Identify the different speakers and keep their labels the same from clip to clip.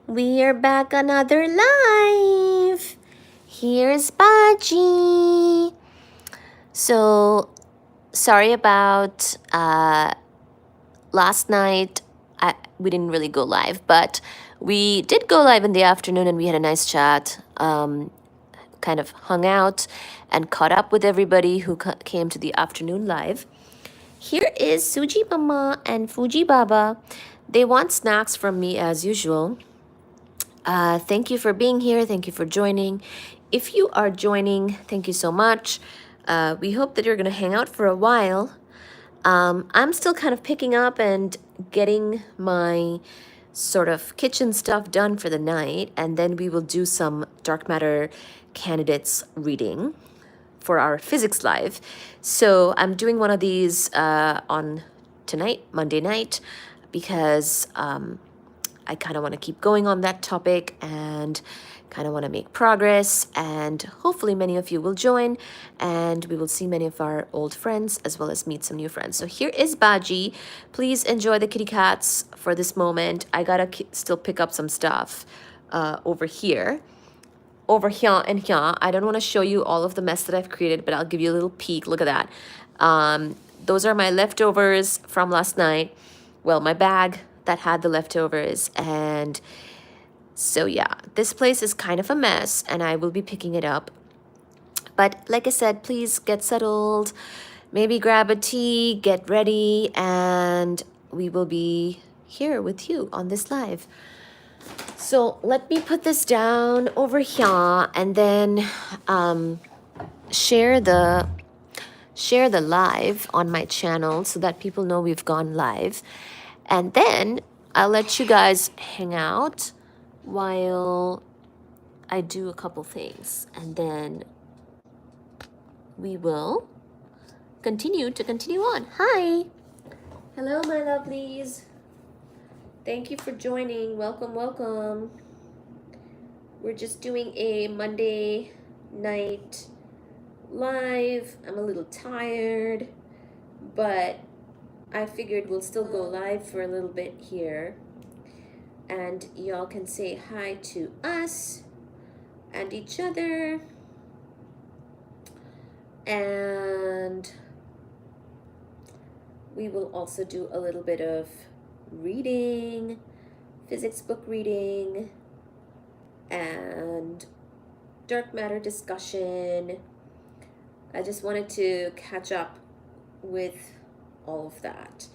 Speaker 1: We are back another live. Here's Baji. So sorry about last night. We didn't really go live, but we did go live in the afternoon, and we had a nice chat. Kind of hung out and caught up with everybody who came to the afternoon live. Here is Suji Mama and Fuji Baba. They want snacks from me as usual. Thank you for being here. Thank you for joining. If you are joining, thank you so much. We hope that you're going to hang out for a while. I'm still kind of picking up and getting my sort of kitchen stuff done for the night, and then we will do some dark matter candidates reading for our physics live. So I'm doing one of these on tonight, Monday night, because I kind of want to keep going on that topic and kind of want to make progress, and hopefully many of you will join and we will see many of our old friends as well as meet some new friends. So here is Baji. Please enjoy the kitty cats for this moment. I gotta still pick up some stuff over here and here. I don't want to show you all of the mess that I've created, but I'll give you a little peek. Look at that. Those are my leftovers from last night. Well, my bag that had the leftovers. And so yeah, this place is kind of a mess and I will be picking it up. But like I said, please get settled, maybe grab a tea, get ready, and we will be here with you on this live. So let me put this down over here and then share the live on my channel so that people know we've gone live. And then I'll let you guys hang out while I do a couple things. And then we will continue on. Hi. Hello, my lovelies. Thank you for joining. Welcome, welcome. We're just doing a Monday night live. I'm a little tired, but I figured we'll still go live for a little bit here. And y'all can say hi to us and each other. And we will also do a little bit of reading, physics book reading, and dark matter discussion. I just wanted to catch up with all of that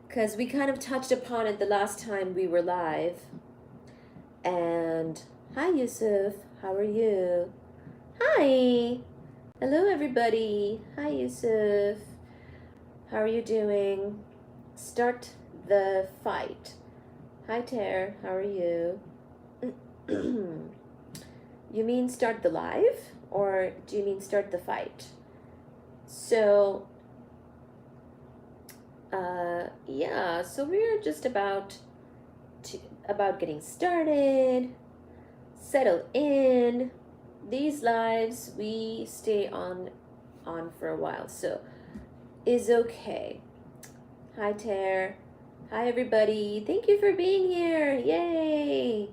Speaker 1: because we kind of touched upon it the last time we were live. And hi, Yusuf, how are you? Hi. Hello, everybody. Hi, Yusuf. How are you doing? Start the fight. Hi, Ter. How are you? You mean start the live, or do you mean start the fight? So, yeah. So we're just about getting started. Settle in. These lives we stay on for a while, so is okay. Hi, Ter. Hi, everybody. Thank you for being here. Yay.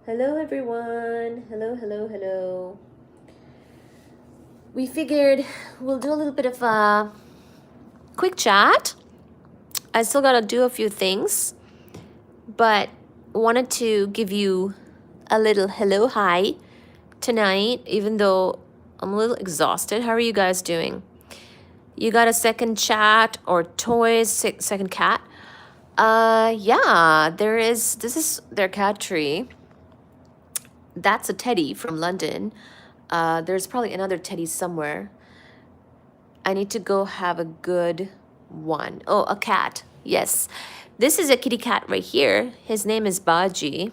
Speaker 1: Hello, everyone. Hello, hello, hello. We figured we'll do a little bit of a quick chat. I still got to do a few things, but wanted to give you a little hello, hi tonight, even though I'm a little exhausted. How are you guys doing? You got a second chat or toys, second cat? Yeah, this is their cat tree. That's a teddy from London. There's probably another teddy somewhere. I need to go have a good one. Oh, a cat. Yes. This is a kitty cat right here. His name is Baji.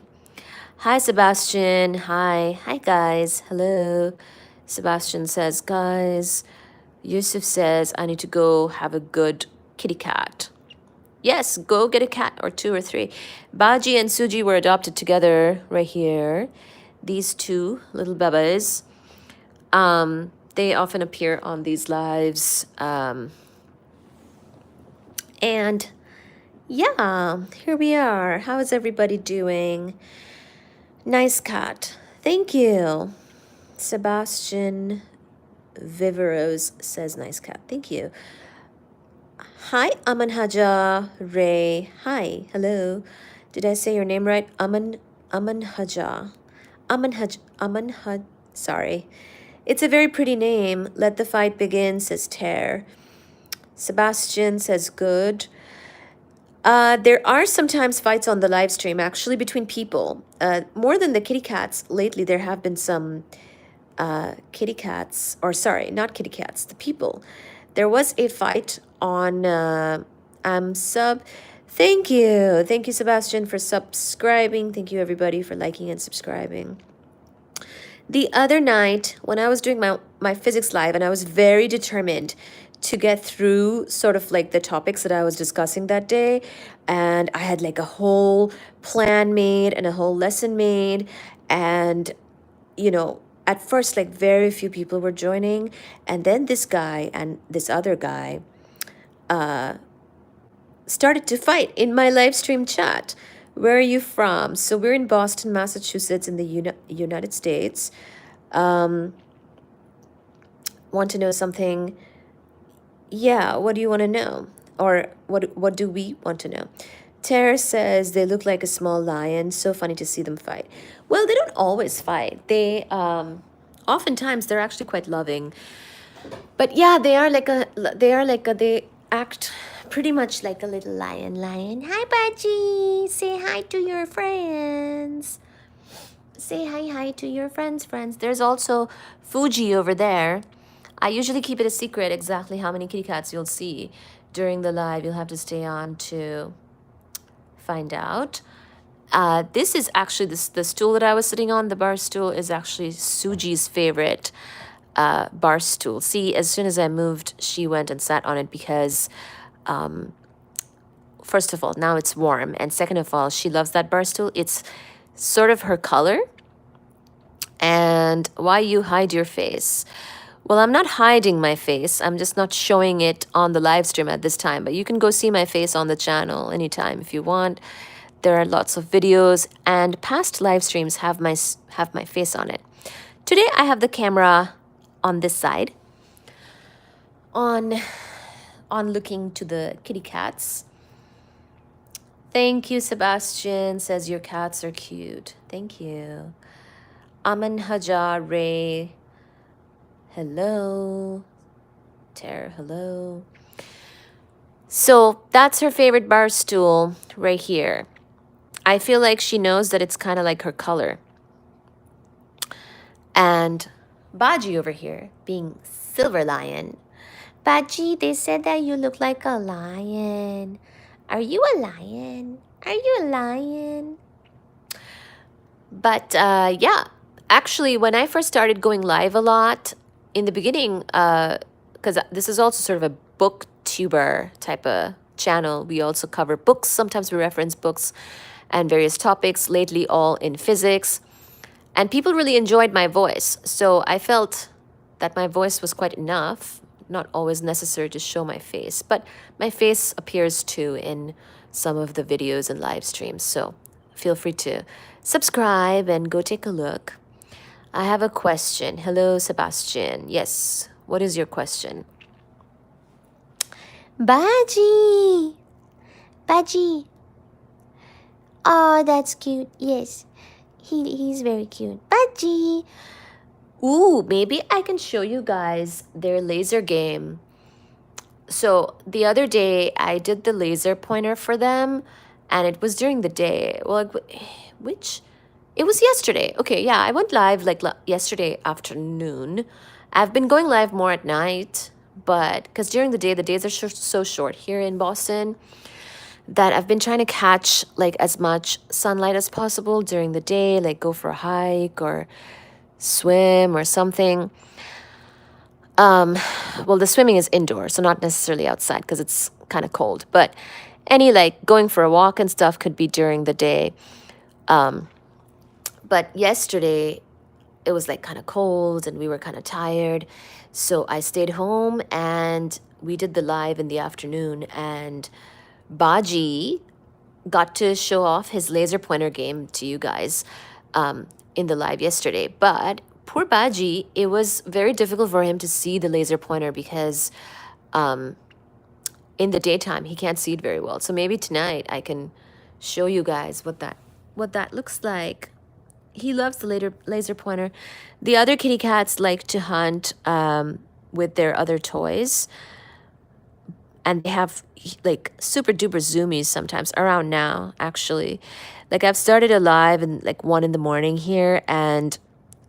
Speaker 1: Hi, Sebastian. Hi. Hi, guys. Hello. Sebastian says, guys. Yusuf says, I need to go have a good kitty cat. Yes, go get a cat or two or three. Baji and Suji were adopted together right here. These two little babas. They often appear on these lives. And yeah, here we are. How is everybody doing? Nice cat. Thank you. Sebastian Viveros says nice cat. Thank you. Hi, Aman Haja Ray. Hi, hello. Did I say your name right? Aman Haja. Aman Haj. Sorry. It's a very pretty name. Let the fight begin, says Ter. Sebastian says good. There are sometimes fights on the live stream, actually, between people. More than the kitty cats. Lately, there have been some kitty cats, or sorry, not kitty cats, the people. There was a fight on sub. Thank you. Thank you, Sebastian, for subscribing. Thank you, everybody, for liking and subscribing. The other night, when I was doing my physics live, and I was very determined to get through sort of like the topics that I was discussing that day, and I had like a whole plan made and a whole lesson made, and you know, at first like very few people were joining, and then this guy and this other guy started to fight in my live stream chat. Where are you from? So we're in Boston, Massachusetts, in the United States. Want to know something? Yeah, what do you want to know? Or what do we want to know? Tara says they look like a small lion. So funny to see them fight. Well, they don't always fight. They oftentimes they're actually quite loving. But yeah, they act pretty much like a little lion. Hi, Baji. Say hi to your friends. Say hi to your friends. There's also Fuji over there. I usually keep it a secret exactly how many kitty cats you'll see during the live. You'll have to stay on to find out. This is actually the stool that I was sitting on. The bar stool is actually Suji's favorite bar stool. See, as soon as I moved, she went and sat on it because, first of all, now it's warm. And second of all, she loves that bar stool. It's sort of her color. And why you hide your face? Well, I'm not hiding my face. I'm just not showing it on the live stream at this time. But you can go see my face on the channel anytime if you want. There are lots of videos, and past live streams have my face on it. Today I have the camera on this side, on looking to the kitty cats. Thank you, Sebastian says your cats are cute. Thank you. Aman Hajar Ray. Hello. Tara, hello. So that's her favorite bar stool right here. I feel like she knows that it's kind of like her color. And Baji over here, being Silver Lion. Baji, they said that you look like a lion. Are you a lion? Are you a lion? But yeah, actually, when I first started going live a lot, in the beginning, because this is also sort of a booktuber type of channel, we also cover books. Sometimes we reference books and various topics, lately all in physics. And people really enjoyed my voice. So I felt that my voice was quite enough, not always necessary to show my face. But my face appears too in some of the videos and live streams. So feel free to subscribe and go take a look. I have a question. Hello, Sebastian. Yes, what is your question? Baji! Baji! Oh, that's cute. Yes, he's very cute. Baji! Ooh, maybe I can show you guys their laser game. So the other day, I did the laser pointer for them, and it was during the day. Well, which... It was yesterday. Okay, yeah, I went live like yesterday afternoon. I've been going live more at night, but because during the day, the days are so short here in Boston that I've been trying to catch like as much sunlight as possible during the day, like go for a hike or swim or something. Well, the swimming is indoor, so not necessarily outside because it's kind of cold, but any like going for a walk and stuff could be during the day. But yesterday, it was like kind of cold and we were kind of tired. So I stayed home and we did the live in the afternoon. And Baji got to show off his laser pointer game to you guys. in the live yesterday. But poor Baji, it was very difficult for him to see the laser pointer because in the daytime he can't see it very well. So maybe tonight I can show you guys what that looks like. He loves the laser pointer. The other kitty cats like to hunt with their other toys, and they have like super duper zoomies sometimes around now, actually. Like I've started a live in like 1 in the morning here, and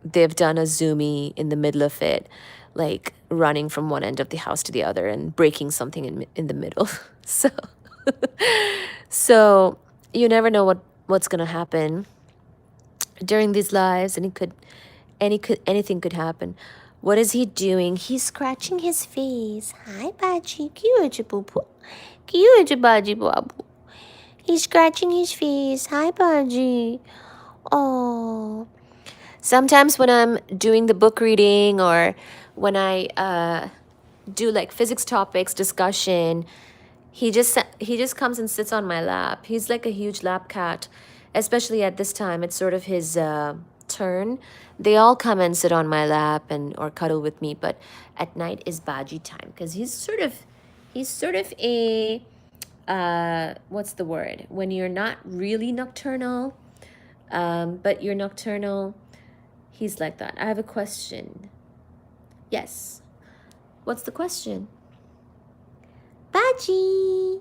Speaker 1: they've done a zoomie in the middle of it, like running from one end of the house to the other and breaking something in the middle. So so you never know what's gonna happen during these lives, and anything could happen. What is he doing? He's scratching his face. Hi, Baji. Cute, boo boo. Cute, Baji, babu. He's scratching his face. Hi, Baji. Oh. Sometimes when I'm doing the book reading or when I do like physics topics discussion, he just comes and sits on my lap. He's like a huge lap cat, especially at this time. It's sort of his turn. They all come and sit on my lap and or cuddle with me, but at night is Baji time because he's sort of a what's the word? When you're not really nocturnal, but you're nocturnal, he's like that. I have a question. Yes. What's the question? Baji,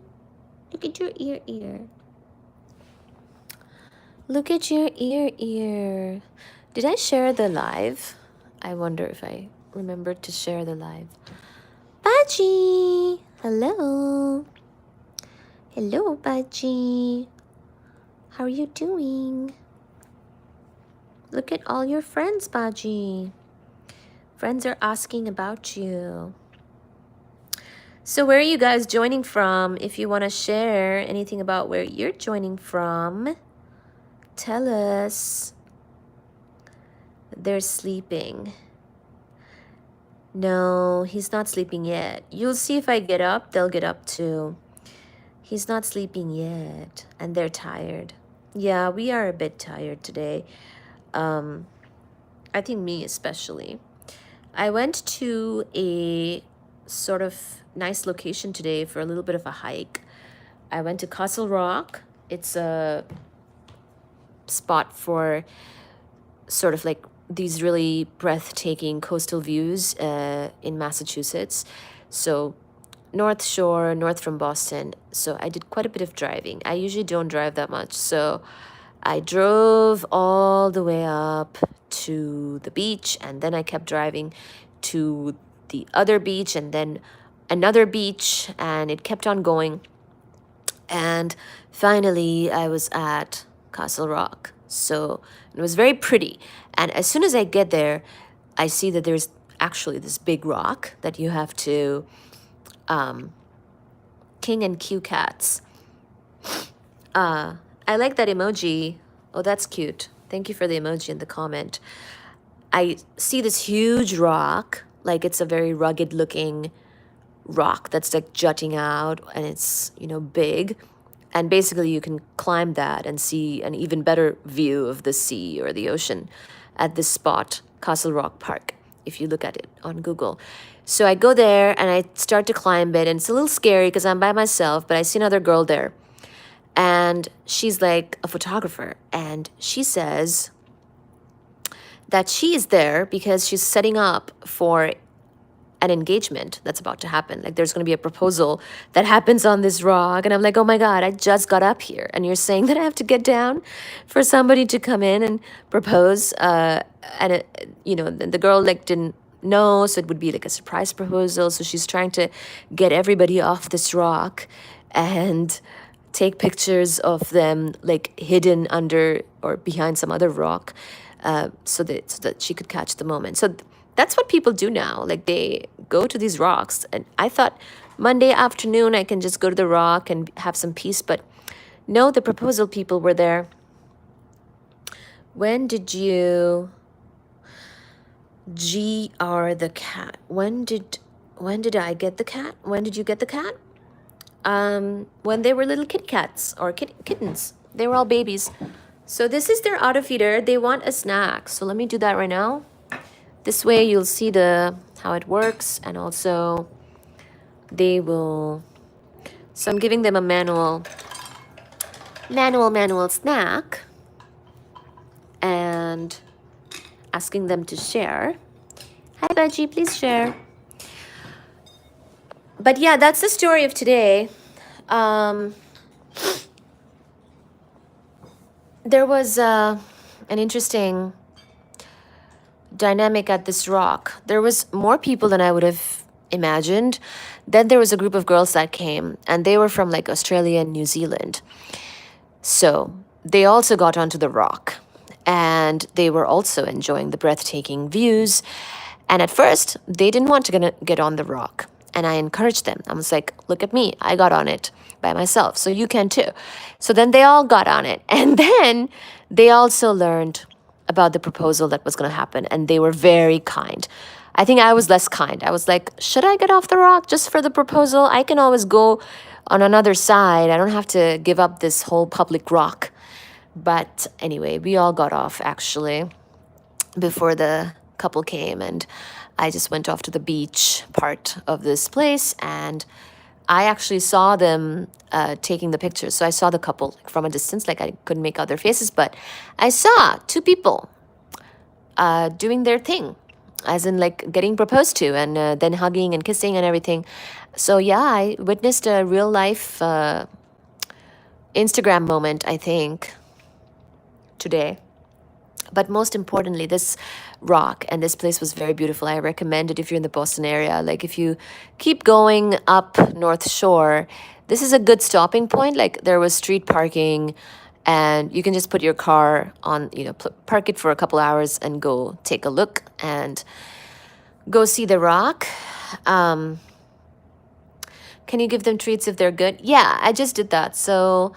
Speaker 1: look at your ear. Look at your ear. Did I share the live? I wonder if I remembered to share the live. Baji, hello. Hello, Baji. How are you doing? Look at all your friends, Baji. Friends are asking about you. So where are you guys joining from? If you want to share anything about where you're joining from, tell us. They're sleeping. No, he's not sleeping yet. You'll see if I get up, they'll get up too. He's not sleeping yet, and they're tired. Yeah, we are a bit tired today. I think me especially. I went to a sort of nice location today for a little bit of a hike. I went to Castle Rock. It's a spot for sort of like these really breathtaking coastal views in Massachusetts. So North Shore, north from Boston. So I did quite a bit of driving. I usually don't drive that much. So I drove all the way up to the beach, and then I kept driving to the other beach and then another beach, and it kept on going. And finally I was at Castle Rock. So it was very pretty. And as soon as I get there, I see that there's actually this big rock that you have to king and Q cats. I like that emoji. Oh, that's cute. Thank you for the emoji in the comment. I see this huge rock, like it's a very rugged looking rock that's like jutting out, and it's, you know, big. And basically you can climb that and see an even better view of the sea or the ocean at this spot, Castle Rock Park, if you look at it on Google. So I go there and I start to climb it, and it's a little scary because I'm by myself, but I see another girl there. And she's like a photographer, and she says that she is there because she's setting up for an engagement that's about to happen. Like there's going to be a proposal that happens on this rock. And I'm like, oh my God, I just got up here. And you're saying that I have to get down for somebody to come in and propose. You know, the girl like didn't know. So it would be like a surprise proposal. So she's trying to get everybody off this rock and take pictures of them like hidden under or behind some other rock, so that she could catch the moment. So that's what people do now. Like they go to these rocks, and I thought Monday afternoon I can just go to the rock and have some peace, but no, the proposal people were there. When did you GR the cat? When did I get the cat? When did you get the cat? When they were little kitty cats or kittens. They were all babies. So this is their auto feeder. They want a snack. So let me do that right now. This way you'll see how it works, and also they will. So I'm giving them a manual snack and asking them to share. Hi, Baji, please share. But yeah, that's the story of today. There was an interesting dynamic at this rock. There was more people than I would have imagined. Then there was a group of girls that came, and they were from like Australia and New Zealand. So they also got onto the rock, and they were also enjoying the breathtaking views. And at first, they didn't want to get on the rock. And I encouraged them. I was like, look at me. I got on it by myself. So you can too. So then they all got on it. And then they also learned about the proposal that was going to happen. And they were very kind. I think I was less kind. I was like, should I get off the rock just for the proposal? I can always go on another side. I don't have to give up this whole public rock. But anyway, we all got off actually before the couple came, and I just went off to the beach part of this place, and I actually saw them taking the pictures. So I saw the couple from a distance, like I couldn't make out their faces, but I saw two people doing their thing, as in like getting proposed to, and then hugging and kissing and everything. So yeah, I witnessed a real life Instagram moment, I think, today. But most importantly, this rock and this place was very beautiful. I recommend it if you're in the Boston area. Like if you keep going up North Shore, this is a good stopping point. Like there was street parking, and you can just put your car on, park it for a couple hours and go take a look and go see the rock. Can you give them treats if they're good? Yeah, I just did that. So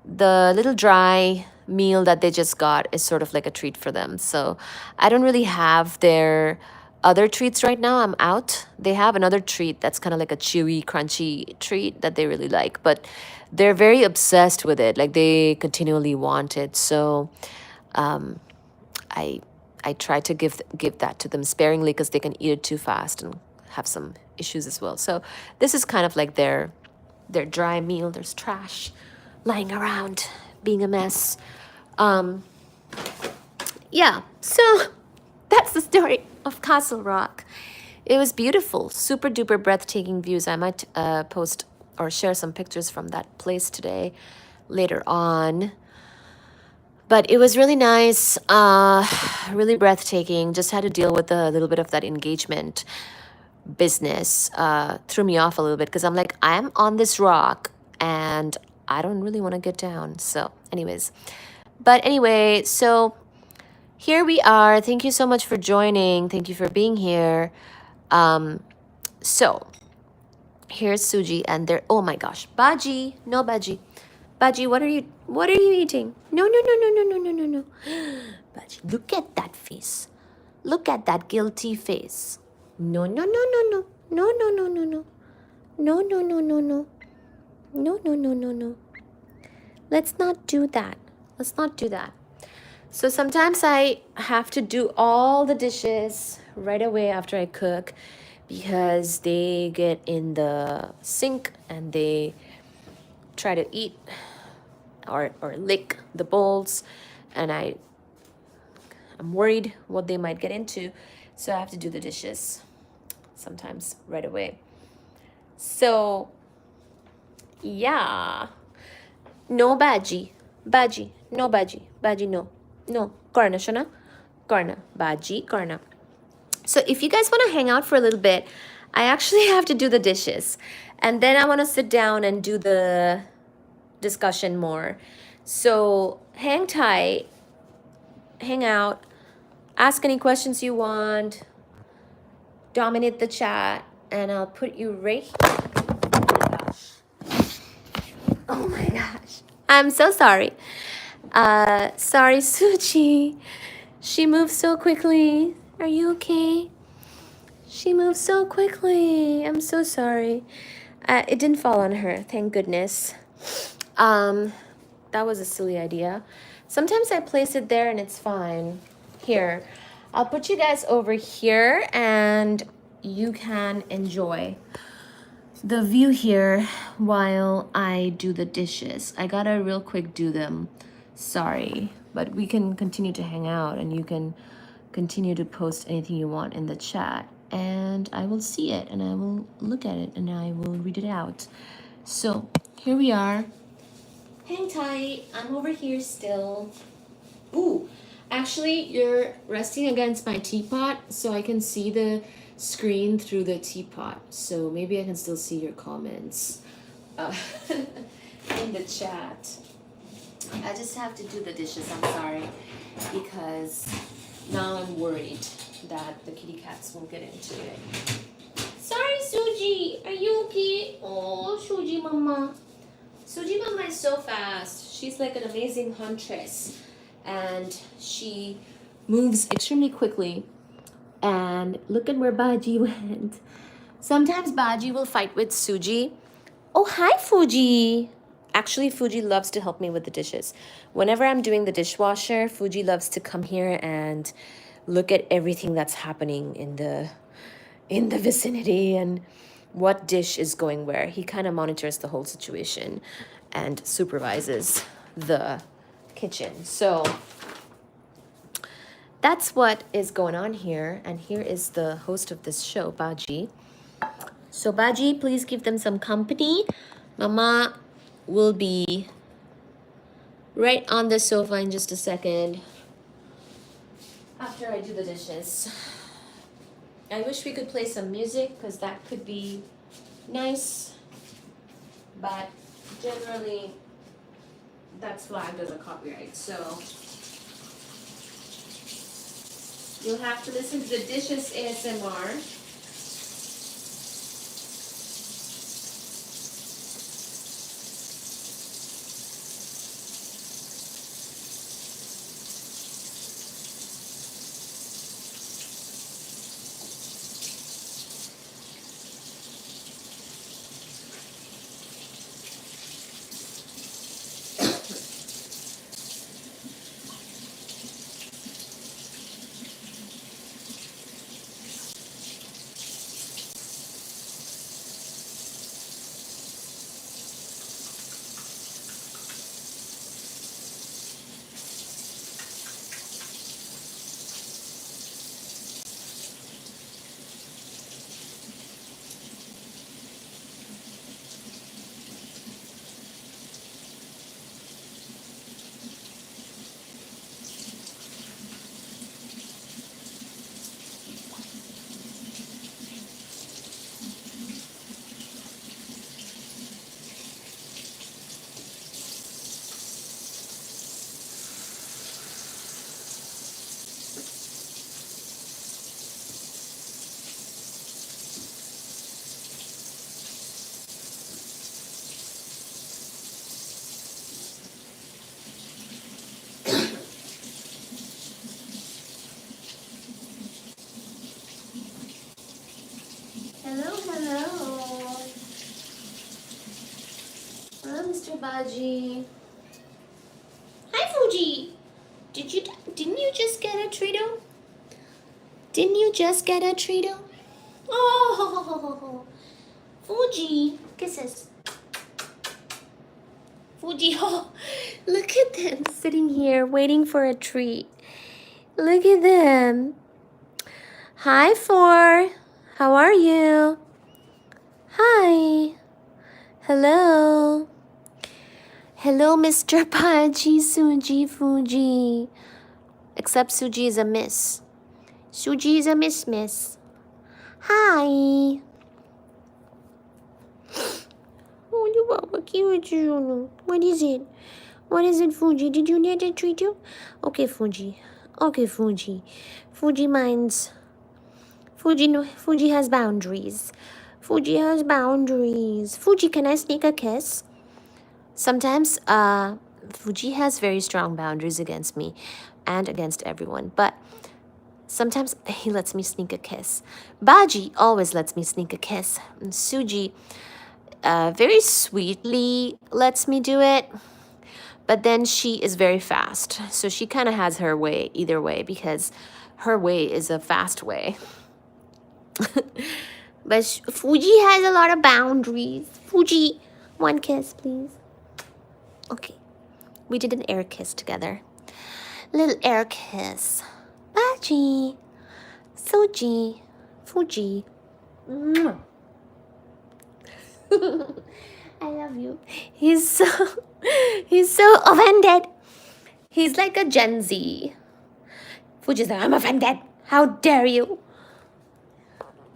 Speaker 1: the little dry meal that they just got is sort of like a treat for them. So I don't really have their other treats right now. I'm out. They have another treat that's kind of like a chewy, crunchy treat that they really like, but they're very obsessed with it. Like they continually want it. So I try to give that to them sparingly because they can eat it too fast and have some issues as well. So this is kind of like their dry meal. There's trash lying around, being a mess. Yeah, so that's the story of Castle Rock. It was beautiful, super duper breathtaking views. I might post or share some pictures from that place today later on. But it was really nice, really breathtaking. Just had to deal with a little bit of that engagement business. Threw me off a little bit because I'm like, I'm on this rock and I don't really want to get down. So anyways, so here we are. Thank you so much for joining. Thank you for being here. So here's Suji and there. Oh my gosh, Baji, no Baji. Baji, what are you eating? No. Baji, look at that face. Look at that guilty face. No. No. Let's not do that. So sometimes I have to do all the dishes right away after I cook because they get in the sink and they try to eat or lick the bowls, and I'm worried what they might get into, so I have to do the dishes sometimes right away. So yeah, no Baji, no Baji, no Karna, Shana, Karna, Baji, Karna. So if you guys want to hang out for a little bit, I actually have to do the dishes, and then I want to sit down and do the discussion more. So hang tight, hang out, ask any questions you want, dominate the chat, and I'll put you right here. Oh my gosh. I'm so sorry. Sorry, Suchi. She moves so quickly. Are you okay? She moves so quickly. I'm so sorry. It didn't fall on her, thank goodness. That was a silly idea. Sometimes I place it there and it's fine. Here, I'll put you guys over here and you can enjoy the view here while I do the dishes. I gotta real quick do them. Sorry, but we can continue to hang out and you can continue to post anything you want in the chat and I will see it and I will look at it and I will read it out. So here we are. Hang tight. I'm over here still. Ooh, actually, you're resting against my teapot, so I can see the screen through the teapot. So maybe I can still see your comments in the chat. I just have to do the dishes, I'm sorry, because now I'm worried that the kitty cats won't get into it. Sorry, Suji, are you okay? Oh, Suji Mama. Suji Mama is so fast. She's like an amazing huntress. And she moves extremely quickly. And look at where Baji went. Sometimes Baji will fight with Suji. Oh, hi, Fuji. Actually, Fuji loves to help me with the dishes. Whenever I'm doing the dishwasher, Fuji loves to come here and look at everything that's happening in the vicinity and what dish is going where. He kind of monitors the whole situation and supervises the kitchen. So that's what is going on here. And here is the host of this show, Baji. So Baji, please give them some company. Mama will be right on the sofa in just a second after I do the dishes. I wish we could play some music because that could be nice, but generally that's flagged as a copyright, so you'll have to listen to the dishes ASMR. Hello. Hello, Mr. Baji. Hi, Fuji. Didn't you just get a treato? Didn't you just get a treato? Oh, Fuji. Kisses. Fuji, oh, look at them sitting here waiting for a treat. Look at them. Hi, Four. How are you? Hi. Hello. Hello, Mr. Baji, Suji, Fuji. Except Suji is a miss. Suji is a miss. Hi. Oh, you Baba, cute. What is it? What is it, Fuji? Did you need a treat you? Okay, Fuji. Fuji minds. Fuji has boundaries. Fuji, can I sneak a kiss? Sometimes, Fuji has very strong boundaries against me and against everyone, but sometimes he lets me sneak a kiss. Baji always lets me sneak a kiss. And Suji very sweetly lets me do it, But then she is very fast. So she kind of has her way either way because her way is a fast way. But Fuji has a lot of boundaries. Fuji, one kiss, please. Okay. We did an air kiss together. Little air kiss. Baji. Suji. Fuji. Mwah. I love you. He's so offended. He's like a Gen Z. Fuji's like, I'm offended. How dare you?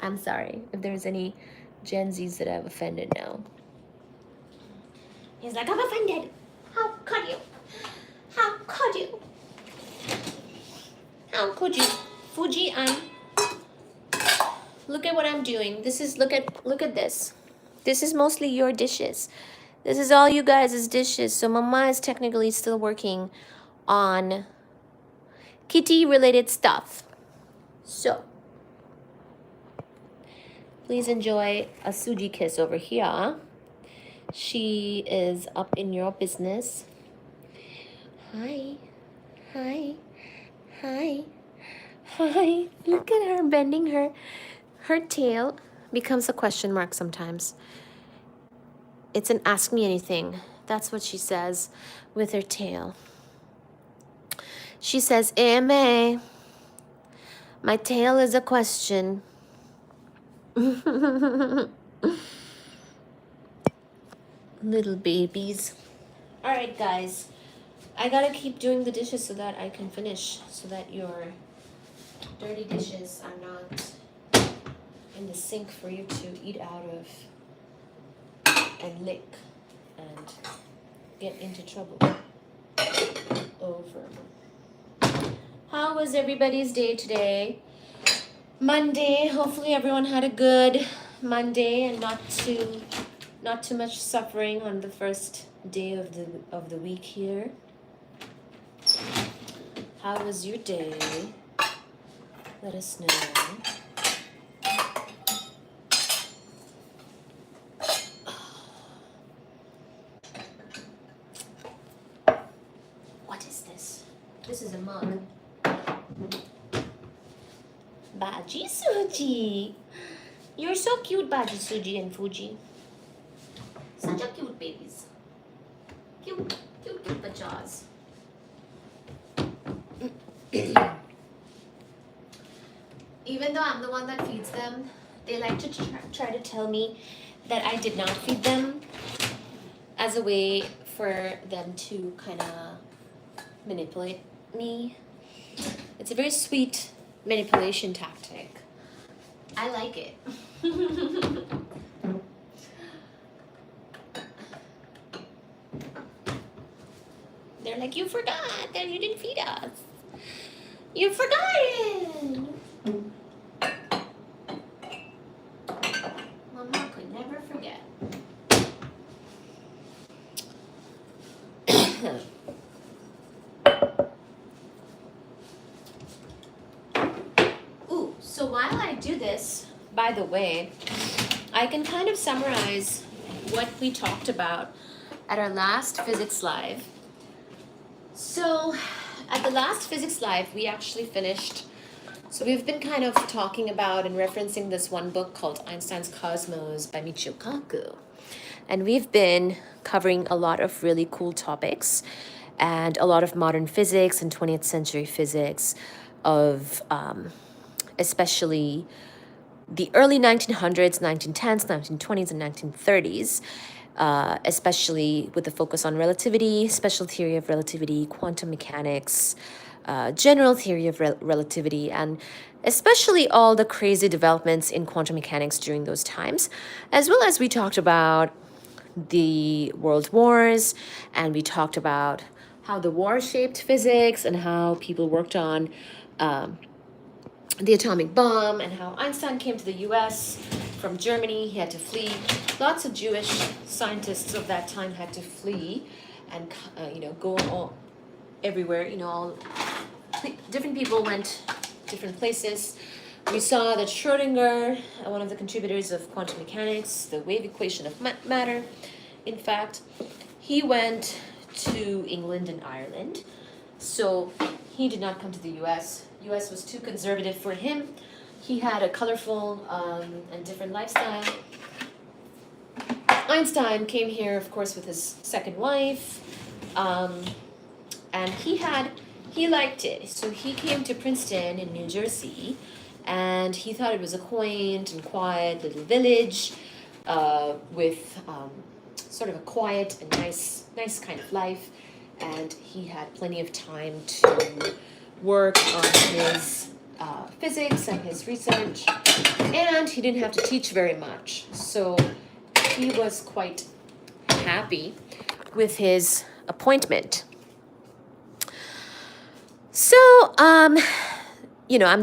Speaker 1: I'm sorry if there's any Gen Zs that I've offended now. He's like, I'm offended. How could you? How could you? How could you? Fuji, look at what I'm doing. This is, look at this. This is mostly your dishes. This is all you guys' dishes. So Mama is technically still working on kitty related stuff. So please enjoy a Suji kiss over here. She is up in your business. Hi. Hi. Hi. Hi. Look at her bending her tail becomes a question mark sometimes. It's an ask me anything. That's what she says with her tail. She says, AMA, my tail is a question. Little babies. All right, guys. I gotta keep doing the dishes so that I can finish, so that your dirty dishes are not in the sink for you to eat out of and lick and get into trouble over. How was everybody's day today? Monday. Hopefully everyone had a good Monday and not too much suffering on the first day of the week here. How was your day? Let us know. What is this? This is a mug. Baji Suji. You're so cute, Baji Suji and Fuji. Such a cute babies. Cute pajamas. Even though I'm the one that feeds them, they like to try to tell me that I did not feed them as a way for them to kind of manipulate me. It's a very sweet manipulation tactic. I like it. They're like, you forgot that you didn't feed us. You forgot it. Mama could never forget. Ooh, so while I do this, by the way, I can kind of summarize what we talked about at our last physics live. So at the last physics live, we actually finished. So we've been kind of talking about and referencing this one book called Einstein's Cosmos by Michio Kaku. And we've been covering a lot of really cool topics and a lot of modern physics and 20th century physics of especially the early 1900s, 1910s, 1920s, and 1930s. Especially with the focus on relativity, special theory of relativity, quantum mechanics, general theory of relativity, and especially all the crazy developments in quantum mechanics during those times, as well as we talked about the world wars, and we talked about how the war shaped physics and how people worked on the atomic bomb and how Einstein came to the US from Germany. He had to flee. Lots of Jewish scientists of that time had to flee and, go all everywhere. All different people went different places. We saw that Schrödinger, one of the contributors of quantum mechanics, the wave equation of matter, in fact, he went to England and Ireland. So he did not come to the US. US was too conservative for him. He had a colorful and different lifestyle. Einstein came here, of course, with his second wife, and he liked it. So he came to Princeton in New Jersey, and he thought it was a quaint and quiet little village with sort of a quiet and nice kind of life. And he had plenty of time to work on his physics and his research, and he didn't have to teach very much. So he was quite happy with his appointment. So, I'm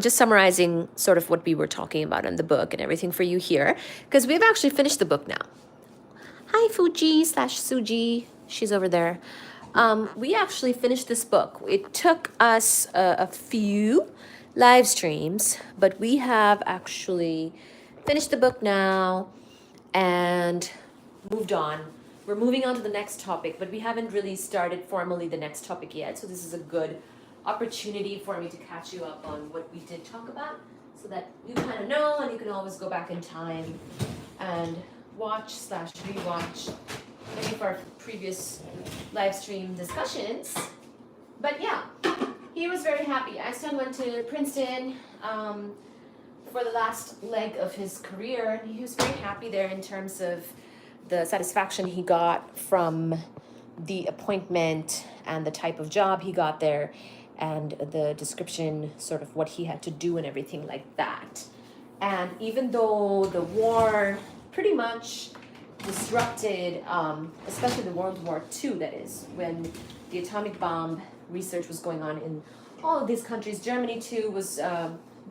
Speaker 1: just summarizing sort of what we were talking about in the book and everything for you here, because we've actually finished the book now. Hi, Fuji/Suji. She's over there. We actually finished this book. It took us a few live streams, but we have actually finished the book now and moved on. We're moving on to the next topic, but we haven't really started formally the next topic yet. So this is a good opportunity for me to catch you up on what we did talk about, so that you kind of know, and you can always go back in time and watch/rewatch any of our previous live stream discussions. But yeah, he was very happy. Einstein went to Princeton for the last leg of his career, and he was very happy there in terms of the satisfaction he got from the appointment and the type of job he got there, and the description, sort of what he had to do and everything like that. And even though the war pretty much disrupted, especially the World War II, that is, when the atomic bomb research was going on in all of these countries. Germany too was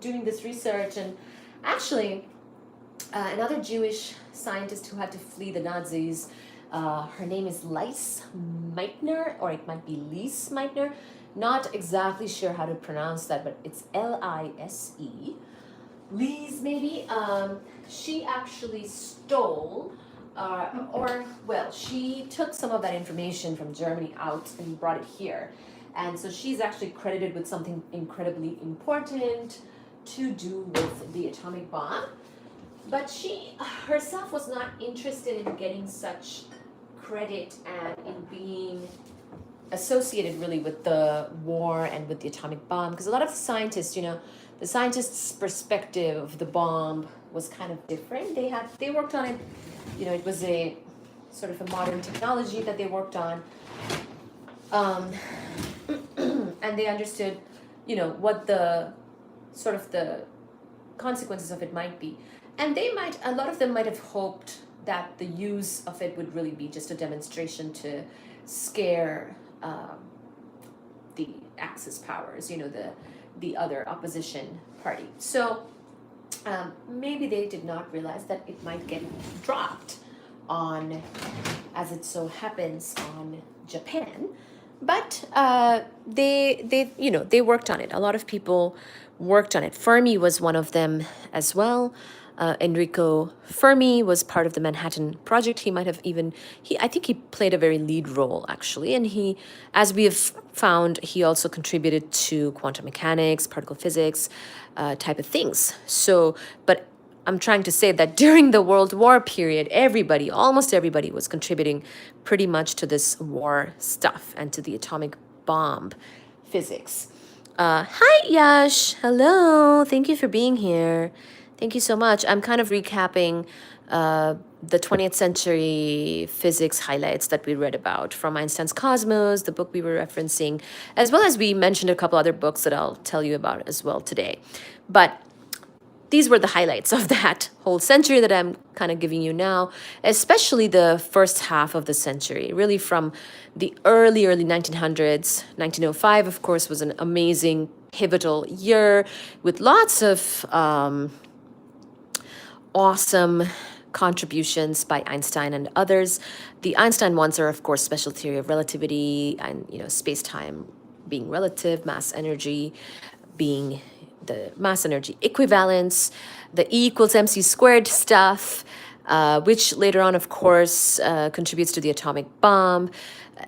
Speaker 1: doing this research, and actually another Jewish scientist who had to flee the Nazis, her name is Lise Meitner, or it might be Lise Meitner, not exactly sure how to pronounce that, but it's Lise, Lise maybe. She actually stole she took some of that information from Germany out and brought it here. And so she's actually credited with something incredibly important to do with the atomic bomb. But she herself was not interested in getting such credit and in being associated really with the war and with the atomic bomb. Because a lot of scientists, the scientists' perspective of the bomb was kind of different. They worked on it, it was a sort of a modern technology that they worked on. And they understood, what the sort of the consequences of it might be. And a lot of them might have hoped that the use of it would really be just a demonstration to scare the Axis powers, the other opposition party. So maybe they did not realize that it might get dropped on, as it so happens, on Japan. But they worked on it. A lot of people worked on it. Fermi was one of them as well. Enrico Fermi was part of the Manhattan Project. He might have I think he played a very lead role, actually. And he, as we have found, he also contributed to quantum mechanics, particle physics, type of things. So, but I'm trying to say that during the World War period, almost everybody was contributing pretty much to this war stuff and to the atomic bomb physics. Hi, Yash. Hello. Thank you for being here. Thank you so much. I'm kind of recapping the 20th century physics highlights that we read about from Einstein's Cosmos, the book we were referencing, as well as we mentioned a couple other books that I'll tell you about as well today. But these were the highlights of that whole century that I'm kind of giving you now, especially the first half of the century, really from the early 1900s. 1905, of course, was an amazing, pivotal year with lots of awesome contributions by Einstein and others. The Einstein ones are, of course, special theory of relativity and, space-time being relative, mass energy being the mass energy equivalence, the E equals mc squared stuff, which later on, of course, contributes to the atomic bomb.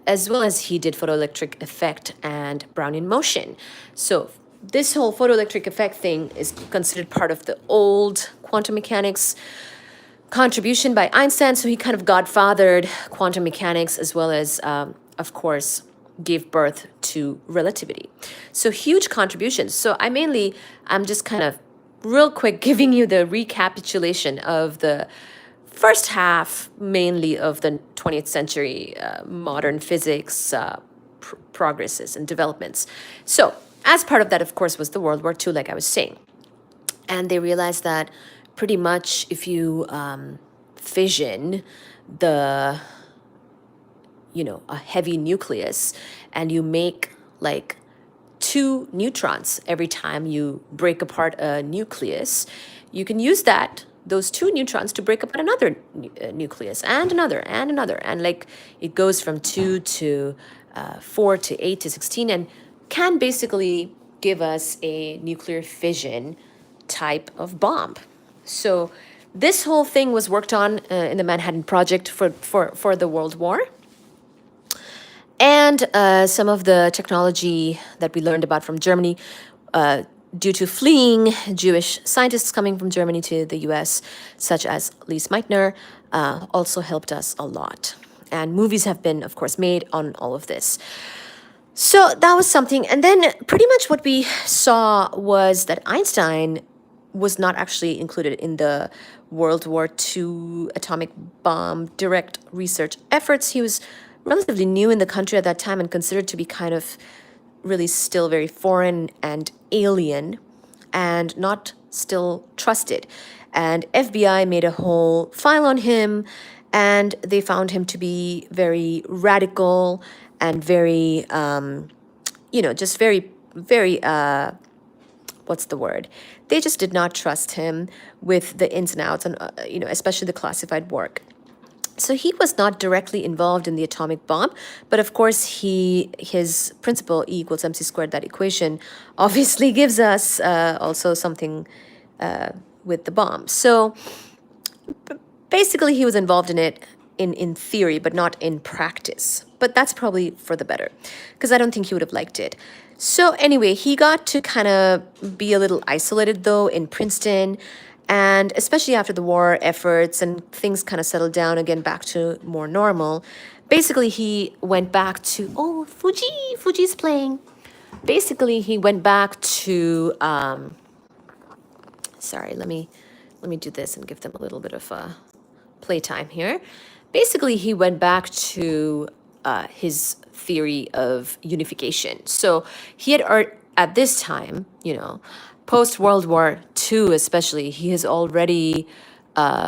Speaker 1: as well as he did photoelectric effect and Brownian motion. So this whole photoelectric effect thing is considered part of the old quantum mechanics contribution by Einstein. So he kind of godfathered quantum mechanics, as well as, of course, gave birth to relativity. So huge contributions. So I'm just kind of real quick giving you the recapitulation of the first half, mainly of the 20th century modern physics progresses and developments. So as part of that, of course, was the World War II, like I was saying. And they realized that pretty much if you fission a heavy nucleus, and you make like 2 neutrons every time you break apart a nucleus, you can use those 2 neutrons to break apart another nucleus, and another, and like it goes from 2 to 4 to 8 to 16, and can basically give us a nuclear fission type of bomb. So this whole thing was worked on in the Manhattan Project for the World War. And some of the technology that we learned about from Germany, due to fleeing Jewish scientists coming from Germany to the US, such as Lise Meitner, also helped us a lot. And movies have been, of course, made on all of this. So that was something. And then pretty much what we saw was that Einstein was not actually included in the World War II atomic bomb direct research efforts. He was relatively new in the country at that time and considered to be kind of really still very foreign and alien and not still trusted. And FBI made a whole file on him, and they found him to be very radical and very, just very, very, what's the word? They just did not trust him with the ins and outs, and especially the classified work. So he was not directly involved in the atomic bomb, but of course his principle, E equals mc squared, that equation, obviously gives us also something with the bomb. So basically he was involved in it in theory, but not in practice. But that's probably for the better, because I don't think he would have liked it. So anyway, he got to kind of be a little isolated, though, in Princeton. And especially after the war efforts and things kind of settled down again back to more normal, basically he went back to, Fuji's playing. Basically he went back to, sorry, let me do this and give them a little bit of playtime here. Basically he went back to his theory of unification. So he had, at this time, post-World War II especially, he has already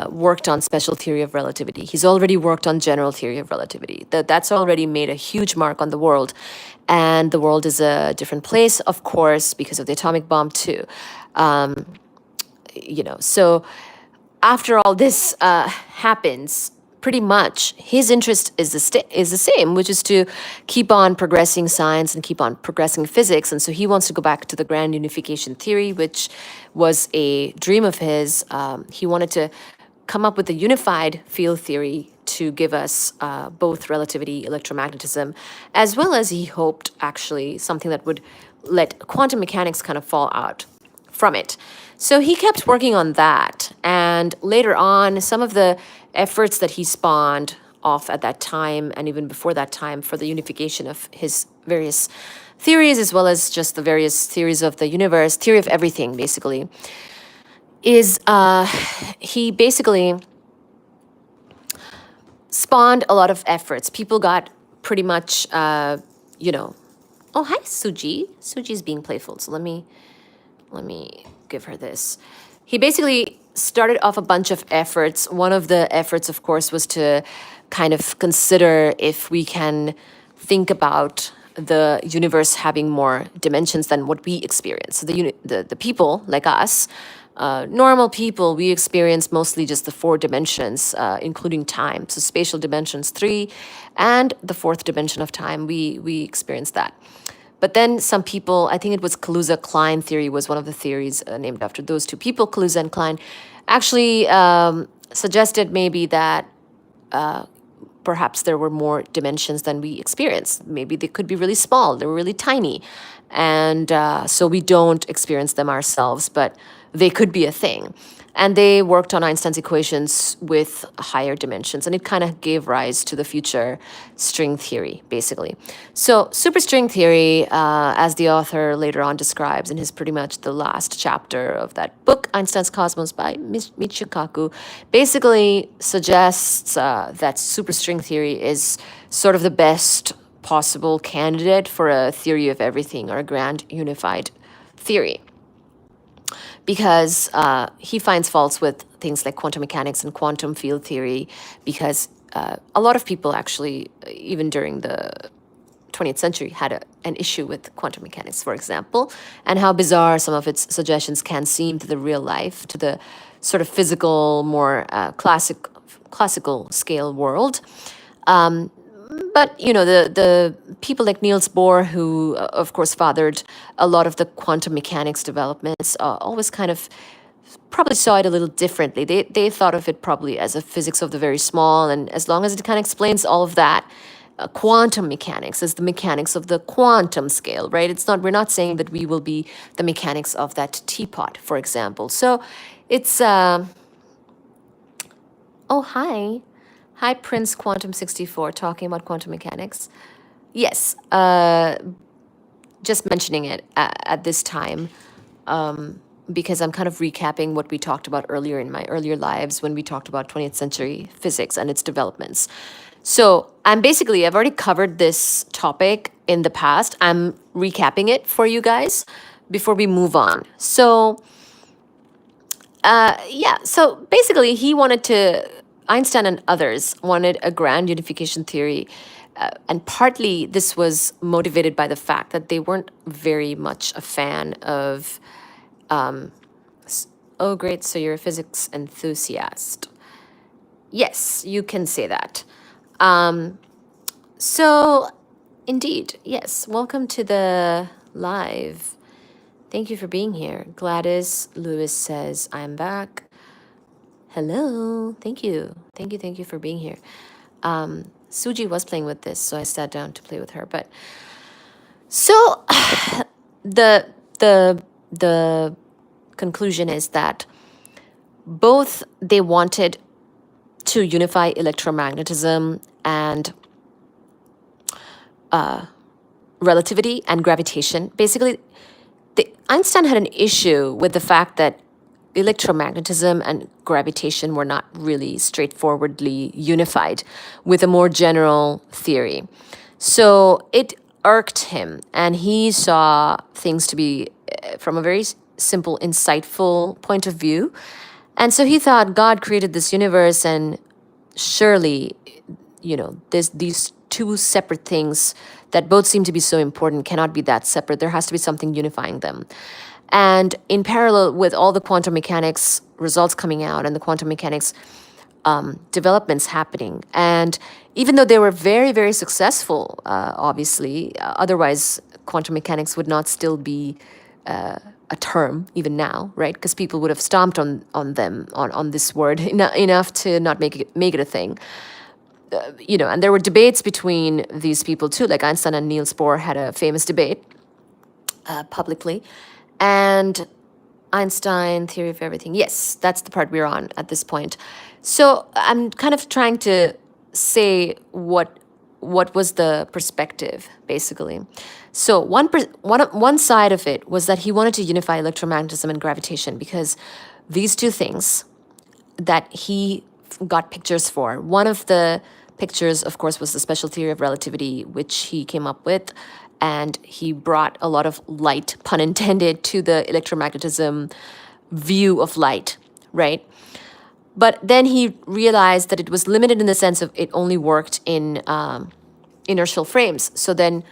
Speaker 1: worked on special theory of relativity. He's already worked on general theory of relativity. That's already made a huge mark on the world. And the world is a different place, of course, because of the atomic bomb too. So after all this happens, pretty much his interest is the same, which is to keep on progressing science and keep on progressing physics. And so he wants to go back to the grand unification theory, which was a dream of his. He wanted to come up with a unified field theory to give us both relativity, electromagnetism, as well as he hoped actually something that would let quantum mechanics kind of fall out from it. So he kept working on that. And later on, some of the efforts that he spawned off at that time, and even before that time, for the unification of his various theories, as well as just the various theories of the universe, theory of everything, basically, is he basically spawned a lot of efforts. People got pretty much, oh, hi, Suji. Suji's being playful, so let me give her this. He basically started off a bunch of efforts. One of the efforts, of course, was to kind of consider if we can think about the universe having more dimensions than what we experience. So the people like us, normal people, we experience mostly just the 4 dimensions, including time. So spatial dimensions 3, and the 4th dimension of time, we experience that. But then some people, I think it was Kaluza-Klein theory was one of the theories named after those 2 people, Kaluza and Klein, actually suggested maybe that perhaps there were more dimensions than we experience. Maybe they could be really small, they were really tiny. And so we don't experience them ourselves, but they could be a thing. And they worked on Einstein's equations with higher dimensions, and it kind of gave rise to the future string theory, basically. So, superstring theory, as the author later on describes in his pretty much the last chapter of that book, Einstein's Cosmos by Michio Kaku, basically suggests that superstring theory is sort of the best possible candidate for a theory of everything or a grand unified theory, because he finds faults with things like quantum mechanics and quantum field theory, because a lot of people actually, even during the 20th century, had an issue with quantum mechanics, for example, and how bizarre some of its suggestions can seem to the real life, to the sort of physical, more classical scale world. But, you know, the people like Niels Bohr, who, of course, fathered a lot of the quantum mechanics developments, always kind of probably saw it a little differently. They thought of it probably as a physics of the very small, and as long as it kind of explains all of that, quantum mechanics is the mechanics of the quantum scale, right? We're not saying that we will be the mechanics of that teapot, for example. So it's, oh, hi. Hi, Prince Quantum 64, talking about quantum mechanics. Yes, just mentioning it at this time, because I'm kind of recapping what we talked about earlier in my earlier lives when we talked about 20th century physics and its developments. So I've already covered this topic in the past. I'm recapping it for you guys before we move on. So, so basically Einstein and others wanted a grand unification theory, and partly this was motivated by the fact that they weren't very much a fan of, oh great, so you're a physics enthusiast. Yes, you can say that. So, indeed, yes, welcome to the live. Thank you for being here. Gladys Lewis says, I'm back. Hello, thank you for being here. Suji was playing with this, so I sat down to play with her. But so the conclusion is that both they wanted to unify electromagnetism and relativity and gravitation. Basically, Einstein had an issue with the fact that electromagnetism and gravitation were not really straightforwardly unified with a more general theory. So it irked him, and he saw things to be from a very simple, insightful point of view. And so he thought God created this universe, and surely, you know, there's these two separate things that both seem to be so important cannot be that separate. There has to be something unifying them. And in parallel with all the quantum mechanics results coming out and the quantum mechanics developments happening, and even though they were very, very successful, obviously, otherwise quantum mechanics would not still be a term even now, right? Because people would have stomped on them, on this word enough to not make it a thing. You know, and there were debates between these people too, like Einstein and Niels Bohr had a famous debate publicly. And Einstein, theory of everything. Yes, that's the part we're on at this point. So I'm kind of trying to say what was the perspective, basically. So one side of it was that he wanted to unify electromagnetism and gravitation, because these two things that he got pictures for. One of the pictures, of course, was the special theory of relativity, which he came up with. And he brought a lot of light, pun intended, to the electromagnetism view of light, right? But then he realized that it was limited in the sense of it only worked in inertial frames. So then,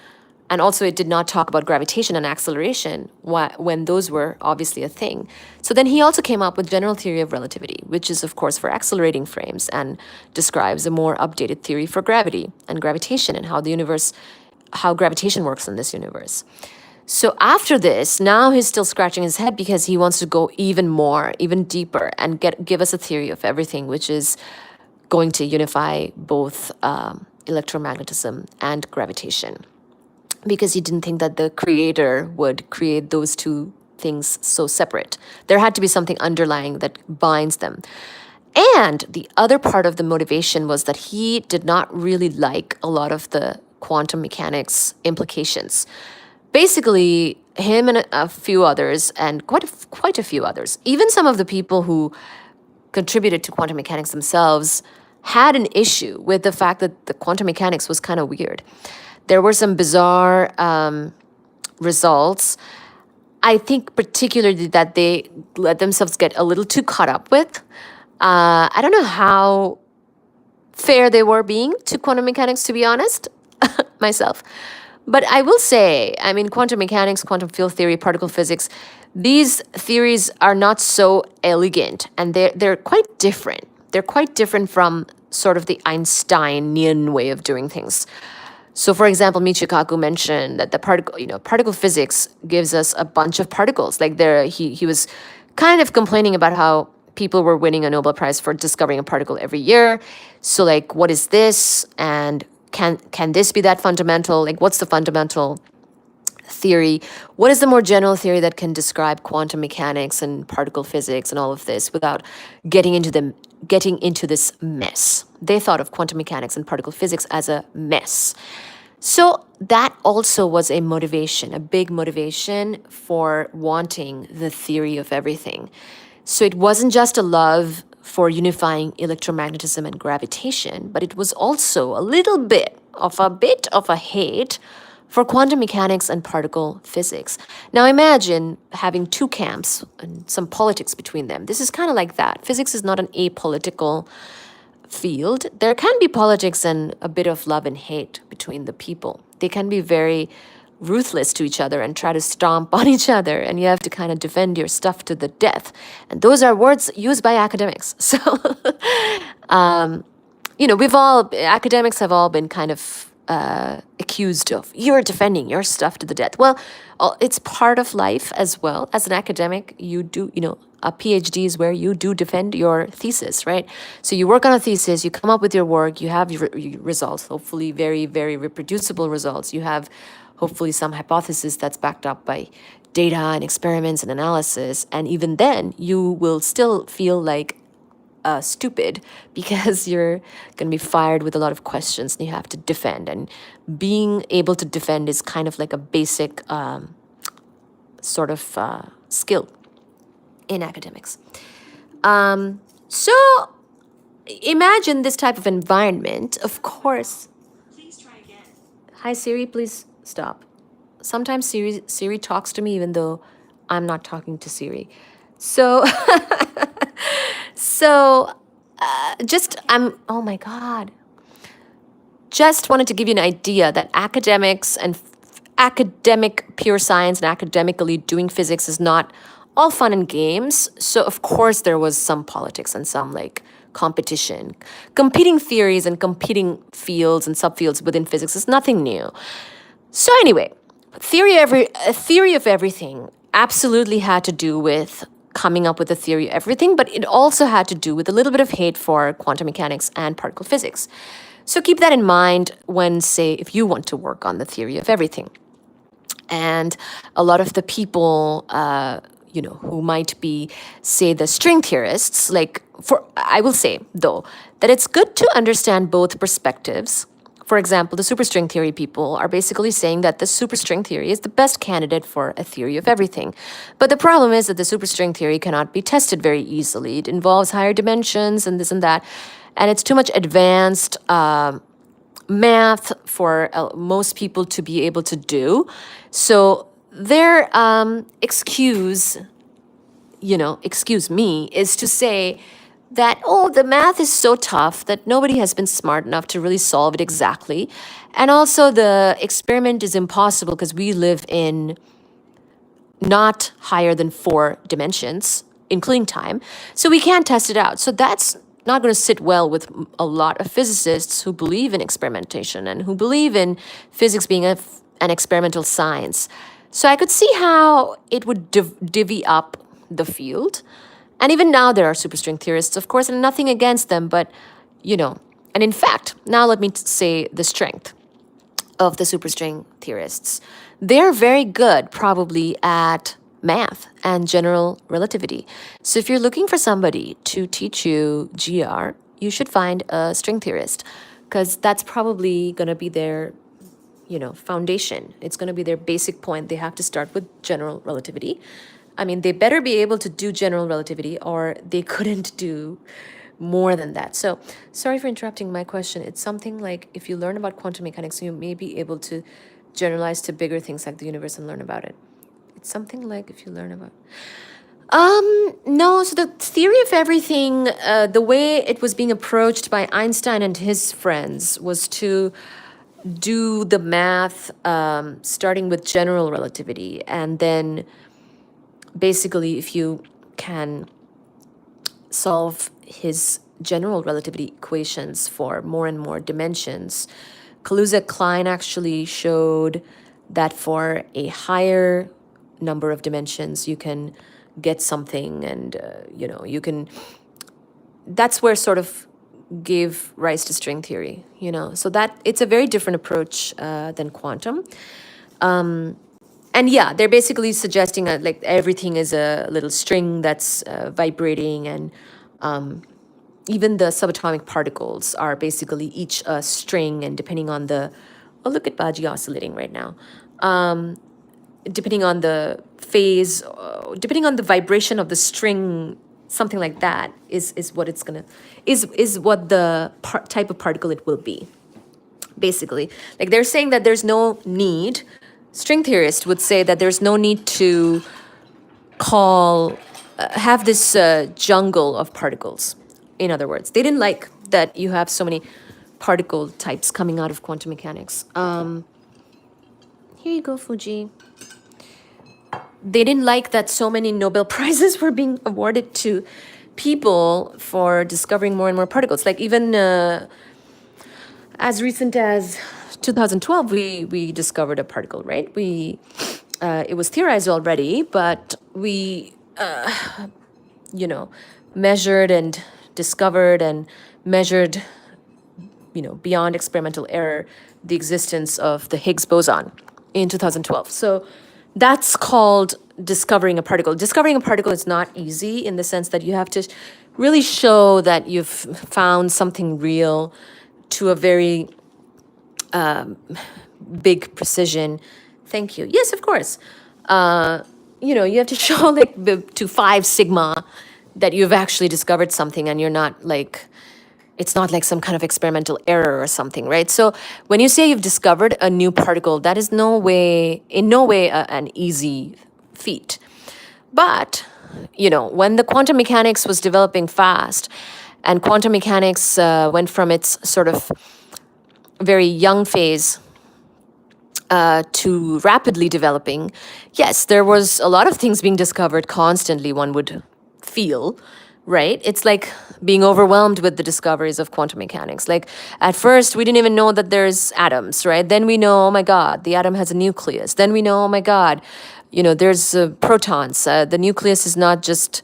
Speaker 1: and also it did not talk about gravitation and acceleration when those were obviously a thing. So then he also came up with general theory of relativity, which is, of course, for accelerating frames, and describes a more updated theory for gravity and gravitation and how gravitation works in this universe. So after this, now he's still scratching his head because he wants to go even deeper and give us a theory of everything, which is going to unify both electromagnetism and gravitation, because he didn't think that the creator would create those two things so separate. There had to be something underlying that binds them. And the other part of the motivation was that he did not really like a lot of the quantum mechanics implications. Basically, him and a few others, and quite a few others, even some of the people who contributed to quantum mechanics themselves, had an issue with the fact that the quantum mechanics was kind of weird. There were some bizarre results. I think particularly that they let themselves get a little too caught up with. I don't know how fair they were being to quantum mechanics, to be honest, myself. But I will say, I mean, quantum mechanics, quantum field theory, particle physics, these theories are not so elegant, and they're quite different. They're quite different from sort of the Einsteinian way of doing things. So, for example, Michikaku mentioned that the particle physics gives us a bunch of particles. Like he was kind of complaining about how people were winning a Nobel Prize for discovering a particle every year. So, like, what is this? And can this be that fundamental? Like, what's the fundamental theory? What is the more general theory that can describe quantum mechanics and particle physics and all of this without getting into this mess? They thought of quantum mechanics and particle physics as a mess. So that also was a motivation, a big motivation for wanting the theory of everything. So it wasn't just a love for unifying electromagnetism and gravitation, but it was also a little bit of a hate for quantum mechanics and particle physics. Now imagine having two camps and some politics between them. This is kind of like that. Physics is not an apolitical field. There can be politics and a bit of love and hate between the people. They can be very ruthless to each other and try to stomp on each other, and you have to kind of defend your stuff to the death. And those are words used by academics. So, academics have all been kind of accused of, you're defending your stuff to the death. Well, it's part of life as well. As an academic, you do, a PhD is where you do defend your thesis, right? So you work on a thesis, you come up with your work, you have your results, hopefully very, very reproducible results. You have hopefully some hypothesis that's backed up by data and experiments and analysis. And even then, you will still feel like stupid because you're going to be fired with a lot of questions and you have to defend. And being able to defend is kind of like a basic sort of skill in academics. So imagine this type of environment. Of course.
Speaker 2: Please try again.
Speaker 1: Hi, Siri, please stop. Sometimes Siri talks to me even though I'm not talking to Siri. So, oh my God. Just wanted to give you an idea that academics and academic pure science and academically doing physics is not all fun and games. So, of course, there was some politics and some like competition. Competing theories and competing fields and subfields within physics is nothing new. So anyway, a theory of everything absolutely had to do with coming up with a theory of everything, but it also had to do with a little bit of hate for quantum mechanics and particle physics. So keep that in mind when, say, if you want to work on the theory of everything. And a lot of the people, who might be, say, the string theorists, I will say, though, that it's good to understand both perspectives. For example, the superstring theory people are basically saying that the superstring theory is the best candidate for a theory of everything. But the problem is that the superstring theory cannot be tested very easily. It involves higher dimensions and this and that. And it's too much advanced math for most people to be able to do. So their excuse me, is to say that, the math is so tough that nobody has been smart enough to really solve it exactly. And also the experiment is impossible because we live in not higher than 4 dimensions, including time. So we can't test it out. So that's not going to sit well with a lot of physicists who believe in experimentation and who believe in physics being an experimental science. So I could see how it would divvy up the field. And even now there are superstring theorists, of course, and nothing against them, but you know. And in fact, now let me say the strength of the superstring theorists. They're very good, probably, at math and general relativity. So if you're looking for somebody to teach you GR, you should find a string theorist, because that's probably going to be their foundation. It's going to be their basic point. They have to start with general relativity. I mean, they better be able to do general relativity, or they couldn't do more than that. So, sorry for interrupting my question. It's something like, if you learn about quantum mechanics, you may be able to generalize to bigger things like the universe and learn about it. It's something like, if you learn about. No, so the theory of everything, the way it was being approached by Einstein and his friends was to do the math, starting with general relativity. And then basically, if you can solve his general relativity equations for more and more dimensions, Kaluza-Klein actually showed that for a higher number of dimensions, you can get something, and you can. That's where sort of gave rise to string theory. So that it's a very different approach than quantum. And yeah, they're basically suggesting like everything is a little string that's vibrating, and even the subatomic particles are basically each a string, and depending on the, oh, look at Baji oscillating right now. Depending on the phase, depending on the vibration of the string, something like that is what it's gonna, is what the type of particle it will be. Basically, like they're saying that there's no need. String theorists would say that there's no need to have this jungle of particles. In other words, they didn't like that you have so many particle types coming out of quantum mechanics. Here you go, Fuji. They didn't like that so many Nobel Prizes were being awarded to people for discovering more and more particles. Like even as recent as 2012, we discovered a particle, right? It was theorized already, but we measured and discovered and measured, beyond experimental error, the existence of the Higgs boson in 2012. So that's called discovering a particle. Discovering a particle is not easy, in the sense that you have to really show that you've found something real to a very big precision. Thank you. Yes, of course. You have to show like to 5 sigma that you've actually discovered something, and you're not like, it's not like some kind of experimental error or something, right? So when you say you've discovered a new particle, that is in no way an easy feat. But, when the quantum mechanics was developing fast, and quantum mechanics went from its sort of very young phase to rapidly developing, yes, there was a lot of things being discovered constantly, one would feel, right? It's like being overwhelmed with the discoveries of quantum mechanics. Like at first, we didn't even know that there's atoms, right? Then we know, oh my God, the atom has a nucleus. Then we know, oh my God, there's protons. The nucleus is not just,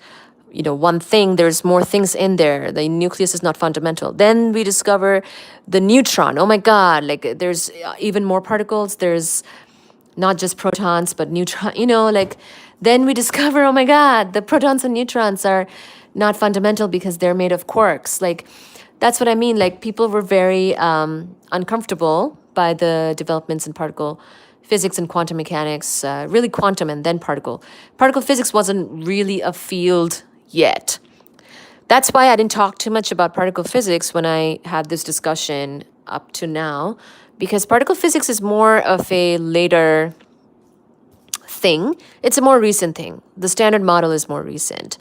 Speaker 1: one thing. There's more things in there. The nucleus is not fundamental. Then we discover the neutron. Oh my God, like there's even more particles. There's not just protons, but neutron, then we discover, oh my God, the protons and neutrons are not fundamental because they're made of quarks. Like, that's what I mean. Like, people were very uncomfortable by the developments in particle physics and quantum mechanics, really quantum and then particle. Particle physics wasn't really a field yet. That's why I didn't talk too much about particle physics when I had this discussion up to now, because particle physics is more of a later thing. It's a more recent thing. The Standard Model is more recent.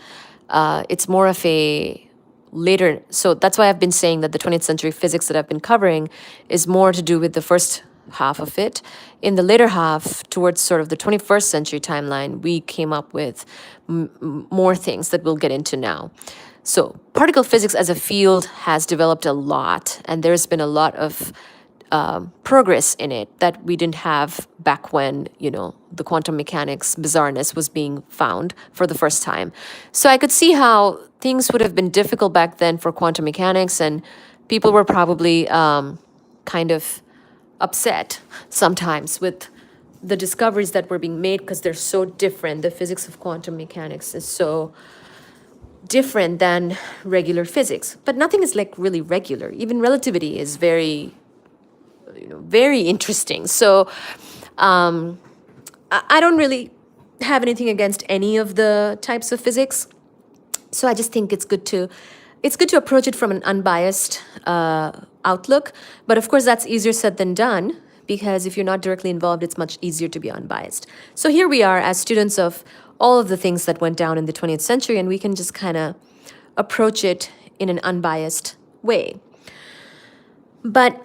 Speaker 1: It's more of a later. So that's why I've been saying that the 20th century physics that I've been covering is more to do with the first half of it. In the later half, towards sort of the 21st century timeline, we came up with more things that we'll get into now. So particle physics as a field has developed a lot, and there's been a lot of progress in it that we didn't have back when, the quantum mechanics bizarreness was being found for the first time. So I could see how things would have been difficult back then for quantum mechanics, and people were probably kind of upset sometimes with the discoveries that were being made because they're so different. The physics of quantum mechanics is so different than regular physics, but nothing is like really regular. Even relativity is very, very interesting. So I don't really have anything against any of the types of physics. So I just think it's good to approach it from an unbiased outlook. But of course, that's easier said than done, because if you're not directly involved, it's much easier to be unbiased. So here we are as students of all of the things that went down in the 20th century, and we can just kind of approach it in an unbiased way. But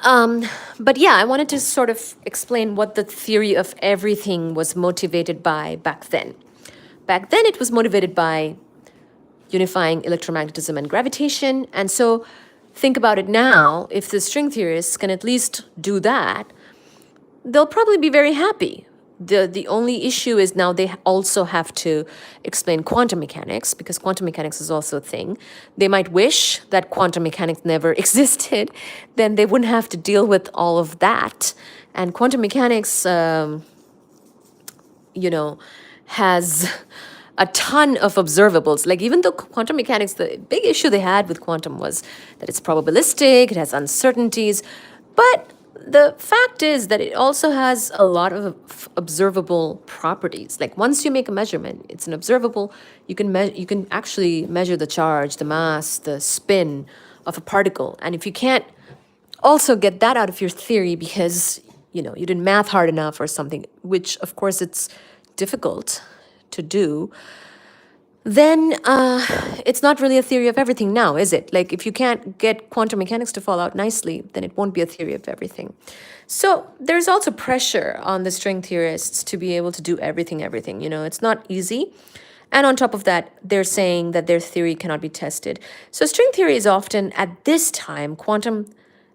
Speaker 1: yeah, I wanted to sort of explain what the theory of everything was motivated by back then. Back then, it was motivated by unifying electromagnetism and gravitation. And so think about it now. If the string theorists can at least do that, they'll probably be very happy. The only issue is now they also have to explain quantum mechanics, because quantum mechanics is also a thing. They might wish that quantum mechanics never existed. Then they wouldn't have to deal with all of that. And quantum mechanics, has a ton of observables. Like, even though quantum mechanics, the big issue they had with quantum was that it's probabilistic, it has uncertainties, but the fact is that it also has a lot of observable properties. Like, once you make a measurement, it's an observable. You can actually measure the charge, the mass, the spin of a particle. And if you can't also get that out of your theory because you didn't math hard enough or something, which of course it's difficult to do, then it's not really a theory of everything now, is it? Like, if you can't get quantum mechanics to fall out nicely, then it won't be a theory of everything. So there's also pressure on the string theorists to be able to do everything. It's not easy. And on top of that, they're saying that their theory cannot be tested. So string theory is often, at this time, quantum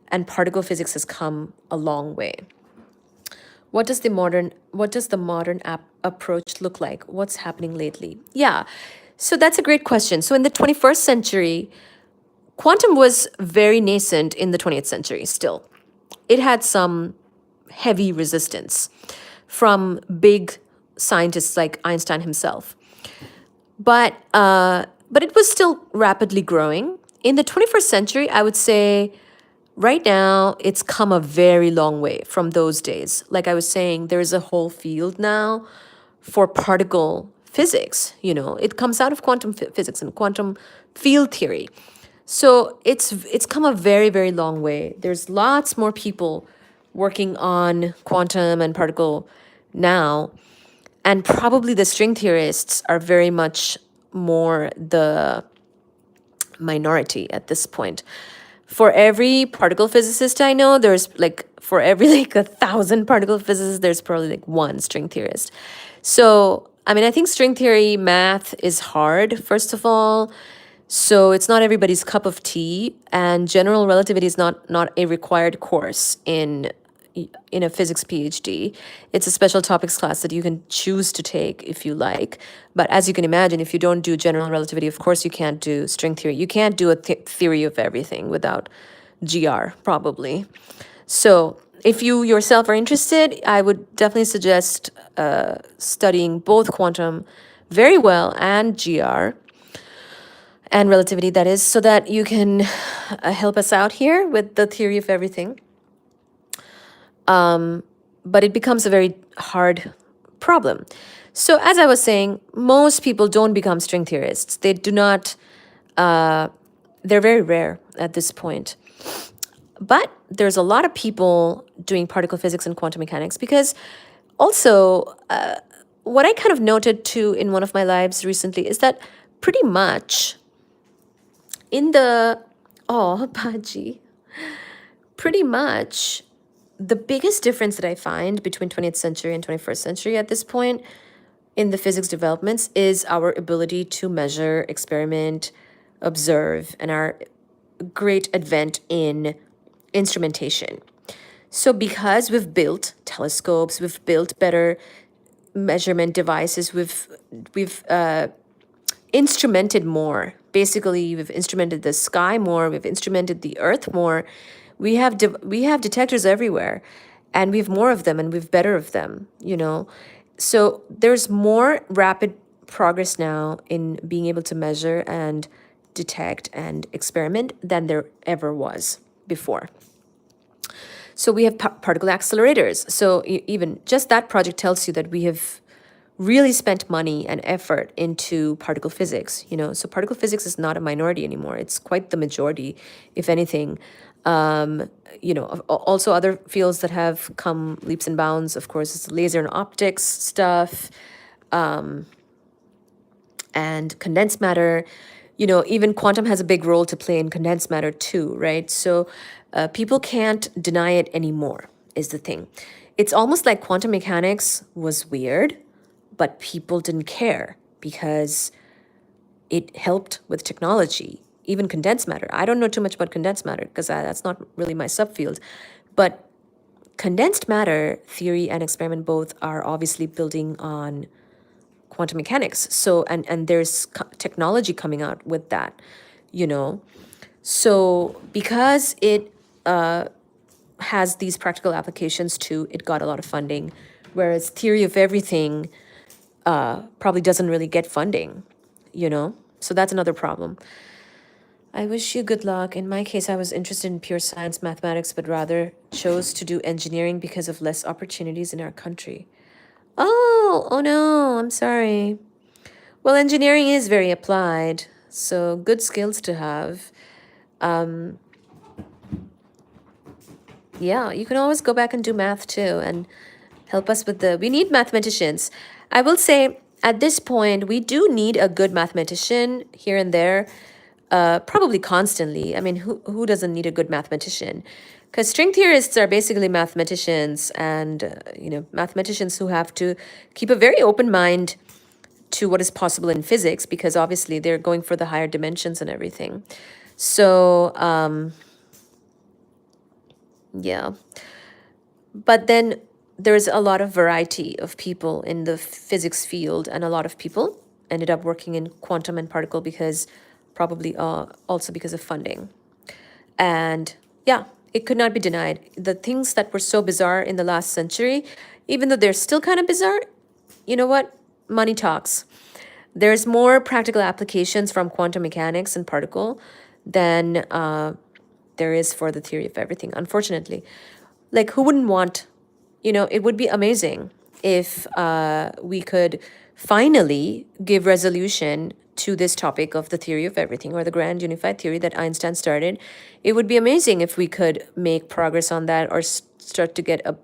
Speaker 1: and particle physics has come a long way. What does the modern approach look like? What's happening lately? Yeah, so that's a great question. So in the 21st century, quantum was very nascent in the 20th century still. It had some heavy resistance from big scientists like Einstein himself. But it was still rapidly growing. In the 21st century, I would say right now, it's come a very long way from those days. Like I was saying, there's a whole field now for particle physics. It comes out of quantum physics and quantum field theory. So it's come a very, very long way. There's lots more people working on quantum and particle now. And probably the string theorists are very much more the minority at this point. For every particle physicist I know, for every 1,000 particle physicists, there's probably one string theorist. So, I think string theory math is hard, first of all. So it's not everybody's cup of tea, and general relativity is not a required course in a physics PhD. It's a special topics class that you can choose to take if you like. But as you can imagine, if you don't do general relativity, of course you can't do string theory. You can't do a theory of everything without GR, probably. So if you yourself are interested, I would definitely suggest studying both quantum very well and GR and relativity, that is, so that you can help us out here with the theory of everything. But it becomes a very hard problem. So as I was saying, most people don't become string theorists. They do not, they're very rare at this point. But there's a lot of people doing particle physics and quantum mechanics, because also what I kind of noted too in one of my lives recently is that pretty much in the, Baji, pretty much the biggest difference that I find between 20th century and 21st century at this point in the physics developments is our ability to measure, experiment, observe, and our great advent in instrumentation. So because we've built telescopes, we've built better measurement devices, we've instrumented more, basically we've instrumented the sky more, we've instrumented the earth more. We have detectors everywhere, and we have more of them and we have better of them, you know. So there's more rapid progress now in being able to measure and detect and experiment than there ever was before. So we have particle accelerators. So even just that project tells you that we have really spent money and effort into particle physics, you know. So particle physics is not a minority anymore. It's quite the majority, if anything. You know, also other fields that have come leaps and bounds, of course, is laser and optics stuff, and condensed matter. You know, even quantum has a big role to play in condensed matter too, right? So people can't deny it anymore, is the thing. It's almost like quantum mechanics was weird, but people didn't care because it helped with technology, even condensed matter. I don't know too much about condensed matter because that's not really my subfield. But condensed matter theory and experiment both are obviously building on quantum mechanics. So, and there's technology coming out with that, you know. So because it has these practical applications too, it got a lot of funding, whereas theory of everything probably doesn't really get funding, you know? So that's another problem. I wish you good luck. In my case, I was interested in pure science, mathematics, but rather chose to do engineering because of less opportunities in our country. Oh no, I'm sorry. Well, engineering is very applied, so good skills to have. Yeah, you can always go back and do math too and help us with we need mathematicians. I will say at this point, we do need a good mathematician here and there, probably constantly. I mean, who doesn't need a good mathematician? Because string theorists are basically mathematicians, and, you know, mathematicians who have to keep a very open mind to what is possible in physics, because obviously they're going for the higher dimensions and everything. So, yeah. But then there's a lot of variety of people in the physics field, and a lot of people ended up working in quantum and particle because probably also because of funding. And yeah, it could not be denied. The things that were so bizarre in the last century, even though they're still kind of bizarre, you know what? Money talks. There's more practical applications from quantum mechanics and particle than there is for the theory of everything, unfortunately. Like, who wouldn't want, you know, it would be amazing if we could finally give resolution to this topic of the theory of everything, or the grand unified theory that Einstein started. It would be amazing if we could make progress on that, or start to get a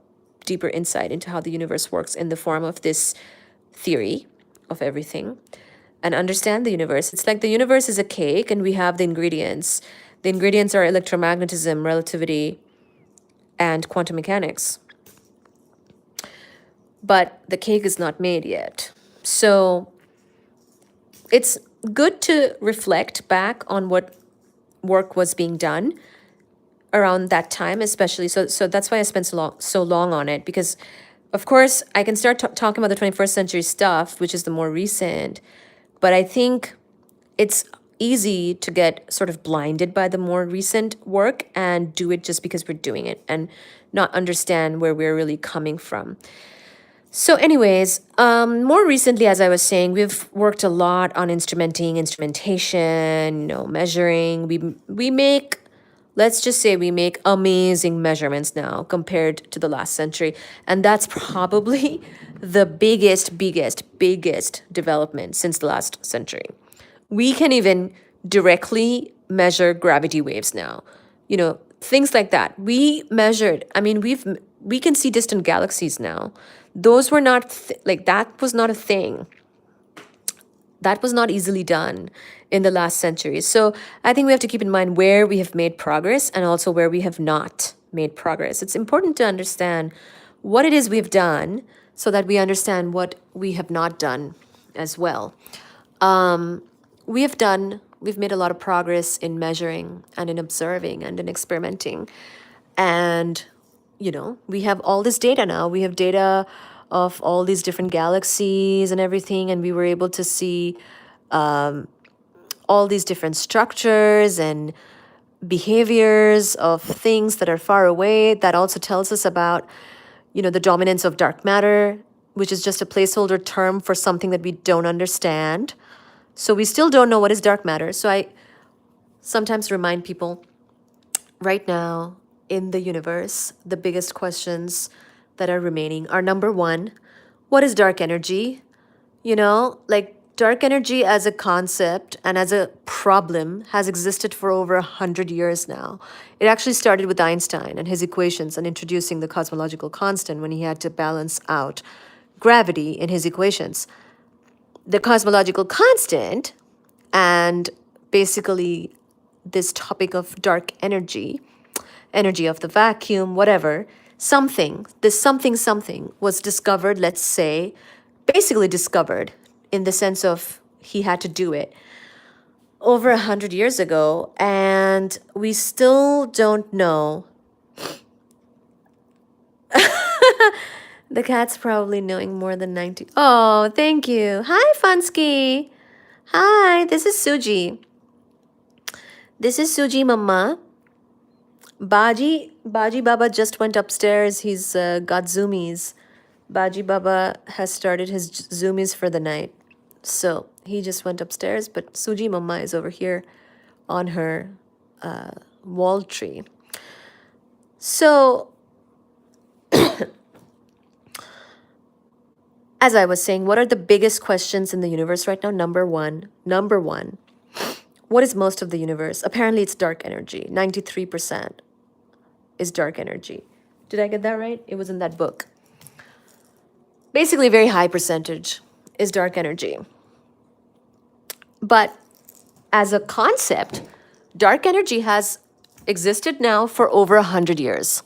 Speaker 1: deeper insight into how the universe works in the form of this theory of everything, and understand the universe. It's like the universe is a cake and we have the ingredients. The ingredients are electromagnetism, relativity, and quantum mechanics. But the cake is not made yet. So it's good to reflect back on what work was being done around that time, especially. So that's why I spent so long on it, because of course I can start talking about the 21st century stuff, which is the more recent, but I think it's easy to get sort of blinded by the more recent work and do it just because we're doing it and not understand where we're really coming from. So anyways, more recently, as I was saying, we've worked a lot on instrumentation, you know, measuring. We make, let's just say we make amazing measurements now compared to the last century. And that's probably the biggest development since the last century. We can even directly measure gravity waves now. You know, things like that. We measured, I mean, we can see distant galaxies now. Those were not, like, that was not a thing. That was not easily done in the last century. So I think we have to keep in mind where we have made progress and also where we have not made progress. It's important to understand what it is we've done so that we understand what we have not done as well. We've made a lot of progress in measuring and in observing and in experimenting. And, you know, we have all this data now. We have data of all these different galaxies and everything. And we were able to see all all these different structures and behaviors of things that are far away. That also tells us about, the dominance of dark matter, which is just a placeholder term for something that we don't understand. So we still don't know what is dark matter. So I sometimes remind people right now in the universe, the biggest questions that are remaining are: number one, what is dark energy? Like dark energy as a concept and as a problem has existed for over 100 years now. It actually started with Einstein and his equations and introducing the cosmological constant when he had to balance out gravity in his equations. The cosmological constant and basically this topic of dark energy, energy of the vacuum, whatever, something was discovered, let's say, basically discovered in the sense of he had to do it over 100 years ago, and we still don't know. The cat's probably knowing more than 90. Oh, thank you. Hi, Funsky. Hi, this is Suji. This is Suji Mama. Baji Baba just went upstairs. He's got zoomies. Baji Baba has started his zoomies for the night. So he just went upstairs, but Suji Mama is over here on her wall tree. So as I was saying, what are the biggest questions in the universe right now? Number one, what is most of the universe? Apparently it's dark energy. 93% is dark energy. Did I get that right? It was in that book. Basically, a very high percentage is dark energy. But as a concept, dark energy has existed now for over 100 years.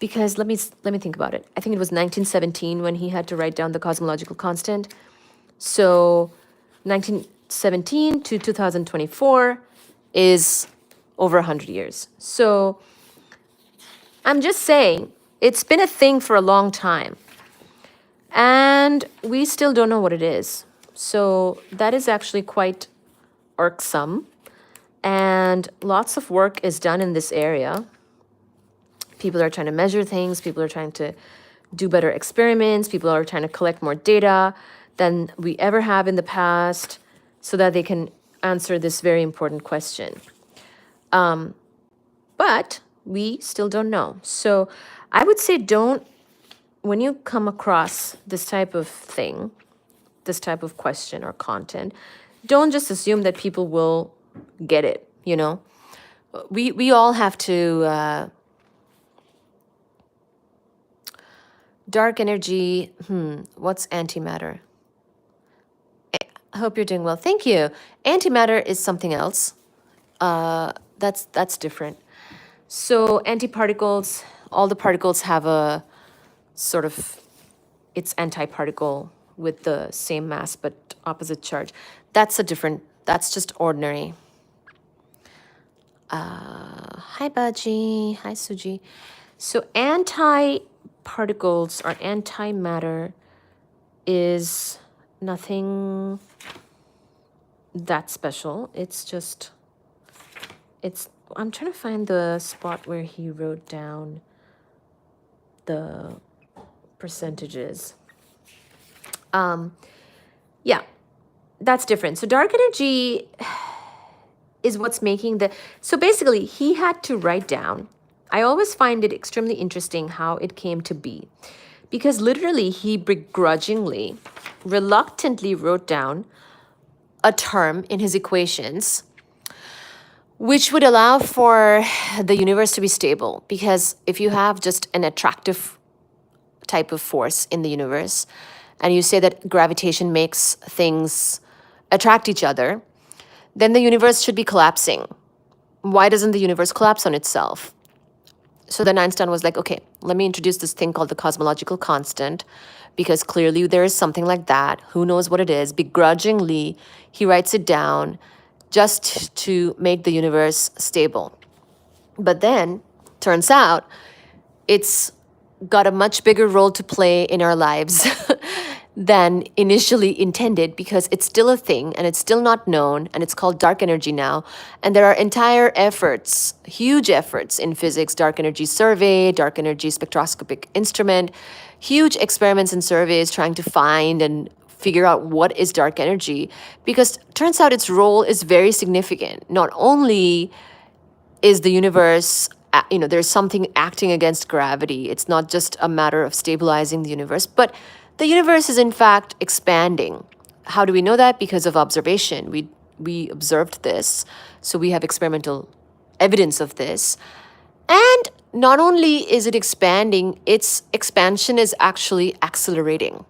Speaker 1: Because let me think about it. I think it was 1917 when he had to write down the cosmological constant. So 1917 to 2024 is over 100 years. So I'm just saying, it's been a thing for a long time. And we still don't know what it is. So that is actually quite irksome. And lots of work is done in this area. People are trying to measure things. People are trying to do better experiments. People are trying to collect more data than we ever have in the past so that they can answer this very important question. But we still don't know. So I would say when you come across this type of thing, this type of question or content, don't just assume that people will get it, We all have to... dark energy, what's antimatter? I hope you're doing well. Thank you. Antimatter is something else. That's different. So antiparticles, all the particles have a sort of, it's antiparticle with the same mass but opposite charge. That's just ordinary. Hi, Baji. Hi, Suji. So antiparticles or antimatter is nothing that special. I'm trying to find the spot where he wrote down the percentages. Yeah, that's different. So dark energy is what's making so basically he had to write down, I always find it extremely interesting how it came to be, because literally he begrudgingly, reluctantly wrote down a term in his equations which would allow for the universe to be stable. Because if you have just an attractive type of force in the universe, and you say that gravitation makes things attract each other, then the universe should be collapsing. Why doesn't the universe collapse on itself? So then Einstein was like, okay, let me introduce this thing called the cosmological constant, because clearly there is something like that. Who knows what it is? Begrudgingly, he writes it down just to make the universe stable. But then, turns out, it's got a much bigger role to play in our lives than initially intended because it's still a thing and it's still not known and it's called dark energy now. And there are entire efforts, huge efforts in physics, dark energy survey, dark energy spectroscopic instrument, huge experiments and surveys trying to find and figure out what is dark energy, because turns out its role is very significant. Not only is the universe, there's something acting against gravity. It's not just a matter of stabilizing the universe, but the universe is in fact expanding. How do we know that? Because of observation. We observed this, so we have experimental evidence of this. And not only is it expanding, its expansion is actually accelerating.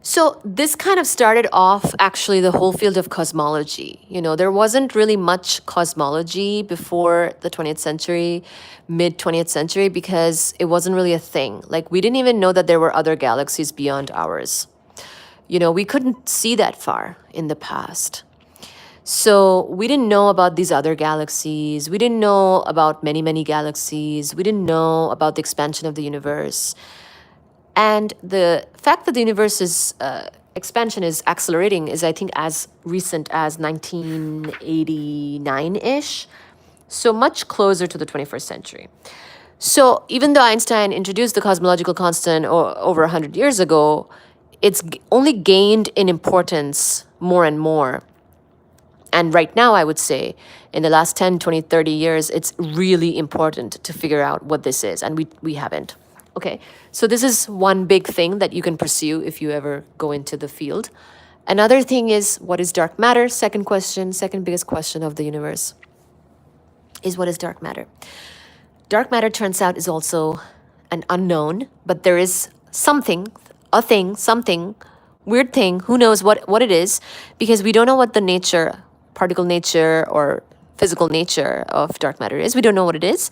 Speaker 1: So this kind of started off actually the whole field of cosmology. There wasn't really much cosmology before the 20th century, mid 20th century, because it wasn't really a thing. Like, we didn't even know that there were other galaxies beyond ours. We couldn't see that far in the past. So we didn't know about these other galaxies. We didn't know about many, many galaxies. We didn't know about the expansion of the universe. And the fact that the universe's expansion is accelerating is, I think, as recent as 1989-ish, so much closer to the 21st century. So even though Einstein introduced the cosmological constant over 100 years ago, it's only gained in importance more and more. And right now, I would say, in the last 10, 20, 30 years, it's really important to figure out what this is, and we haven't. Okay, so this is one big thing that you can pursue if you ever go into the field. Another thing is, what is dark matter? Second biggest question of the universe is, what is dark matter? Dark matter, turns out, is also an unknown, but there is something, weird thing, who knows what it is, because we don't know what the nature, particle nature or physical nature of dark matter is. We don't know what it is.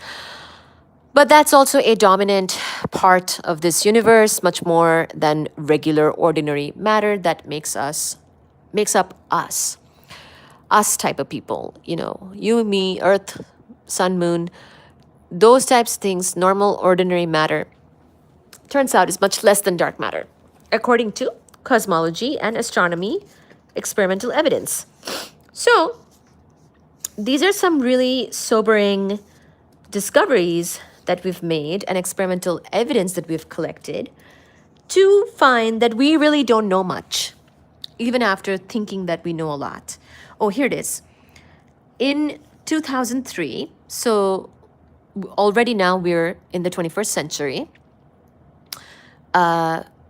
Speaker 1: But that's also a dominant part of this universe, much more than regular, ordinary matter that makes up us type of people. You, me, Earth, sun, moon, those types of things, normal, ordinary matter, turns out is much less than dark matter, according to cosmology and astronomy experimental evidence. So these are some really sobering discoveries that we've made and experimental evidence that we've collected to find that we really don't know much, even after thinking that we know a lot. Oh, here it is. In 2003, so already now we're in the 21st century,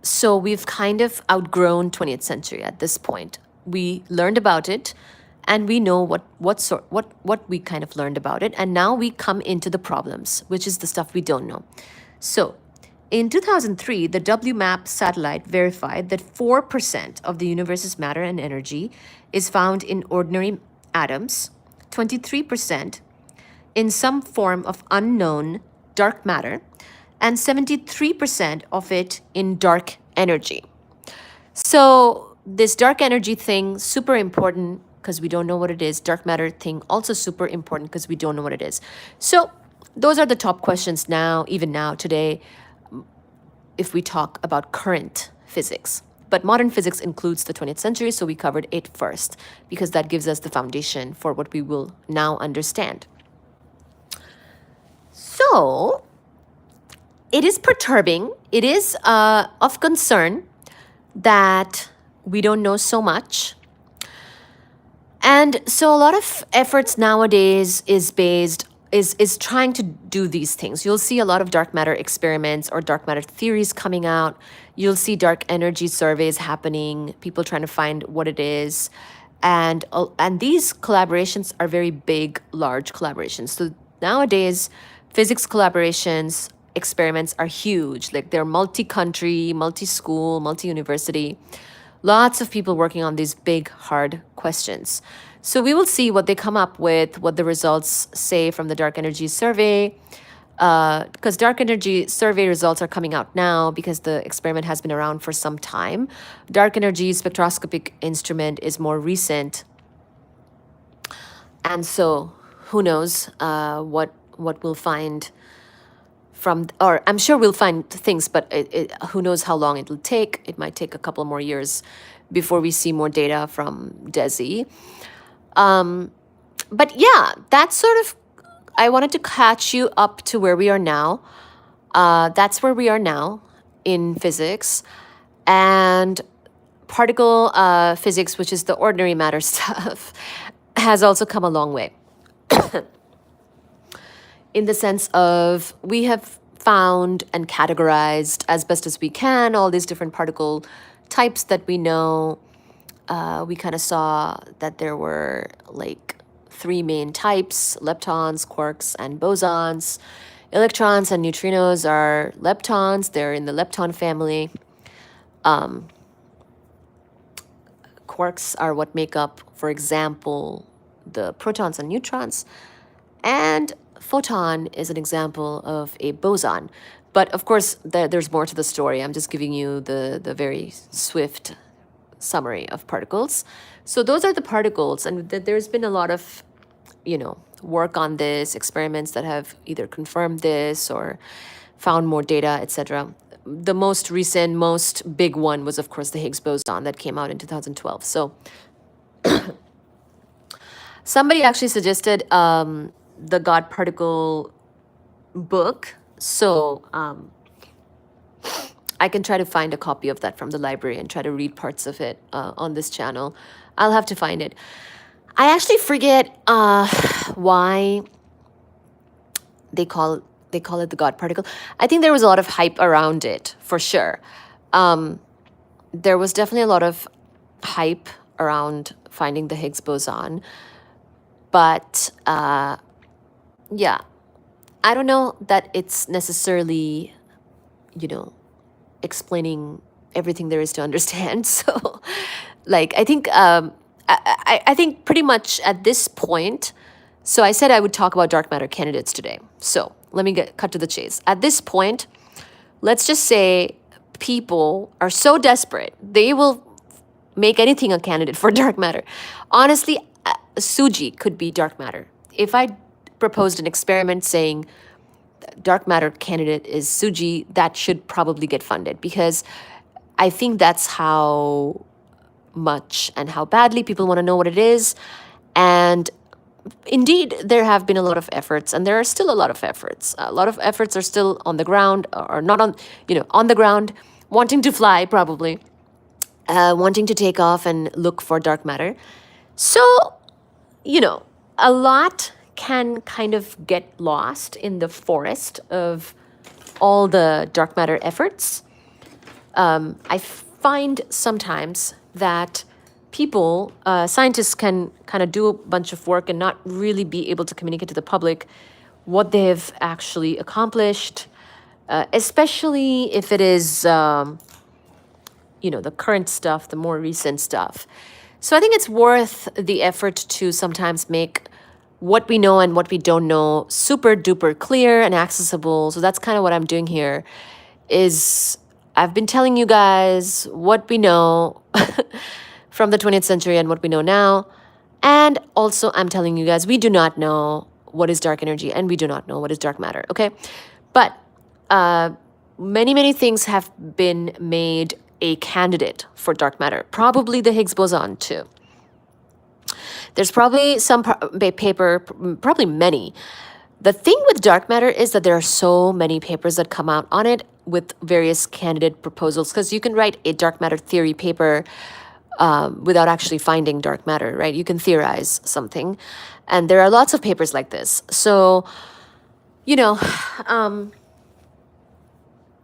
Speaker 1: so we've kind of outgrown 20th century at this point. We learned about it, and we know what we kind of learned about it. And now we come into the problems, which is the stuff we don't know. So in 2003, the WMAP satellite verified that 4% of the universe's matter and energy is found in ordinary atoms, 23% in some form of unknown dark matter, and 73% of it in dark energy. So this dark energy thing, super important, because we don't know what it is. Dark matter thing, also super important because we don't know what it is. So those are the top questions now, even now, today, if we talk about current physics. But modern physics includes the 20th century, so we covered it first, because that gives us the foundation for what we will now understand. So it is perturbing. It is of concern that we don't know so much. And so a lot of efforts nowadays is trying to do these things. You'll see a lot of dark matter experiments or dark matter theories coming out. You'll see dark energy surveys happening, people trying to find what it is. And these collaborations are very big, large collaborations. So nowadays, physics collaborations, experiments are huge. Like, they're multi-country, multi-school, multi-university. Lots of people working on these big, hard questions. So we will see what they come up with, what the results say from the dark energy survey, because dark energy survey results are coming out now because the experiment has been around for some time. Dark energy spectroscopic instrument is more recent. And so who knows what we'll find from, or I'm sure we'll find things, but who knows how long it'll take. It might take a couple more years before we see more data from DESI. But yeah, that's sort of, I wanted to catch you up to where we are now. That's where we are now in physics. And particle physics, which is the ordinary matter stuff, has also come a long way. In the sense of we have found and categorized as best as we can all these different particle types that we know. We kind of saw that there were like 3 main types: leptons, quarks, and bosons. Electrons and neutrinos are leptons. They're in the lepton family. Quarks are what make up, for example, the protons and neutrons. And photon is an example of a boson. But of course, there's more to the story. I'm just giving you the very swift summary of particles. So those are the particles, and there's been a lot of, work on this, experiments that have either confirmed this or found more data, etc. The most recent, most big one was, of course, the Higgs boson that came out in 2012. So somebody actually suggested the God particle book. So I can try to find a copy of that from the library and try to read parts of it on this channel. I'll have to find it. I actually forget why they call it the God particle. I think there was a lot of hype around it, for sure. There was definitely a lot of hype around finding the Higgs boson. But yeah, I don't know that it's necessarily, explaining everything there is to understand. So, like, I think I think pretty much at this point. So I said I would talk about dark matter candidates today. So let me cut to the chase. At this point, let's just say people are so desperate they will make anything a candidate for dark matter. Honestly, Suji could be dark matter. If I proposed an experiment saying dark matter candidate is Suji, that should probably get funded, because I think that's how much and how badly people want to know what it is. And indeed, there have been a lot of efforts, and there are still a lot of efforts. A lot of efforts are still on the ground, or not on, on the ground, wanting to fly probably, wanting to take off and look for dark matter. So, a lot can kind of get lost in the forest of all the dark matter efforts. I find sometimes that people, scientists can kind of do a bunch of work and not really be able to communicate to the public what they've actually accomplished, especially if it is, the current stuff, the more recent stuff. So I think it's worth the effort to sometimes make what we know and what we don't know super duper clear and accessible. So that's kind of what I'm doing here, is I've been telling you guys what we know from the 20th century and what we know now. And also I'm telling you guys, we do not know what is dark energy and we do not know what is dark matter, okay? But many, many things have been made a candidate for dark matter. Probably the Higgs boson too. There's probably some paper, probably many. The thing with dark matter is that there are so many papers that come out on it with various candidate proposals, because you can write a dark matter theory paper without actually finding dark matter, right? You can theorize something. And there are lots of papers like this. So,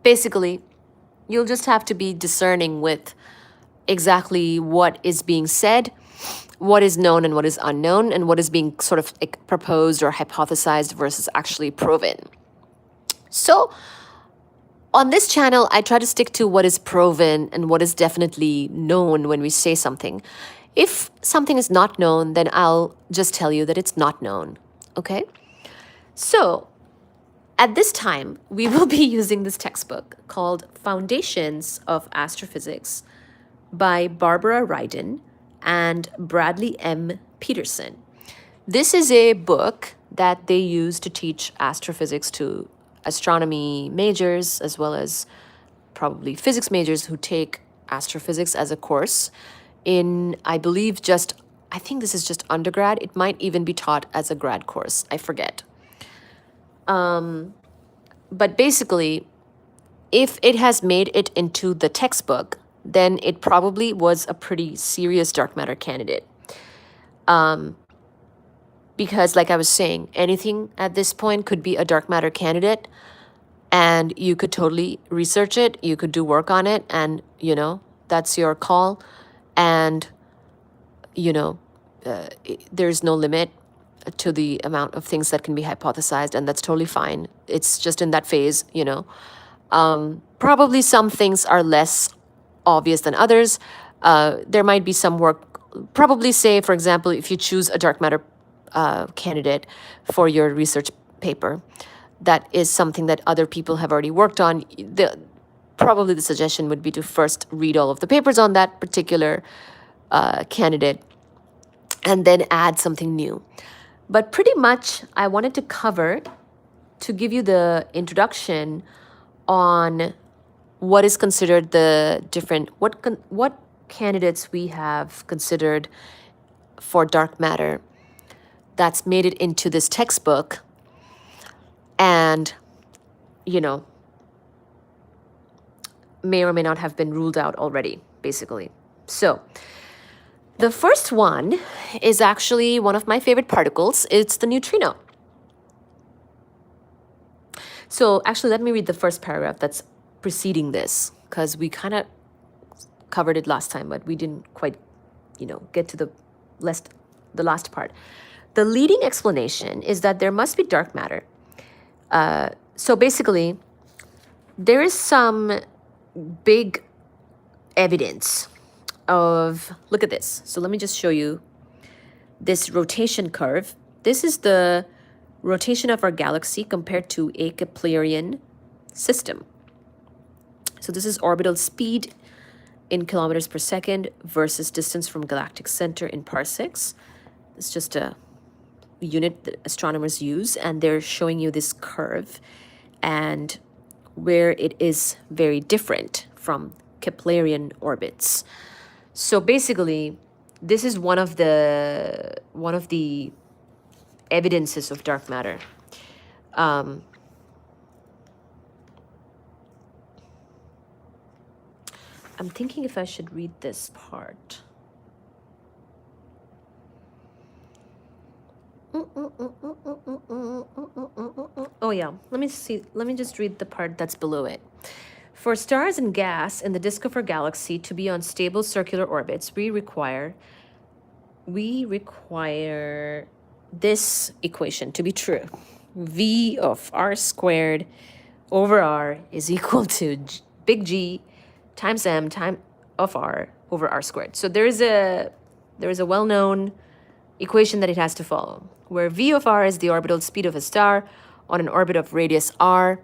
Speaker 1: basically, you'll just have to be discerning with exactly what is being said, what is known and what is unknown, and what is being sort of proposed or hypothesized versus actually proven. So on this channel, I try to stick to what is proven and what is definitely known when we say something. If something is not known, then I'll just tell you that it's not known, okay? So at this time, we will be using this textbook called Foundations of Astrophysics by Barbara Ryden and Bradley M. Peterson. This is a book that they use to teach astrophysics to astronomy majors as well as probably physics majors who take astrophysics as a course in, I believe, I think this is just undergrad. It might even be taught as a grad course. I forget. But basically, if it has made it into the textbook, then it probably was a pretty serious dark matter candidate. Because like I was saying, anything at this point could be a dark matter candidate, and you could totally research it, you could do work on it, and, that's your call. And, there's no limit to the amount of things that can be hypothesized, and that's totally fine. It's just in that phase, Probably some things are less obvious than others. There might be some work, probably say, for example, if you choose a dark matter candidate for your research paper, that is something that other people have already worked on. Probably the suggestion would be to first read all of the papers on that particular candidate and then add something new. But pretty much I wanted to cover, to give you the introduction on what is considered the different, what candidates we have considered for dark matter that's made it into this textbook and, may or may not have been ruled out already, basically. So the first one is actually one of my favorite particles. It's the neutrino. So actually, let me read the first paragraph that's preceding this, because we kind of covered it last time, but we didn't quite, get to the last part. The leading explanation is that there must be dark matter. So basically, there is some big evidence of, look at this. So let me just show you this rotation curve. This is the rotation of our galaxy compared to a Keplerian system. So this is orbital speed in kilometers per second versus distance from galactic center in parsecs. It's just a unit that astronomers use, and they're showing you this curve and where it is very different from Keplerian orbits. So basically, this is one of the evidences of dark matter. I'm thinking if I should read this part. Oh yeah, let me just read the part that's below it. For stars and gas in the disk of our galaxy to be on stable circular orbits, we require this equation to be true. V of r squared over r is equal to big G times m of r over r squared. So there is a well-known equation that it has to follow, where V of r is the orbital speed of a star on an orbit of radius r,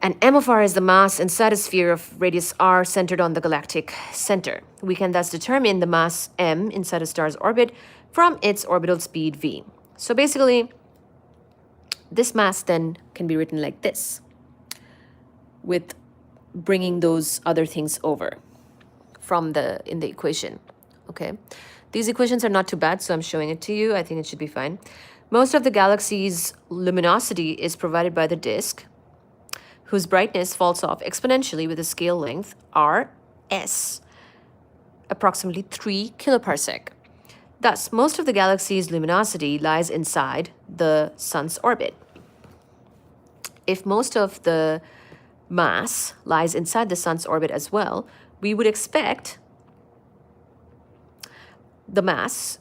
Speaker 1: and m of r is the mass inside a sphere of radius r centered on the galactic center. We can thus determine the mass m inside a star's orbit from its orbital speed v. So basically, this mass then can be written like this, with bringing those other things over in the equation, okay? These equations are not too bad, so I'm showing it to you. I think it should be fine. Most of the galaxy's luminosity is provided by the disk, whose brightness falls off exponentially with a scale length rs, approximately 3 kiloparsec. Thus, most of the galaxy's luminosity lies inside the sun's orbit. If most of the mass lies inside the sun's orbit as well, we would expect the mass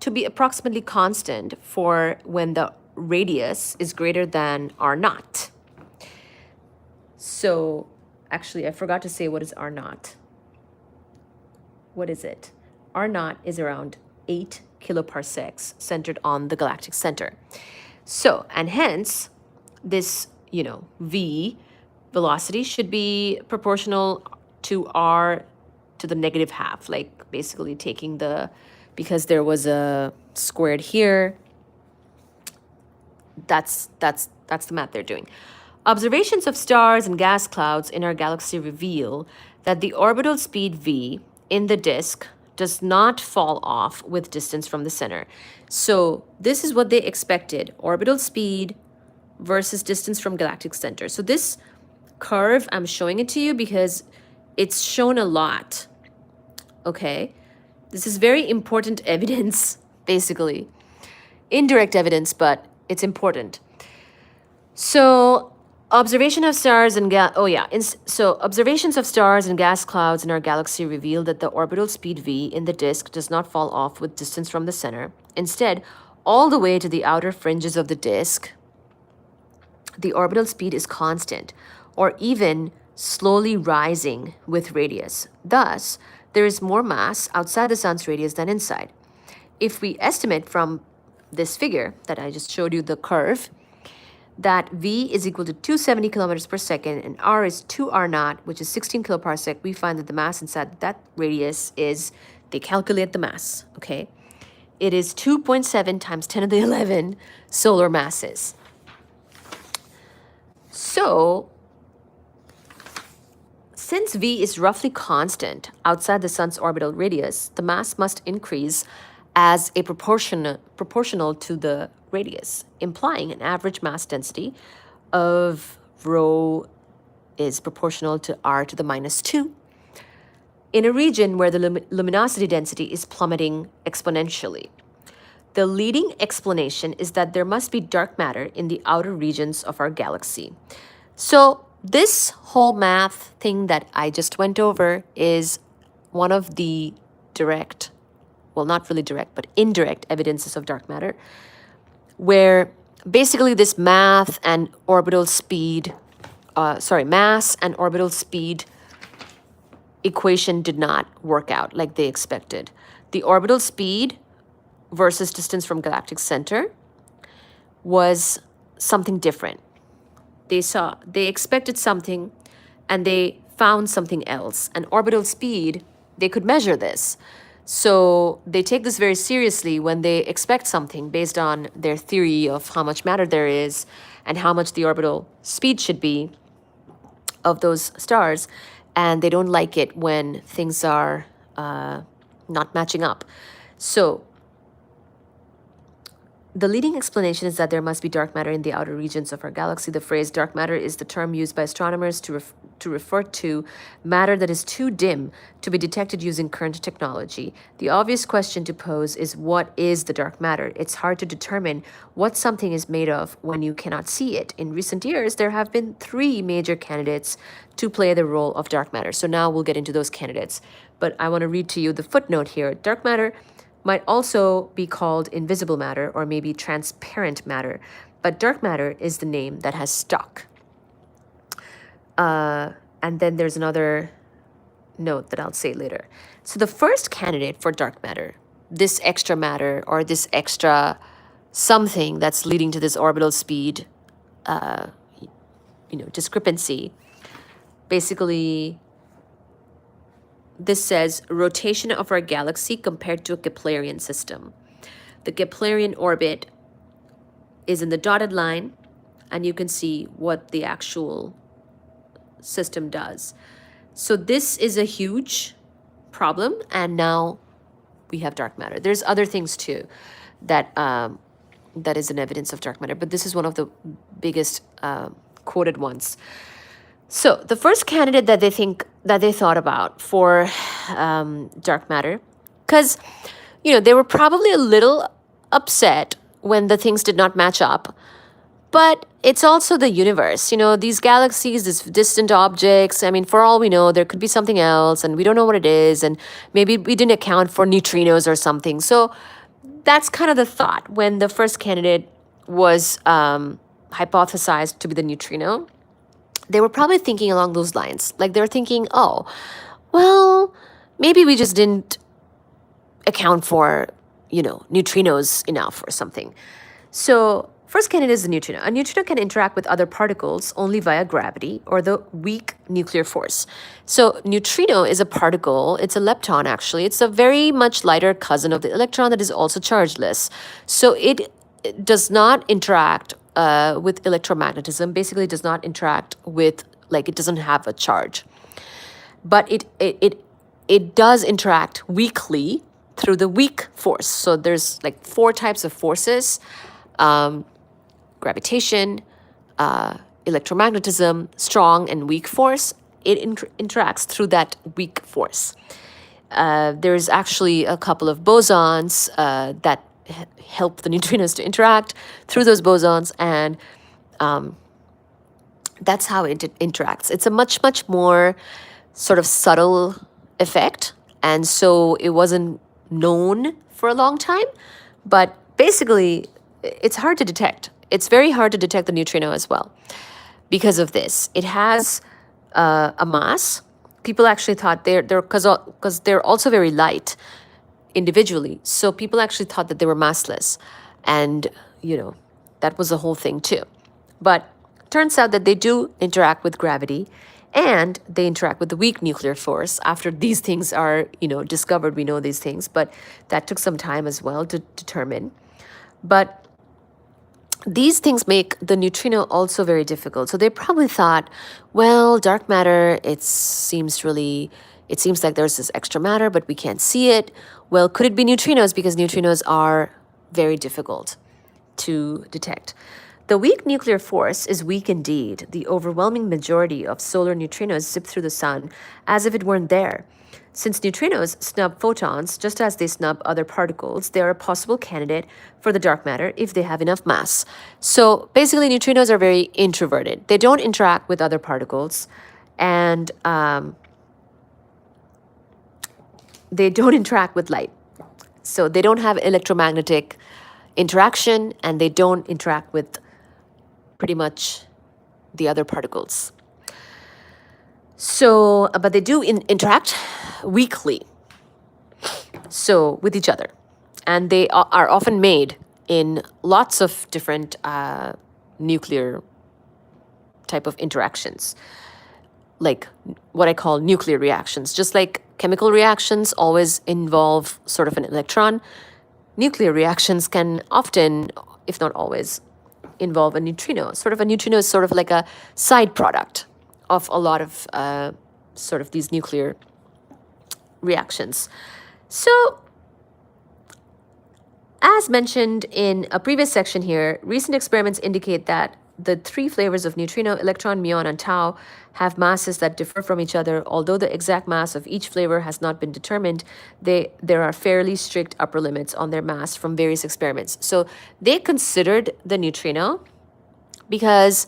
Speaker 1: to be approximately constant for when the radius is greater than r naught. So actually, I forgot to say what is r naught. What is it? R naught is around 8 kiloparsecs centered on the galactic center. So, and hence, this, v velocity should be proportional to r to the negative half, like basically taking because there was a squared here, that's the math they're doing. Observations of stars and gas clouds in our galaxy reveal that the orbital speed v in the disk does not fall off with distance from the center. So this is what they expected, orbital speed versus distance from galactic center. So this curve, I'm showing it to you because it's shown a lot, okay? This is very important evidence, basically. Indirect evidence, but it's important. So observation of stars and observations of stars and gas clouds in our galaxy reveal that the orbital speed v in the disk does not fall off with distance from the center. Instead, all the way to the outer fringes of the disk, the orbital speed is constant, or even slowly rising with radius. Thus, there is more mass outside the sun's radius than inside. If we estimate from this figure that I just showed you, the curve, that v is equal to 270 kilometers per second and r is 2r naught, which is 16 kiloparsec, we find that the mass inside that radius is, they calculate the mass, okay? It is 2.7 times 10 to the 11 solar masses. So, since v is roughly constant outside the sun's orbital radius, the mass must increase as a proportional to the radius, implying an average mass density of rho is proportional to r to the minus 2 in a region where the luminosity density is plummeting exponentially. The leading explanation is that there must be dark matter in the outer regions of our galaxy. So this whole math thing that I just went over is one of the direct, well, not really direct, but indirect evidences of dark matter, where basically this mass and orbital speed equation did not work out like they expected. The orbital speed versus distance from galactic center was something different. They expected something and they found something else. And orbital speed, they could measure this. So they take this very seriously when they expect something based on their theory of how much matter there is and how much the orbital speed should be of those stars. And they don't like it when things are not matching up. So the leading explanation is that there must be dark matter in the outer regions of our galaxy. The phrase dark matter is the term used by astronomers to refer to matter that is too dim to be detected using current technology. The obvious question to pose is, what is the dark matter? It's hard to determine what something is made of when you cannot see it. In recent years, there have been 3 major candidates to play the role of dark matter. So now we'll get into those candidates. But I want to read to you the footnote here. Dark matter might also be called invisible matter or maybe transparent matter, but dark matter is the name that has stuck. And then there's another note that I'll say later. So the first candidate for dark matter, this extra matter or this extra something that's leading to this orbital speed, discrepancy, basically this says rotation of our galaxy compared to a Keplerian system. The Keplerian orbit is in the dotted line, and you can see what the actual system does. So this is a huge problem, and now we have dark matter. There's other things too that that is an evidence of dark matter, but this is one of the biggest quoted ones. So the first candidate that they thought about for dark matter, because they were probably a little upset when the things did not match up, but it's also the universe. These galaxies, these distant objects. I mean, for all we know, there could be something else, and we don't know what it is, and maybe we didn't account for neutrinos or something. So that's kind of the thought when the first candidate was hypothesized to be the neutrino. They were probably thinking along those lines. Like they're thinking, oh, well, maybe we just didn't account for, neutrinos enough or something. So first candidate is the neutrino. A neutrino can interact with other particles only via gravity or the weak nuclear force. So neutrino is a particle. It's a lepton, actually. It's a very much lighter cousin of the electron that is also chargeless. So it does not interact with electromagnetism. Basically, it does not interact with, like, it doesn't have a charge. But it does interact weakly through the weak force. So there's like 4 types of forces: gravitation, electromagnetism, strong and weak force. It interacts through that weak force. There's actually a couple of bosons that help the neutrinos to interact through those bosons, and that's how it interacts. It's a much, much more sort of subtle effect, and so it wasn't known for a long time. But basically, it's hard to detect. It's very hard to detect the neutrino as well because of this. It has a mass. People actually thought because they're also very light individually. So people actually thought that they were massless, and that was the whole thing too. But turns out that they do interact with gravity, and they interact with the weak nuclear force. After these things are discovered, we know these things, but that took some time as well to determine. But these things make the neutrino also very difficult. So they probably thought, well, dark matter, it seems like there's this extra matter, but we can't see it. Well, could it be neutrinos? Because neutrinos are very difficult to detect. The weak nuclear force is weak indeed. The overwhelming majority of solar neutrinos zip through the sun as if it weren't there. Since neutrinos snub photons just as they snub other particles, they are a possible candidate for the dark matter if they have enough mass. So basically, neutrinos are very introverted. They don't interact with other particles, and they don't interact with light. So they don't have electromagnetic interaction, and they don't interact with pretty much the other particles. So, but they do interact weakly, so with each other. And they are often made in lots of different nuclear type of interactions, like what I call nuclear reactions. Just like chemical reactions always involve sort of an electron, nuclear reactions can often, if not always, involve a neutrino. Sort of a neutrino is sort of like a side product of a lot of sort of these nuclear reactions. So, as mentioned in a previous section here, recent experiments indicate that the 3 flavors of neutrino, electron, muon, and tau, have masses that differ from each other. Although the exact mass of each flavor has not been determined, there are fairly strict upper limits on their mass from various experiments. So they considered the neutrino because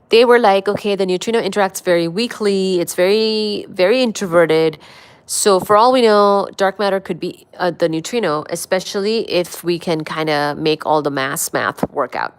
Speaker 1: they were like, okay, the neutrino interacts very weakly. It's very, very introverted. So for all we know, dark matter could be the neutrino, especially if we can kind of make all the mass math work out.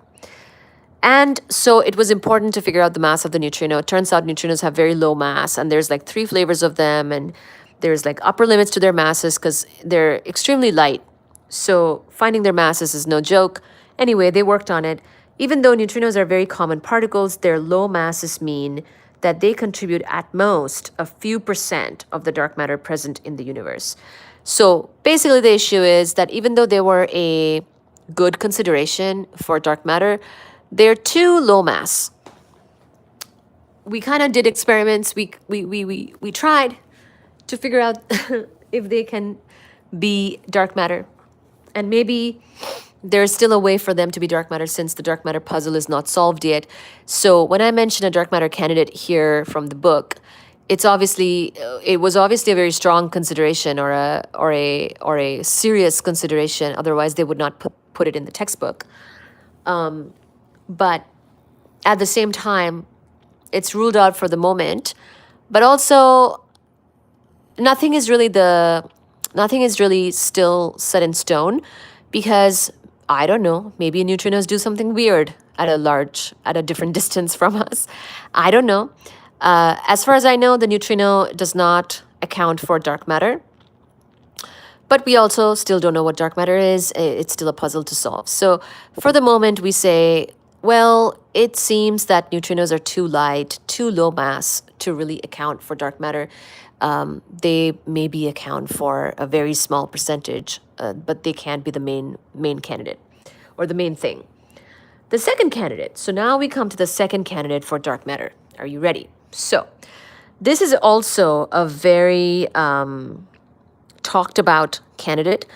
Speaker 1: And so it was important to figure out the mass of the neutrino. It turns out neutrinos have very low mass, and there's like 3 flavors of them, and there's like upper limits to their masses because they're extremely light. So finding their masses is no joke. Anyway, they worked on it. Even though neutrinos are very common particles, their low masses mean that they contribute at most a few % of the dark matter present in the universe. So basically the issue is that even though they were a good consideration for dark matter, they're too low mass. We kind of did experiments. We tried to figure out if they can be dark matter. And maybe there's still a way for them to be dark matter since the dark matter puzzle is not solved yet. So when I mention a dark matter candidate here from the book, it was obviously a very strong consideration or a serious consideration. Otherwise, they would not put it in the textbook. But at the same time, it's ruled out for the moment. But also, nothing is really still set in stone, because I don't know, maybe neutrinos do something weird at a different distance from us. I don't know. As far as I know, the neutrino does not account for dark matter. But we also still don't know what dark matter is. It's still a puzzle to solve. So for the moment, we say, well, it seems that neutrinos are too light, too low mass to really account for dark matter. They maybe account for a very small percentage, but they can't be the main candidate or the main thing. The second candidate. So now we come to the second candidate for dark matter. Are you ready? So this is also a very talked about candidate.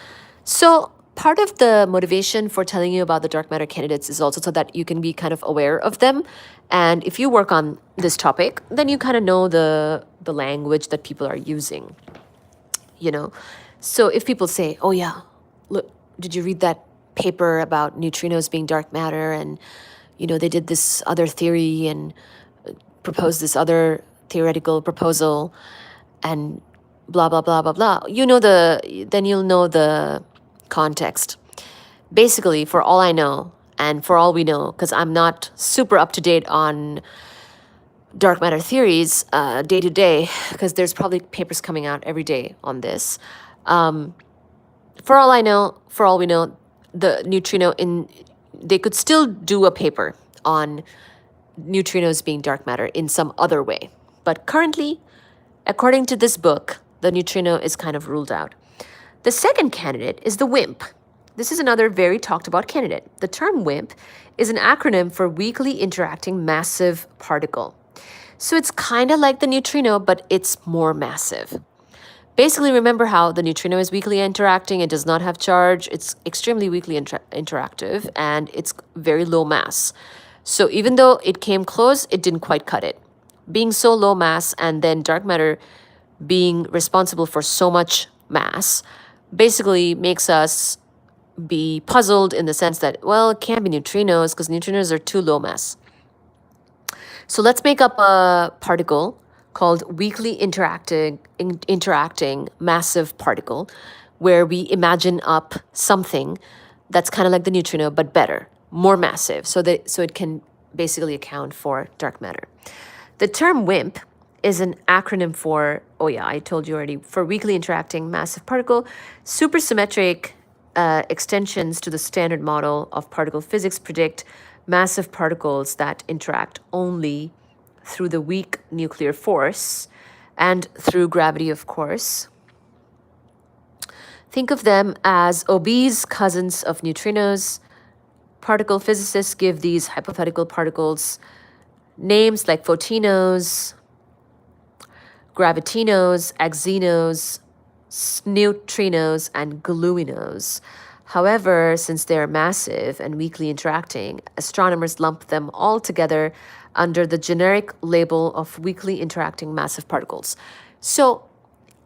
Speaker 1: So part of the motivation for telling you about the dark matter candidates is also so that you can be kind of aware of them. And if you work on this topic, then you kind of know the language that people are using. You know, so if people say, "Oh yeah, look, did you read that paper about neutrinos being dark matter?" And they did this other theory and proposed this other theoretical proposal, and blah blah blah blah blah. Then you'll know the context. Basically, for all I know, and for all we know, because I'm not super up to date on dark matter theories day to day, because there's probably papers coming out every day on this. For all we know, the neutrino they could still do a paper on neutrinos being dark matter in some other way. But currently, according to this book, the neutrino is kind of ruled out. The second candidate is the WIMP. This is another very talked about candidate. The term WIMP is an acronym for weakly interacting massive particle. So it's kind of like the neutrino, but it's more massive. Basically, remember how the neutrino is weakly interacting. It does not have charge. It's extremely weakly interactive, and it's very low mass. So even though it came close, it didn't quite cut it. Being so low mass and then dark matter being responsible for so much mass basically makes us be puzzled in the sense that, well, it can't be neutrinos because neutrinos are too low mass. So let's make up a particle called weakly interacting massive particle, where we imagine up something that's kind of like the neutrino, but better, more massive, so it can basically account for dark matter. The term WIMP is an acronym for, I told you already, for weakly interacting massive particle. Supersymmetric extensions to the standard model of particle physics predict massive particles that interact only through the weak nuclear force and through gravity, of course. Think of them as obese cousins of neutrinos. Particle physicists give these hypothetical particles names like photinos, gravitinos, axinos, neutrinos, and gluinos. However, since they are massive and weakly interacting, astronomers lump them all together under the generic label of weakly interacting massive particles. So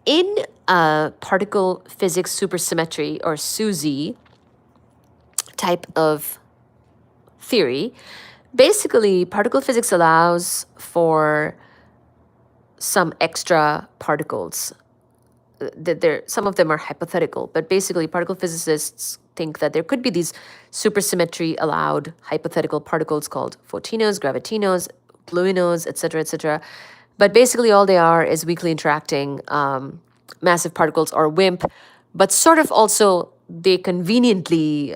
Speaker 1: in particle physics supersymmetry, or SUSY type of theory, basically particle physics allows for some extra particles. Some of them are hypothetical, but basically particle physicists think that there could be these supersymmetry allowed hypothetical particles called photinos, gravitinos, gluinos, etc., etc. But basically all they are is weakly interacting massive particles, or WIMP, but sort of also they conveniently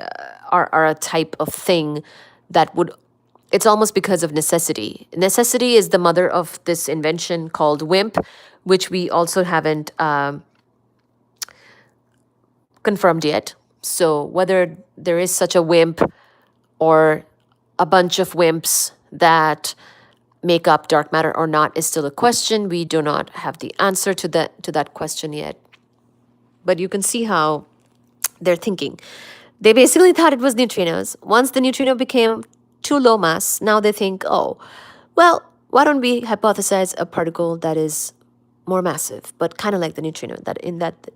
Speaker 1: are a type of thing that would, it's almost because of necessity. Necessity is the mother of this invention called WIMP, which we also haven't confirmed yet. So whether there is such a WIMP or a bunch of WIMPs that make up dark matter or not is still a question. We do not have the answer to that question yet. But you can see how they're thinking. They basically thought it was neutrinos. Once the neutrino became too low mass, now they think, well, why don't we hypothesize a particle that is more massive, but kind of like the neutrino, that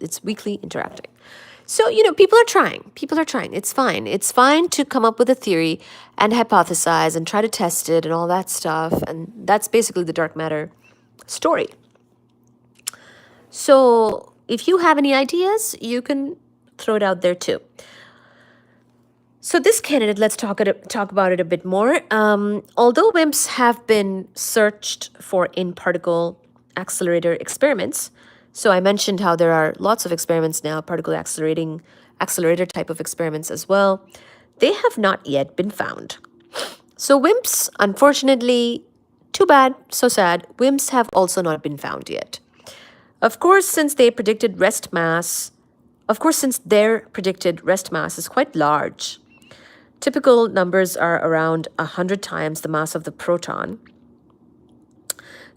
Speaker 1: it's weakly interacting. So, people are trying. It's fine. It's fine to come up with a theory and hypothesize and try to test it and all that stuff. And that's basically the dark matter story. So if you have any ideas, you can throw it out there too. So this candidate, let's talk about it a bit more. Although WIMPs have been searched for in particle accelerator experiments, so I mentioned how there are lots of experiments now, particle accelerator type of experiments as well, they have not yet been found. So WIMPs, unfortunately, too bad, so sad, WIMPs have also not been found yet. Of course, since their predicted rest mass is quite large, Typical numbers are around 100 times the mass of the proton.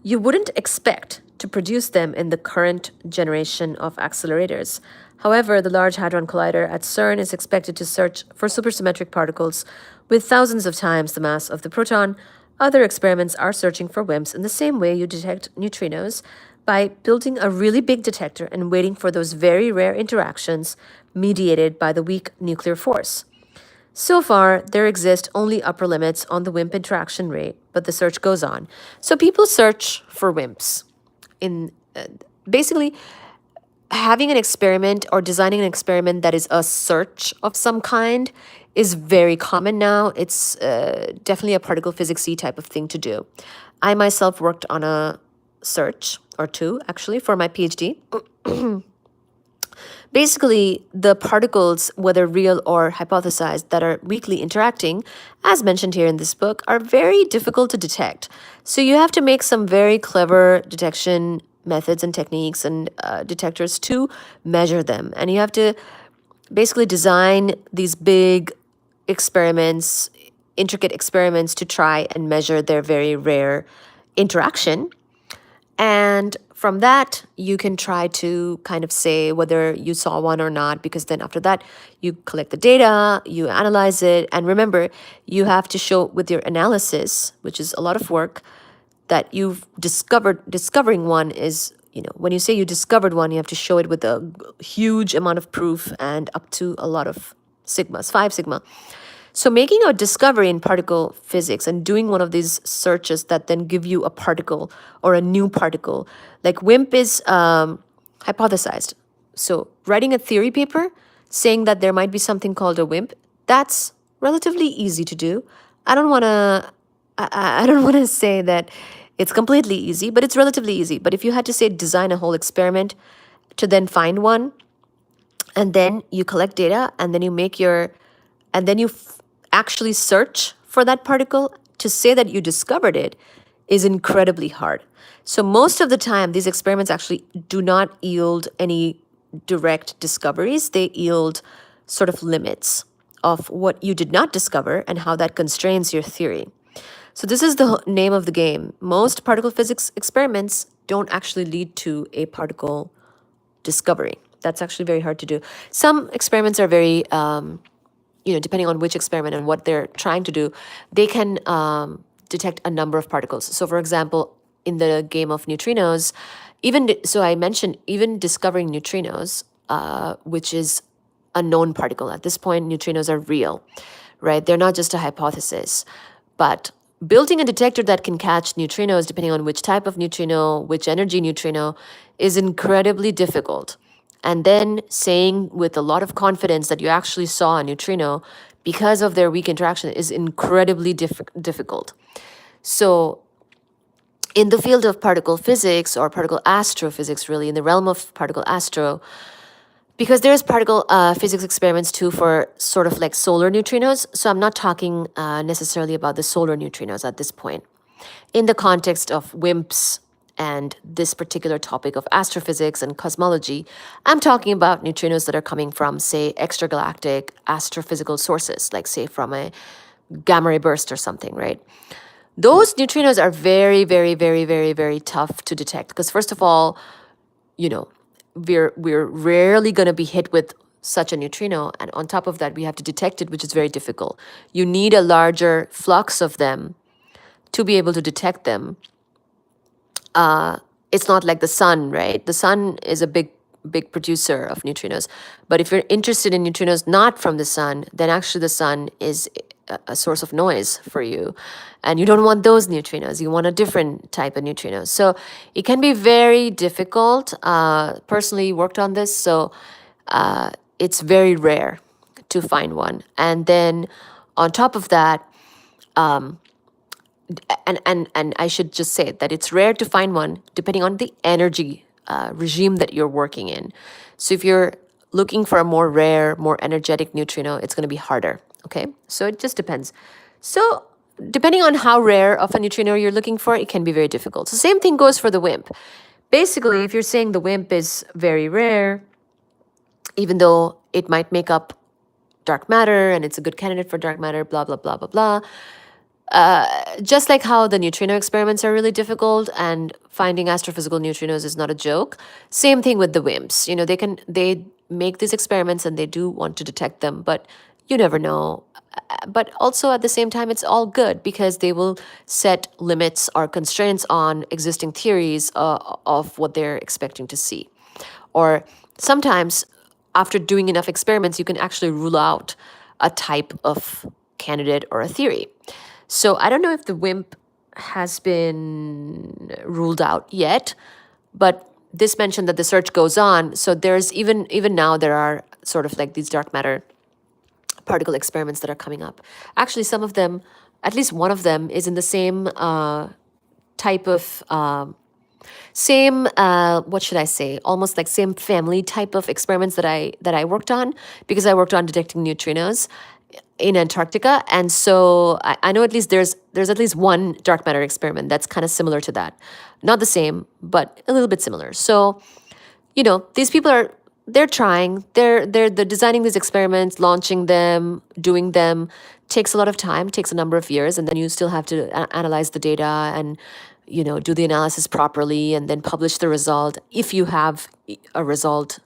Speaker 1: You wouldn't expect to produce them in the current generation of accelerators. However, the Large Hadron Collider at CERN is expected to search for supersymmetric particles with thousands of times the mass of the proton. Other experiments are searching for WIMPs in the same way you detect neutrinos, by building a really big detector and waiting for those very rare interactions mediated by the weak nuclear force. So far, there exist only upper limits on the WIMP interaction rate, but the search goes on. So people search for WIMPs. Basically, having an experiment or designing an experiment that is a search of some kind is very common now. It's definitely a particle physics-y type of thing to do. I myself worked on a search, or two actually, for my PhD. Basically, the particles, whether real or hypothesized, that are weakly interacting, as mentioned here in this book, are very difficult to detect. So you have to make some very clever detection methods and techniques and detectors to measure them. And you have to basically design these big experiments, intricate experiments, to try and measure their very rare interaction. And from that, you can try to kind of say whether you saw one or not, because then after that, you collect the data, you analyze it. And remember, you have to show with your analysis, which is a lot of work, that you've discovering one is, when you say you discovered one, you have to show it with a huge amount of proof and up to a lot of sigmas, 5 sigma. So making a discovery in particle physics and doing one of these searches that then give you a particle or a new particle, like WIMP is hypothesized. So writing a theory paper saying that there might be something called a WIMP, that's relatively easy to do. I don't want to say that it's completely easy, but it's relatively easy. But if you had to say design a whole experiment to then find one, and then you collect data, and then you actually search for that particle to say that you discovered it, is incredibly hard. So most of the time, these experiments actually do not yield any direct discoveries. They yield sort of limits of what you did not discover and how that constrains your theory. So this is the name of the game. Most particle physics experiments don't actually lead to a particle discovery. That's actually very hard to do. Some experiments are very depending on which experiment and what they're trying to do, they can detect a number of particles. So for example, in the game of neutrinos, I mentioned even discovering neutrinos, which is a known particle. At this point, neutrinos are real, right? They're not just a hypothesis. But building a detector that can catch neutrinos, depending on which type of neutrino, which energy neutrino, is incredibly difficult. And then saying with a lot of confidence that you actually saw a neutrino because of their weak interaction is incredibly difficult. So in the field of particle physics, or particle astrophysics, really, in the realm of particle astro, because there's particle physics experiments too for sort of like solar neutrinos. So I'm not talking necessarily about the solar neutrinos at this point. In the context of WIMPs and this particular topic of astrophysics and cosmology, I'm talking about neutrinos that are coming from, say, extragalactic astrophysical sources, like, say, from a gamma ray burst or something, right? Those neutrinos are very, very, very, very, very tough to detect because, first of all, we're rarely going to be hit with such a neutrino, and on top of that, we have to detect it, which is very difficult. You need a larger flux of them to be able to detect them. It's not like the sun, right? The sun is a big producer of neutrinos. But if you're interested in neutrinos not from the sun, then actually the sun is a source of noise for you. And you don't want those neutrinos. You want a different type of neutrinos. So it can be very difficult. Personally worked on this, so it's very rare to find one. And then on top of that, and I should just say that it's rare to find one depending on the energy regime that you're working in. So if you're looking for a more rare, more energetic neutrino, it's going to be harder, okay? So it just depends. So depending on how rare of a neutrino you're looking for, it can be very difficult. So same thing goes for the WIMP. Basically, if you're saying the WIMP is very rare, even though it might make up dark matter and it's a good candidate for dark matter, blah, blah, blah, blah, blah. Just like how the neutrino experiments are really difficult and finding astrophysical neutrinos is not a joke, same thing with the WIMPs. They make these experiments and they do want to detect them, but you never know. But also at the same time, it's all good because they will set limits or constraints on existing theories of what they're expecting to see. Or sometimes, after doing enough experiments, you can actually rule out a type of candidate or a theory. So I don't know if the WIMP has been ruled out yet, but this mentioned that the search goes on. So there's even now there are sort of like these dark matter particle experiments that are coming up. Actually, some of them, at least one of them, is in the same type of what should I say? Almost like same family type of experiments that I worked on, because I worked on detecting neutrinos in Antarctica, and so I know at least there's at least one dark matter experiment that's kind of similar to that. Not the same, but a little bit similar. So these people they're trying, they're designing these experiments, launching them, doing them, takes a lot of time, takes a number of years, and then you still have to analyze the data and do the analysis properly and then publish the result. If you have a result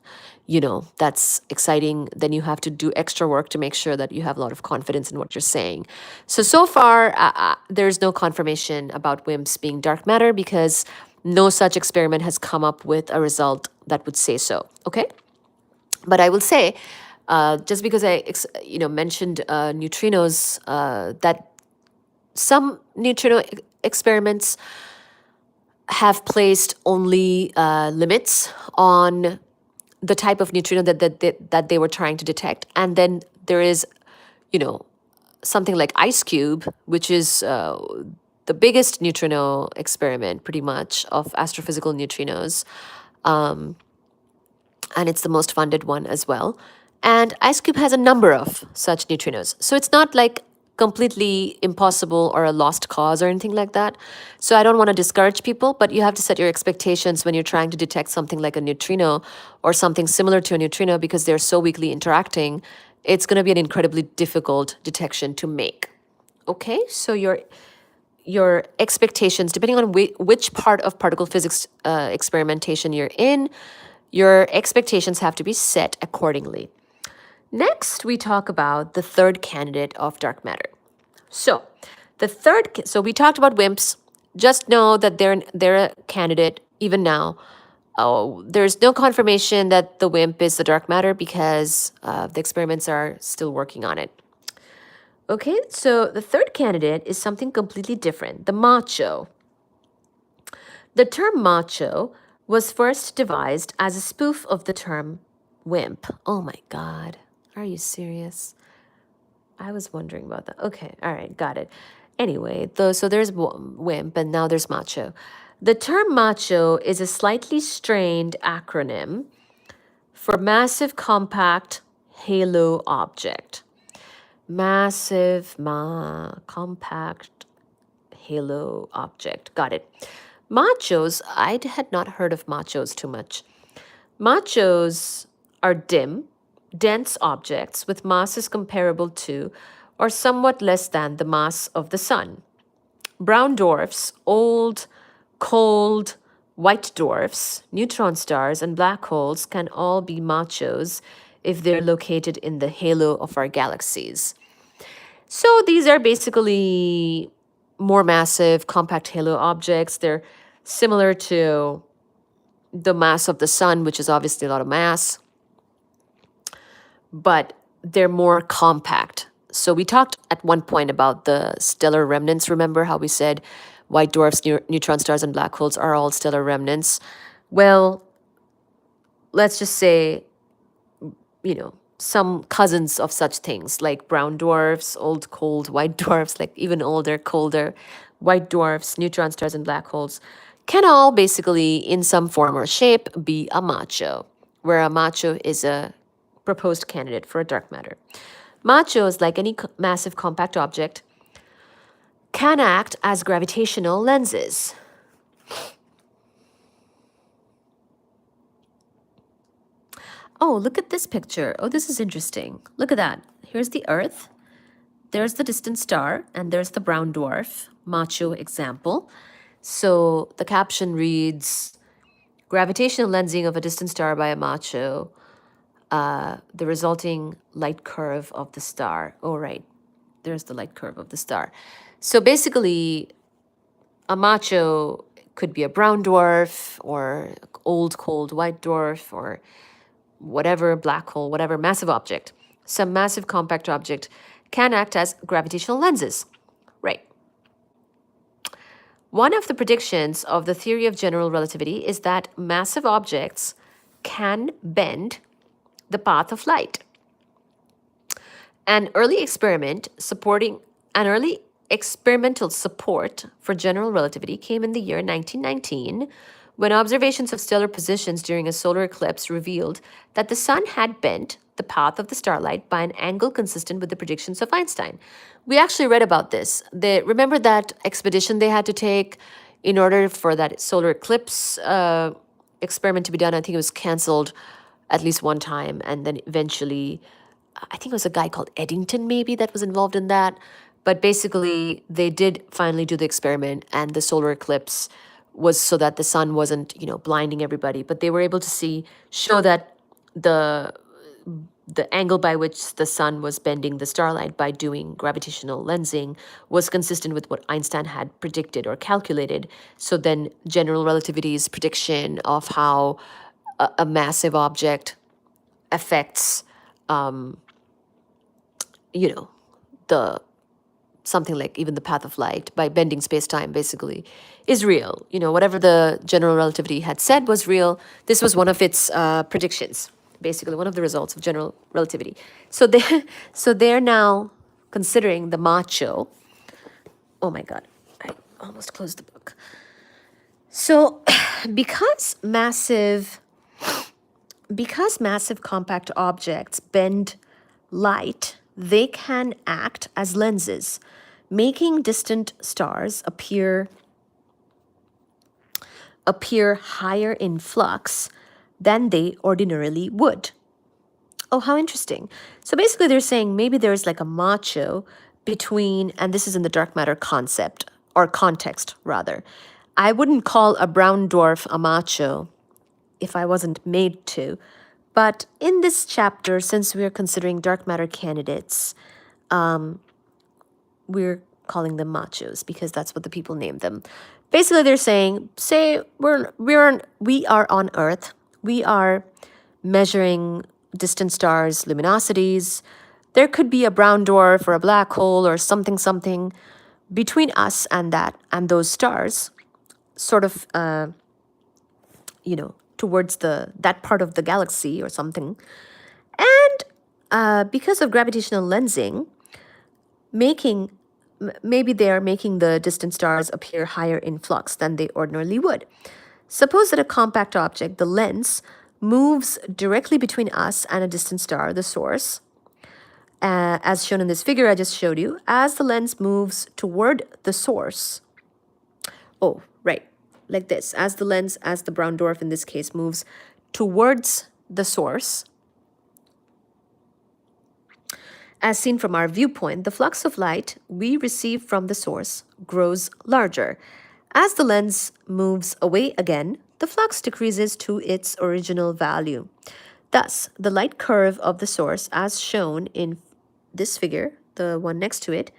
Speaker 1: that's exciting, then you have to do extra work to make sure that you have a lot of confidence in what you're saying. So far, there's no confirmation about WIMPs being dark matter because no such experiment has come up with a result that would say so. Okay? But I will say, just because I mentioned neutrinos, that some neutrino experiments have placed only limits on the type of neutrino that they were trying to detect. And then there is, something like IceCube, which is the biggest neutrino experiment, pretty much, of astrophysical neutrinos. And it's the most funded one as well. And IceCube has a number of such neutrinos. So it's not like completely impossible or a lost cause or anything like that. So I don't want to discourage people, but you have to set your expectations when you're trying to detect something like a neutrino or something similar to a neutrino, because they're so weakly interacting. It's going to be an incredibly difficult detection to make. Okay, so your expectations, depending on which part of particle physics experimentation you're in, your expectations have to be set accordingly. Next, we talk about the third candidate of dark matter. So we talked about WIMPs. Just know that they're a candidate even now. There's no confirmation that the WIMP is the dark matter because the experiments are still working on it. Okay, so the third candidate is something completely different, the MACHO. The term MACHO was first devised as a spoof of the term WIMP. Oh my God, are you serious? I was wondering about that. Okay, all right, got it. Anyway, so there's WIMP and now there's MACHO. The term MACHO is a slightly strained acronym for Massive Compact Halo Object. Massive Compact Halo Object. Got it. MACHOs, I had not heard of MACHOs too much. MACHOs are dim, dense objects with masses comparable to or somewhat less than the mass of the sun. Brown dwarfs, old, cold, white dwarfs, neutron stars, and black holes can all be MACHOs if they're located in the halo of our galaxies. So these are basically more massive, compact halo objects. They're similar to the mass of the sun, which is obviously a lot of mass, but they're more compact. So we talked at one point about the stellar remnants. Remember how we said white dwarfs, neutron stars, and black holes are all stellar remnants? Well, let's just say, some cousins of such things like brown dwarfs, old, cold, white dwarfs, like even older, colder, white dwarfs, neutron stars, and black holes can all basically, in some form or shape, be a MACHO, where a MACHO is a proposed candidate for a dark matter. MACHOs, like any massive compact object, can act as gravitational lenses. Oh, look at this picture. Oh, this is interesting. Look at that. Here's the Earth. There's the distant star, and there's the brown dwarf, MACHO example. So the caption reads, gravitational lensing of a distant star by a MACHO, the resulting light curve of the star. Oh, right. There's the light curve of the star. So basically, a MACHO could be a brown dwarf or old cold white dwarf or whatever, black hole, whatever massive object. Some massive compact object can act as gravitational lenses. Right. One of the predictions of the theory of general relativity is that massive objects can bend the path of light. An early experimental support for general relativity came in the year 1919 when observations of stellar positions during a solar eclipse revealed that the sun had bent the path of the starlight by an angle consistent with the predictions of Einstein. We actually read about this. Remember that expedition they had to take in order for that solar eclipse experiment to be done? I think it was canceled at least one time, and then eventually, I think it was a guy called Eddington maybe that was involved in that. But basically, they did finally do the experiment, and the solar eclipse was so that the sun wasn't, blinding everybody. But they were able to show that the angle by which the sun was bending the starlight by doing gravitational lensing was consistent with what Einstein had predicted or calculated. So then general relativity's prediction of how a massive object affects, the something like even the path of light by bending space-time basically is real. Whatever the general relativity had said was real. This was one of its predictions, basically one of the results of general relativity. So they're now considering the MACHO. Oh my God, I almost closed the book. So because massive compact objects bend light, they can act as lenses, making distant stars appear higher in flux than they ordinarily would. Oh, how interesting. So basically they're saying maybe there's like a MACHO between, and this is in the dark matter concept, or context rather. I wouldn't call a brown dwarf a MACHO if I wasn't made to. But in this chapter, since we're considering dark matter candidates, we're calling them MACHOs because that's what the people named them. Basically, they're saying, we are on Earth. We are measuring distant stars' luminosities. There could be a brown dwarf or a black hole or something between us and those stars, sort of, towards that part of the galaxy or something. And because of gravitational lensing, maybe they are making the distant stars appear higher in flux than they ordinarily would. Suppose that a compact object, the lens, moves directly between us and a distant star, the source, as shown in this figure I just showed you. As the lens moves toward the source, oh, right, like this. As the brown dwarf in this case moves towards the source, as seen from our viewpoint, the flux of light we receive from the source grows larger. As the lens moves away again, the flux decreases to its original value. Thus, the light curve of the source, as shown in this figure, the one next to it,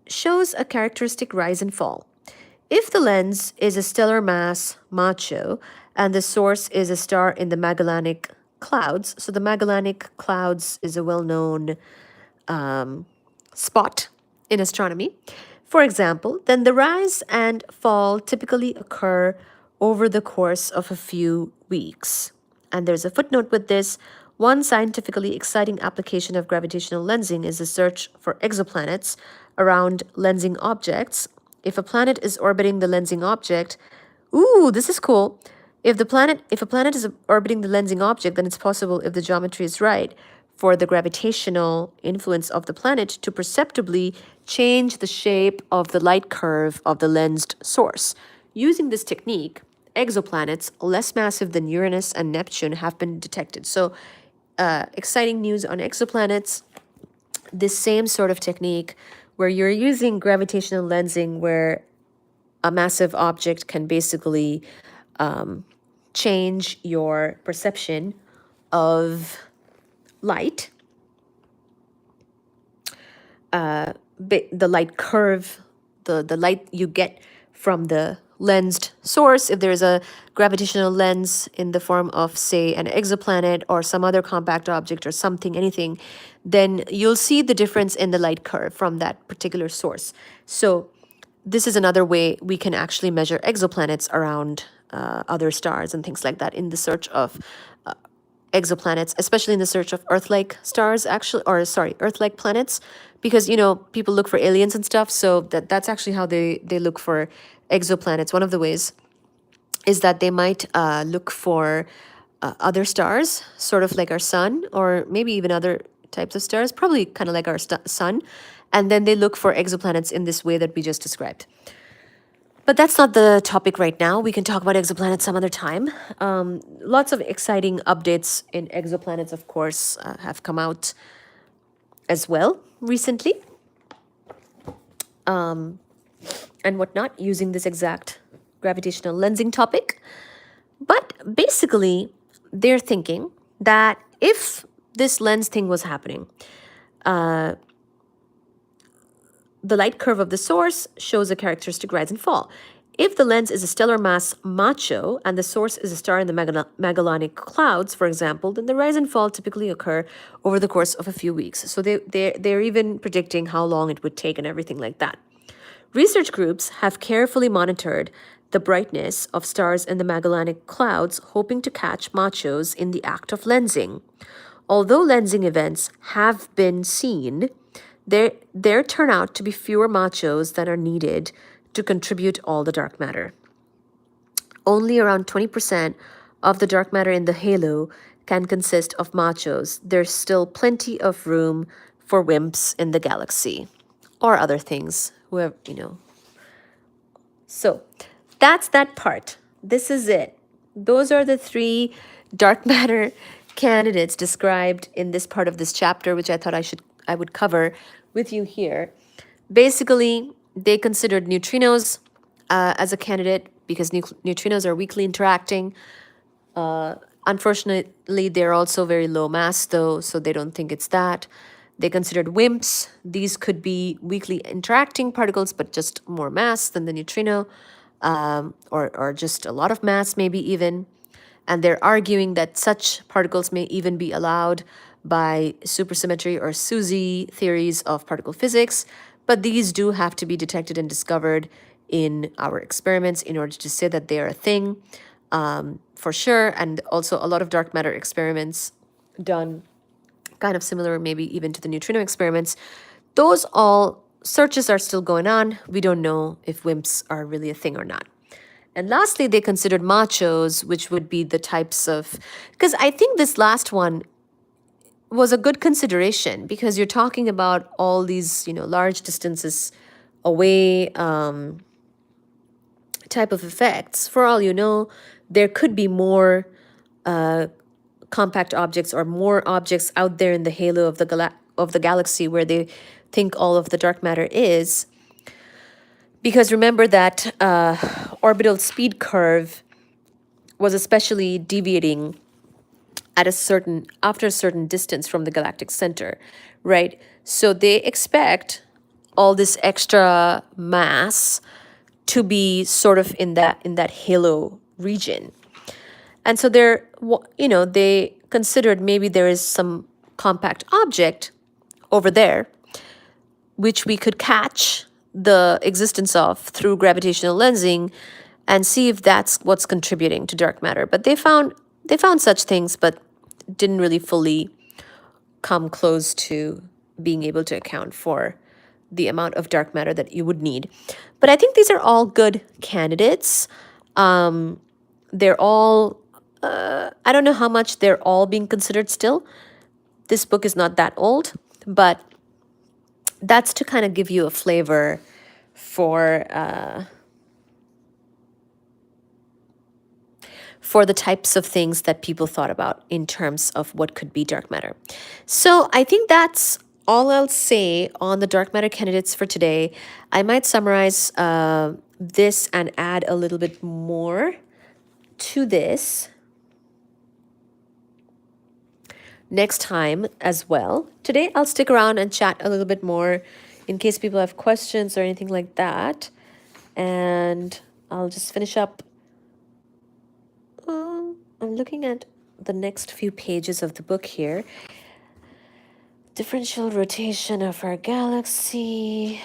Speaker 1: shows a characteristic rise and fall. If the lens is a stellar mass MACHO and the source is a star in the Magellanic Clouds, so the Magellanic Clouds is a well-known spot in astronomy, for example, then the rise and fall typically occur over the course of a few weeks. And there's a footnote with this. One scientifically exciting application of gravitational lensing is the search for exoplanets around lensing objects. If a planet is orbiting the lensing object, ooh, this is cool. If a planet is orbiting the lensing object, then it's possible, if the geometry is right, for the gravitational influence of the planet to perceptibly change the shape of the light curve of the lensed source. Using this technique, exoplanets less massive than Uranus and Neptune have been detected. So exciting news on exoplanets. This same sort of technique where you're using gravitational lensing, where a massive object can basically change your perception of light, the light curve, the light you get from the lensed source. If there's a gravitational lens in the form of, say, an exoplanet or some other compact object or something, anything, then you'll see the difference in the light curve from that particular source. So this is another way we can actually measure exoplanets around other stars and things like that in the search of exoplanets, especially in the search of Earth-like stars, actually, or sorry, Earth-like planets, because people look for aliens and stuff. So that's actually how they look for exoplanets. One of the ways is that they might look for other stars, sort of like our sun, or maybe even other types of stars, probably kind of like our sun, and then they look for exoplanets in this way that we just described. But that's not the topic right now. We can talk about exoplanets some other time. Lots of exciting updates in exoplanets, of course, have come out as well recently. And whatnot, using this exact gravitational lensing topic. But basically, they're thinking that if this lens thing was happening, the light curve of the source shows a characteristic rise and fall. If the lens is a stellar mass MACHO and the source is a star in the Magellanic Clouds, for example, then the rise and fall typically occur over the course of a few weeks. So they're even predicting how long it would take and everything like that. Research groups have carefully monitored the brightness of stars in the Magellanic Clouds, hoping to catch MACHOs in the act of lensing. Although lensing events have been seen, there turn out to be fewer MACHOs than are needed to contribute all the dark matter. Only around 20% of the dark matter in the halo can consist of MACHOs. There's still plenty of room for WIMPs in the galaxy, or other things, whoever, So that's that part. This is it. Those are the 3 dark matter candidates described in this part of this chapter, which I thought I would cover with you here. Basically, they considered neutrinos as a candidate because neutrinos are weakly interacting. Unfortunately, they're also very low mass, though, so they don't think it's that. They considered WIMPs. These could be weakly interacting particles, but just more mass than the neutrino, or just a lot of mass, maybe even. And they're arguing that such particles may even be allowed by supersymmetry or SUSY theories of particle physics, but these do have to be detected and discovered in our experiments in order to say that they are a thing, for sure. And also a lot of dark matter experiments done kind of similar, maybe even to the neutrino experiments. Those all searches are still going on. We don't know if WIMPs are really a thing or not. And lastly, they considered MACHOs, which would be the types of, because I think this last one was a good consideration because you're talking about all these, large distances away type of effects. For all you know, there could be more compact objects or more objects out there in the halo of the galaxy where they think all of the dark matter is. Because remember that orbital speed curve was especially deviating after a certain distance from the galactic center, right? So they expect all this extra mass to be sort of in that halo region. And so they considered maybe there is some compact object over there which we could catch the existence of through gravitational lensing and see if that's what's contributing to dark matter. But they found such things, but didn't really fully come close to being able to account for the amount of dark matter that you would need. But I think these are all good candidates. They're all, I don't know how much they're all being considered still. This book is not that old, but that's to kind of give you a flavor for for the types of things that people thought about in terms of what could be dark matter. So I think that's all I'll say on the dark matter candidates for today. I might summarize this and add a little bit more to this next time as well. Today, I'll stick around and chat a little bit more in case people have questions or anything like that. And I'll just finish up. I'm looking at the next few pages of the book here. Differential rotation of our galaxy.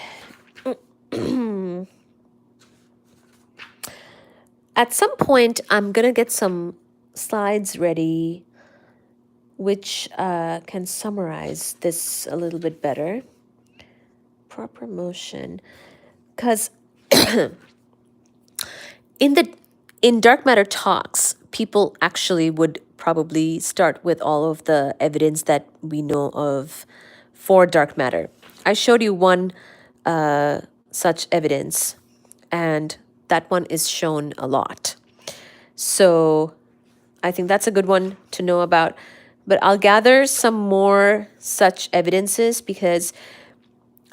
Speaker 1: At some point, I'm going to get some slides ready which can summarize this a little bit better. Proper motion. Because in dark matter talks, people actually would probably start with all of the evidence that we know of for dark matter. I showed you one such evidence, and that one is shown a lot. So I think that's a good one to know about. But I'll gather some more such evidences because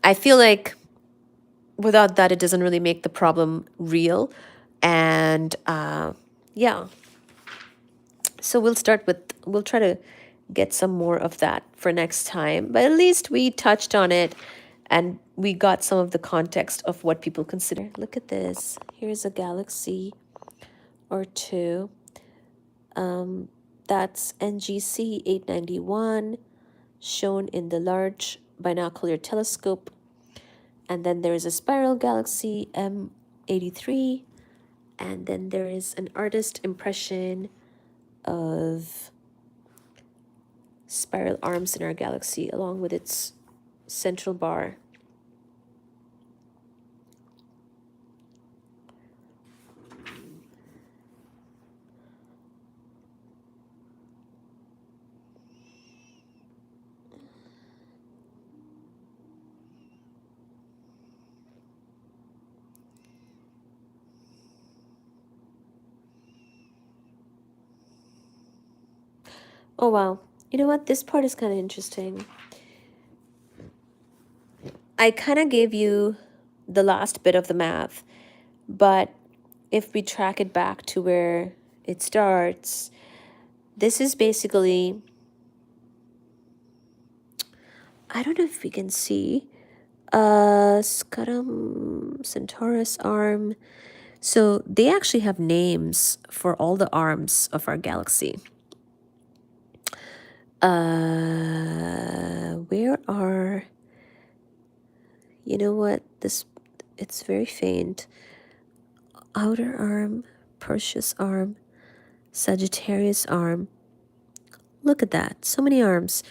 Speaker 1: I feel like without that, it doesn't really make the problem real. And yeah. So we'll try to get some more of that for next time. But at least we touched on it and we got some of the context of what people consider. Look at this. Here's a galaxy or two. That's NGC 891 shown in the Large Binocular Telescope. And then there is a spiral galaxy M83. And then there is an artist impression of spiral arms in our galaxy along with its central bar. Oh, wow. You know what? This part is kind of interesting. I kind of gave you the last bit of the math, but if we track it back to where it starts, this is basically, I don't know if we can see, Scutum, Centaurus arm. So they actually have names for all the arms of our galaxy. Where are, you know what, it's very faint. Outer arm, Perseus arm, Sagittarius arm. Look at that, so many arms.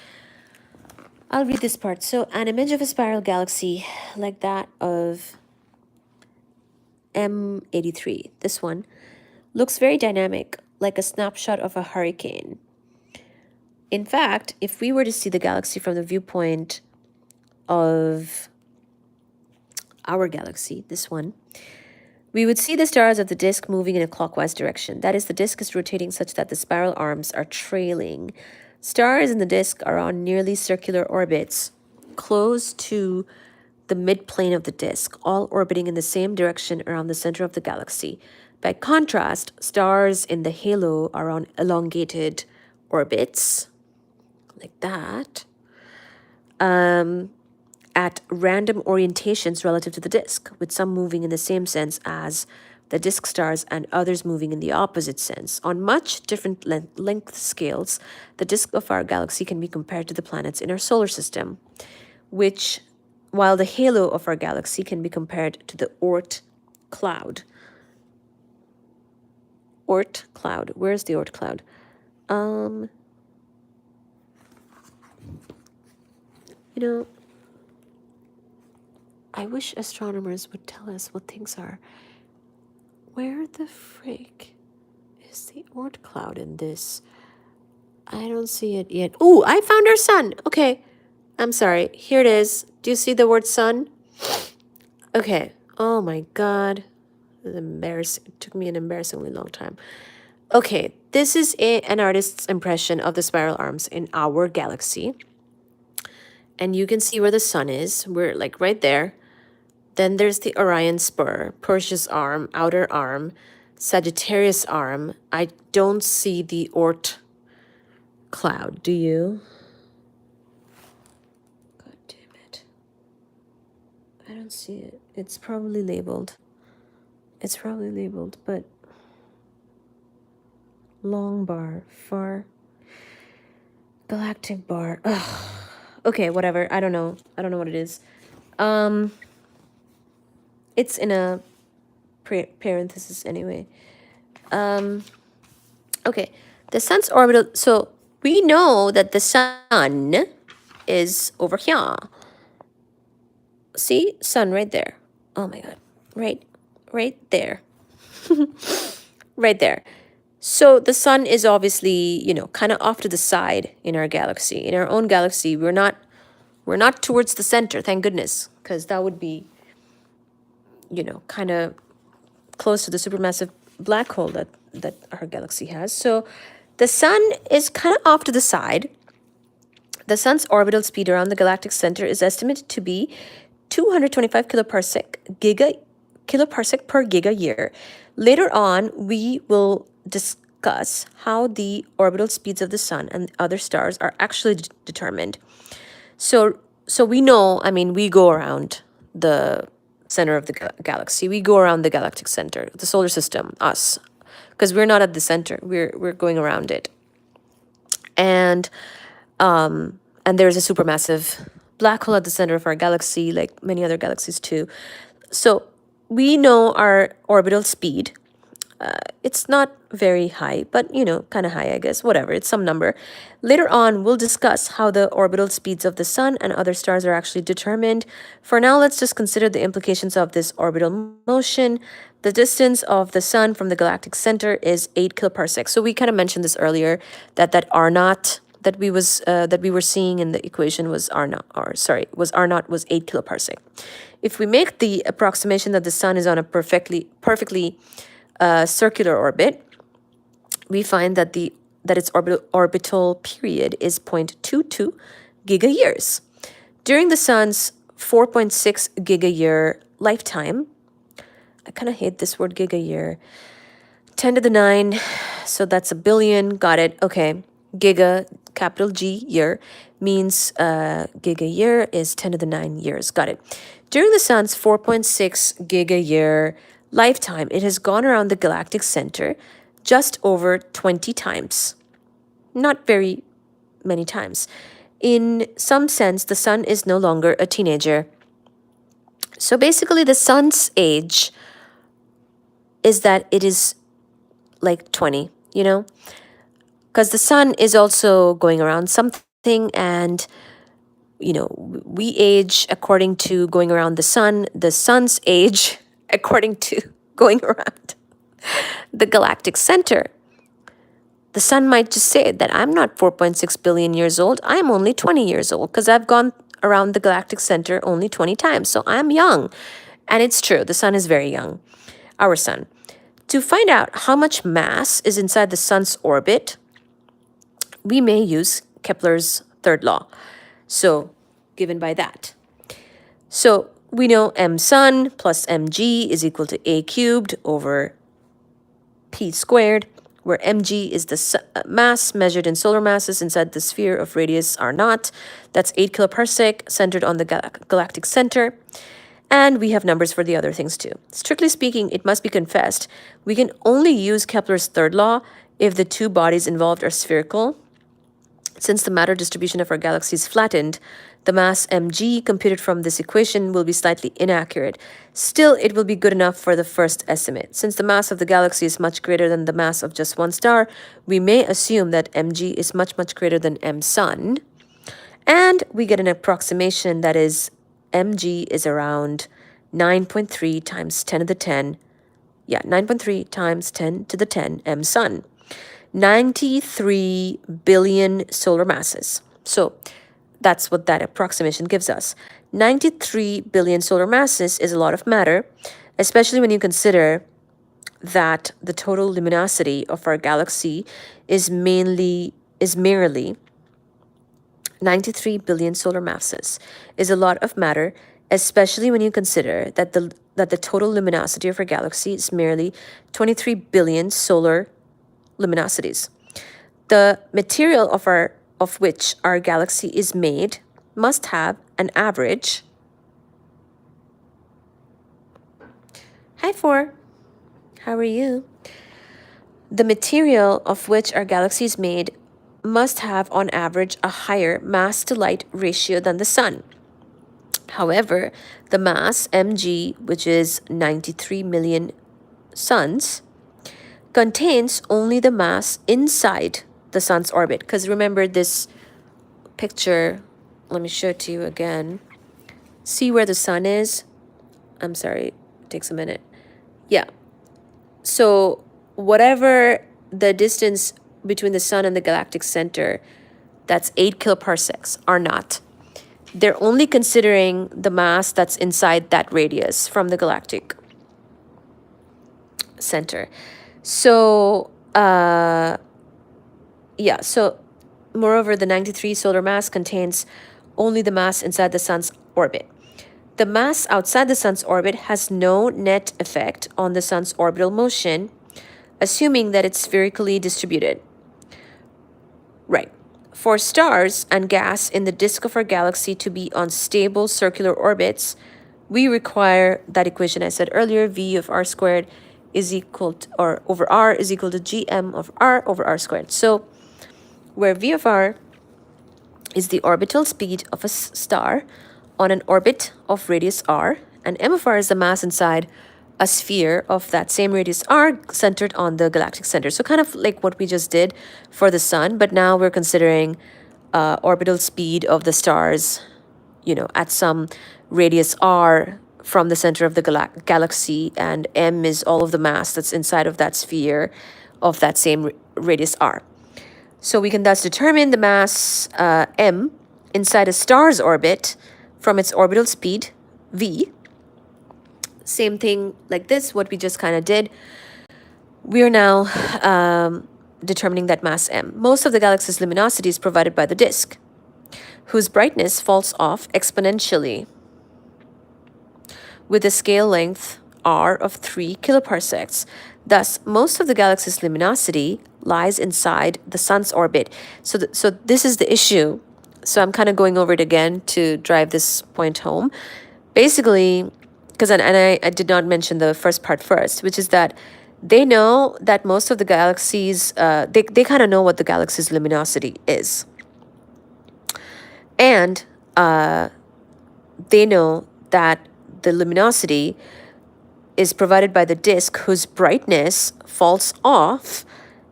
Speaker 1: I'll read this part. So an image of a spiral galaxy like that of M83, this one, looks very dynamic, like a snapshot of a hurricane. In fact, if we were to see the galaxy from the viewpoint of our galaxy, this one, we would see the stars of the disk moving in a clockwise direction. That is, the disk is rotating such that the spiral arms are trailing. Stars in the disk are on nearly circular orbits, close to the midplane of the disk, all orbiting in the same direction around the center of the galaxy. By contrast, stars in the halo are on elongated orbits, like that, at random orientations relative to the disk, with some moving in the same sense as the disk stars and others moving in the opposite sense. On much different length scales, the disk of our galaxy can be compared to the planets in our solar system, while the halo of our galaxy can be compared to the Oort cloud. Oort cloud. Where's the Oort cloud? You know, I wish astronomers would tell us what things are. Where the frick is the Oort cloud in this? I don't see it yet. Oh, I found our sun. Okay. I'm sorry. Here it is. Do you see the word sun? Okay. Oh my God. It was embarrassing. It took me an embarrassingly long time. Okay, this is an artist's impression of the spiral arms in our galaxy. And you can see where the sun is. We're like right there. Then there's the Orion spur, Perseus arm, outer arm, Sagittarius arm. I don't see the Oort cloud, do you? God damn it. I don't see it. It's probably labeled. It's probably labeled, but long bar, far, galactic bar. Ugh. Okay, whatever. I don't know. I don't know what it is. It's in a parenthesis anyway. Okay, the sun's orbital. So we know that the sun is over here. See, sun right there. Oh my god, right there, right there. So the sun is obviously, kind of off to the side in our galaxy. In our own galaxy, we're not towards the center, thank goodness, because that would be, kind of close to the supermassive black hole that our galaxy has. So the sun is kind of off to the side. The sun's orbital speed around the galactic center is estimated to be 225 kiloparsec per giga year. Later on, we will discuss how the orbital speeds of the sun and other stars are actually determined. So we know, I mean, we go around the center of the galaxy. We go around the galactic center, the solar system, us, because we're not at the center. We're going around it. And there's a supermassive black hole at the center of our galaxy, like many other galaxies too. So we know our orbital speed. It's not very high, but kind of high, I guess. Whatever, it's some number. Later on, we'll discuss how the orbital speeds of the sun and other stars are actually determined. For now, let's just consider the implications of this orbital motion. The distance of the sun from the galactic center is 8 kiloparsecs. So we kind of mentioned this earlier, that R naught that we were seeing in the equation was R naught, was 8 kiloparsec. If we make the approximation that the sun is on a perfectly circular orbit, we find that its orbital period is 0.22 gigayears. During the sun's 4.6 gigayear lifetime, I kind of hate this word gigayear, 10 to the 9, so that's a billion, got it, okay. Giga, capital G, year, means giga year is 10 to the 9 years, got it. During the sun's 4.6 gigayear lifetime, it has gone around the galactic center just over 20 times. Not very many times. In some sense, the sun is no longer a teenager. So basically, the sun's age is that it is like 20, because the sun is also going around something, and we age according to going around the sun's age according to going around the galactic center. The sun might just say that I'm not 4.6 billion years old, I'm only 20 years old because I've gone around the galactic center only 20 times, so I'm young. And it's true, the sun is very young, our sun. To find out how much mass is inside the sun's orbit, we may use Kepler's third law. So, given by that. So, we know m sun plus mg is equal to a cubed over p squared, where mg is the mass measured in solar masses inside the sphere of radius r naught. That's 8 kiloparsec, centered on the galactic center. And we have numbers for the other things too. Strictly speaking, it must be confessed, we can only use Kepler's third law if the two bodies involved are spherical. Since the matter distribution of our galaxy is flattened, the mass mg computed from this equation will be slightly inaccurate. Still, it will be good enough for the first estimate. Since the mass of the galaxy is much greater than the mass of just one star, we may assume that mg is much, much greater than m sun. And we get an approximation that is mg is around 9.3 times 10 to the 10. Yeah, 9.3 times 10 to the 10 m sun. 93 billion solar masses. So that's what that approximation gives us. 93 billion solar masses is a lot of matter, especially when you consider that the total luminosity of our galaxy is merely 93 billion solar masses is a lot of matter, especially when you consider that the total luminosity of our galaxy is merely 23 billion solar luminosities. The material of which our galaxy is made must have an average. Hi, 4. How are you? The material of which our galaxy is made must have, on average, a higher mass-to-light ratio than the Sun. However, the mass, mg, which is 93 million suns, contains only the mass inside the Sun's orbit. Because remember this picture, let me show it to you again. See where the Sun is? I'm sorry, it takes a minute. Yeah. So whatever the distance between the Sun and the galactic center, that's 8 kiloparsecs, are not. They're only considering the mass that's inside that radius from the galactic center. So, so moreover, the 93 solar mass contains only the mass inside the Sun's orbit. The mass outside the Sun's orbit has no net effect on the Sun's orbital motion, assuming that it's spherically distributed. Right. For stars and gas in the disk of our galaxy to be on stable circular orbits, we require that equation I said earlier, V of r squared is equal to, or over r is equal to gm of r over r squared. So where V of r is the orbital speed of a star on an orbit of radius r, and m of r is the mass inside a sphere of that same radius r centered on the galactic center. So kind of like what we just did for the Sun, but now we're considering orbital speed of the stars, at some radius r from the center of the galaxy, and m is all of the mass that's inside of that sphere of that same radius r. So we can thus determine the mass m inside a star's orbit from its orbital speed, v. Same thing like this, what we just kind of did. We are now determining that mass m. Most of the galaxy's luminosity is provided by the disk, whose brightness falls off exponentially with a scale length r of 3 kiloparsecs. Thus, most of the galaxy's luminosity lies inside the Sun's orbit. So this is the issue. So I'm kind of going over it again to drive this point home. Basically, because I did not mention the first part first, which is that they know that most of the galaxies, they kind of know what the galaxy's luminosity is. And they know that the luminosity is provided by the disk whose brightness falls off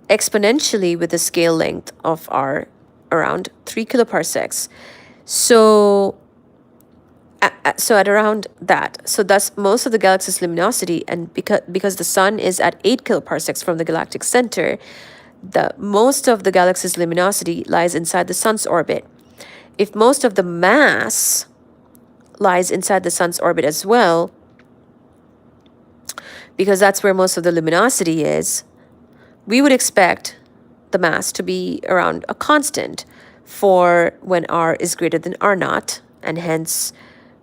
Speaker 1: exponentially with a scale length of r around 3 kiloparsecs. So at around that. So thus most of the galaxy's luminosity, and because the Sun is at 8 kiloparsecs from the galactic center, most of the galaxy's luminosity lies inside the Sun's orbit. If most of the mass lies inside the Sun's orbit as well, because that's where most of the luminosity is, we would expect the mass to be around a constant for when r is greater than r naught, and hence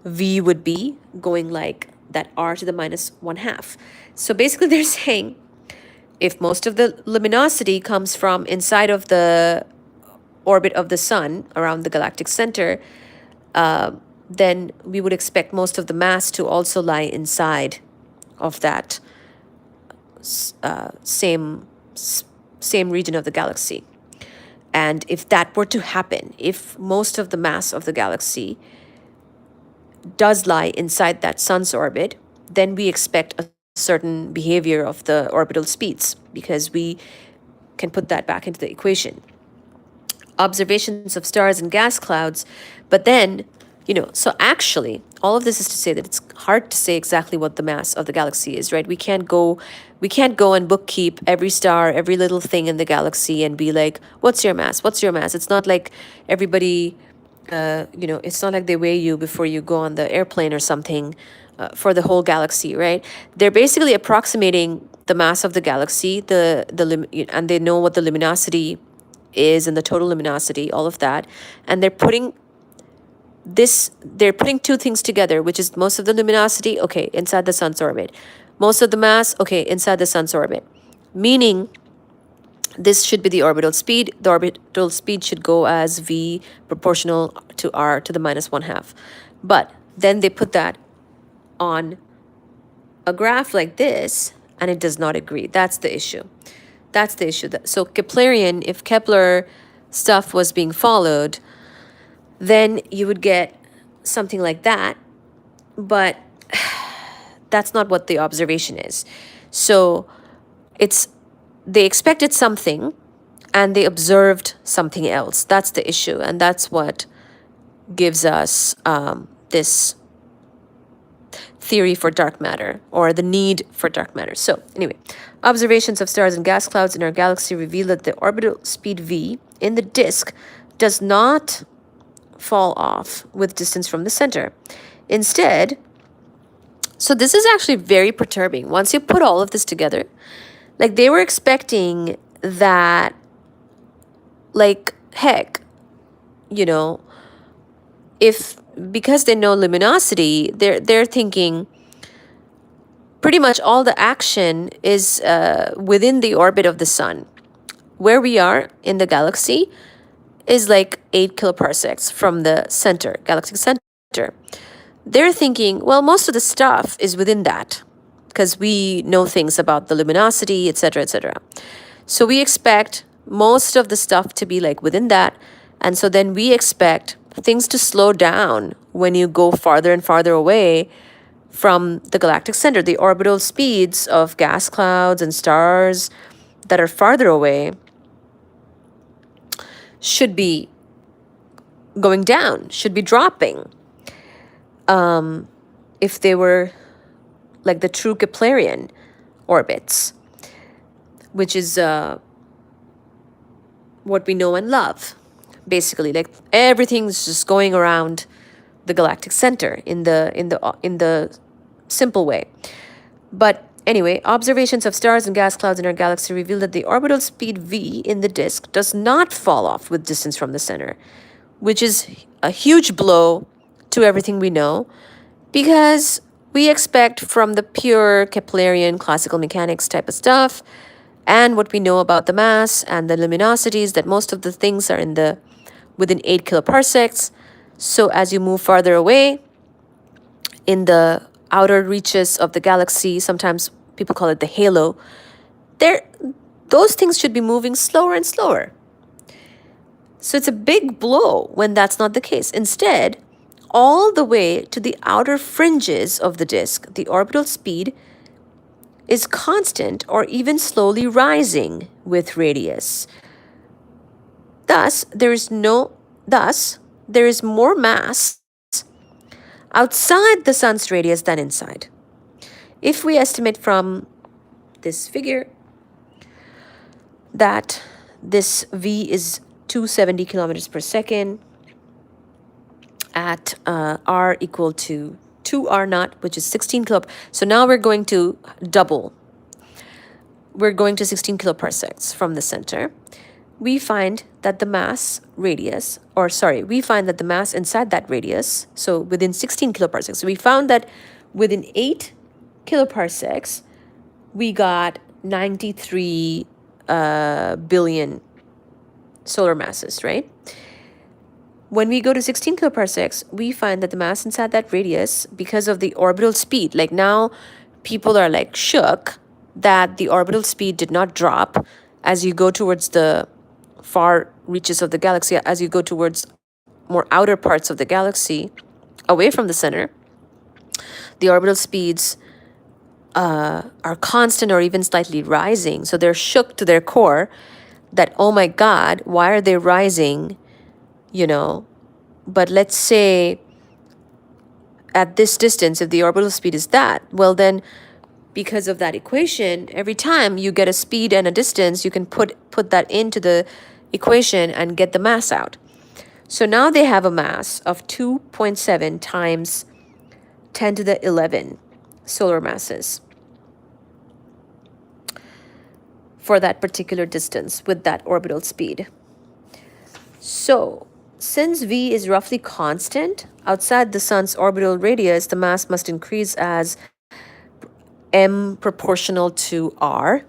Speaker 1: v would be going like that r to the minus 1/2. So basically they're saying if most of the luminosity comes from inside of the orbit of the Sun around the galactic center, then we would expect most of the mass to also lie inside of that same region of the galaxy. And if that were to happen, if most of the mass of the galaxy does lie inside that Sun's orbit, then we expect a certain behavior of the orbital speeds, because we can put that back into the equation. Observations of stars and gas clouds, but then, so actually, all of this is to say that it's hard to say exactly what the mass of the galaxy is, right? We can't go and bookkeep every star, every little thing in the galaxy and be like, what's your mass? What's your mass? It's not like everybody, it's not like they weigh you before you go on the airplane or something for the whole galaxy, right? They're basically approximating the mass of the galaxy, and they know what the luminosity is and the total luminosity, all of that, and they're putting two things together, which is most of the luminosity, okay, inside the sun's orbit, most of the mass, okay, inside the sun's orbit, meaning this should be the orbital speed. The orbital speed should go as v proportional to r to the minus 1/2. But then they put that on a graph like this, and it does not agree. That's the issue. That's the issue. So Keplerian, if Kepler stuff was being followed, then you would get something like that. But that's not what the observation is. So they expected something and they observed something else. That's the issue. And that's what gives us this theory for dark matter, or the need for dark matter. So anyway, observations of stars and gas clouds in our galaxy reveal that the orbital speed v in the disk does not fall off with distance from the center. Instead, so this is actually very perturbing. Once you put all of this together, like they were expecting that, like, heck, you know, because they know luminosity, they're thinking pretty much all the action is within the orbit of the sun. Where we are in the galaxy is like 8 kiloparsecs from the center, galactic center. They're thinking, well, most of the stuff is within that because we know things about the luminosity, etc., etc. So we expect most of the stuff to be like within that. And so then we expect things to slow down when you go farther and farther away from the galactic center. The orbital speeds of gas clouds and stars that are farther away should be going down, should be dropping. If they were like the true Keplerian orbits, which is what we know and love. Basically, like everything's just going around the galactic center in the simple way. But anyway, observations of stars and gas clouds in our galaxy reveal that the orbital speed v in the disk does not fall off with distance from the center, which is a huge blow to everything we know, because we expect from the pure Keplerian classical mechanics type of stuff and what we know about the mass and the luminosities that most of the things are within 8 kiloparsecs. So as you move farther away in the outer reaches of the galaxy, sometimes people call it the halo, those things should be moving slower and slower. So it's a big blow when that's not the case. Instead, all the way to the outer fringes of the disk, the orbital speed is constant or even slowly rising with radius. Thus, there is more mass outside the sun's radius than inside. If we estimate from this figure that this v is 270 kilometers per second at r equal to 2r naught, which is 16 kilo. So now we're going to double. We're going to 16 kiloparsecs from the center. We find that the mass inside that radius, so within 16 kiloparsecs. So we found that within 8 kiloparsecs, we got 93 billion solar masses, right? When we go to 16 kiloparsecs, we find that the mass inside that radius, because of the orbital speed, like now people are like shook that the orbital speed did not drop as you go towards the far reaches of the galaxy, as you go towards more outer parts of the galaxy, away from the center. The orbital speeds are constant or even slightly rising. So they're shook to their core that, oh my God, why are they rising? You know, but let's say at this distance, if the orbital speed is that, well then, because of that equation, every time you get a speed and a distance, you can put that into the equation and get the mass out. So now they have a mass of 2.7 times 10 to the 11 solar masses for that particular distance with that orbital speed. So, since v is roughly constant outside the sun's orbital radius, the mass must increase as m proportional to r,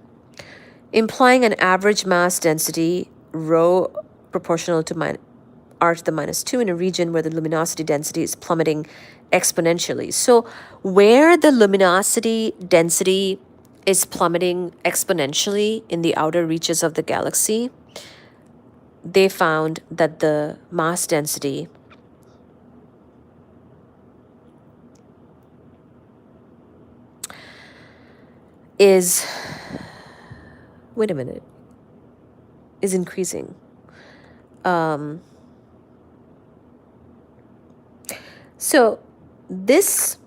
Speaker 1: implying an average mass density rho proportional to r to the minus 2 in a region where the luminosity density is plummeting exponentially. So where the luminosity density is plummeting exponentially in the outer reaches of the galaxy, they found that the mass density is, wait a minute, is increasing. So this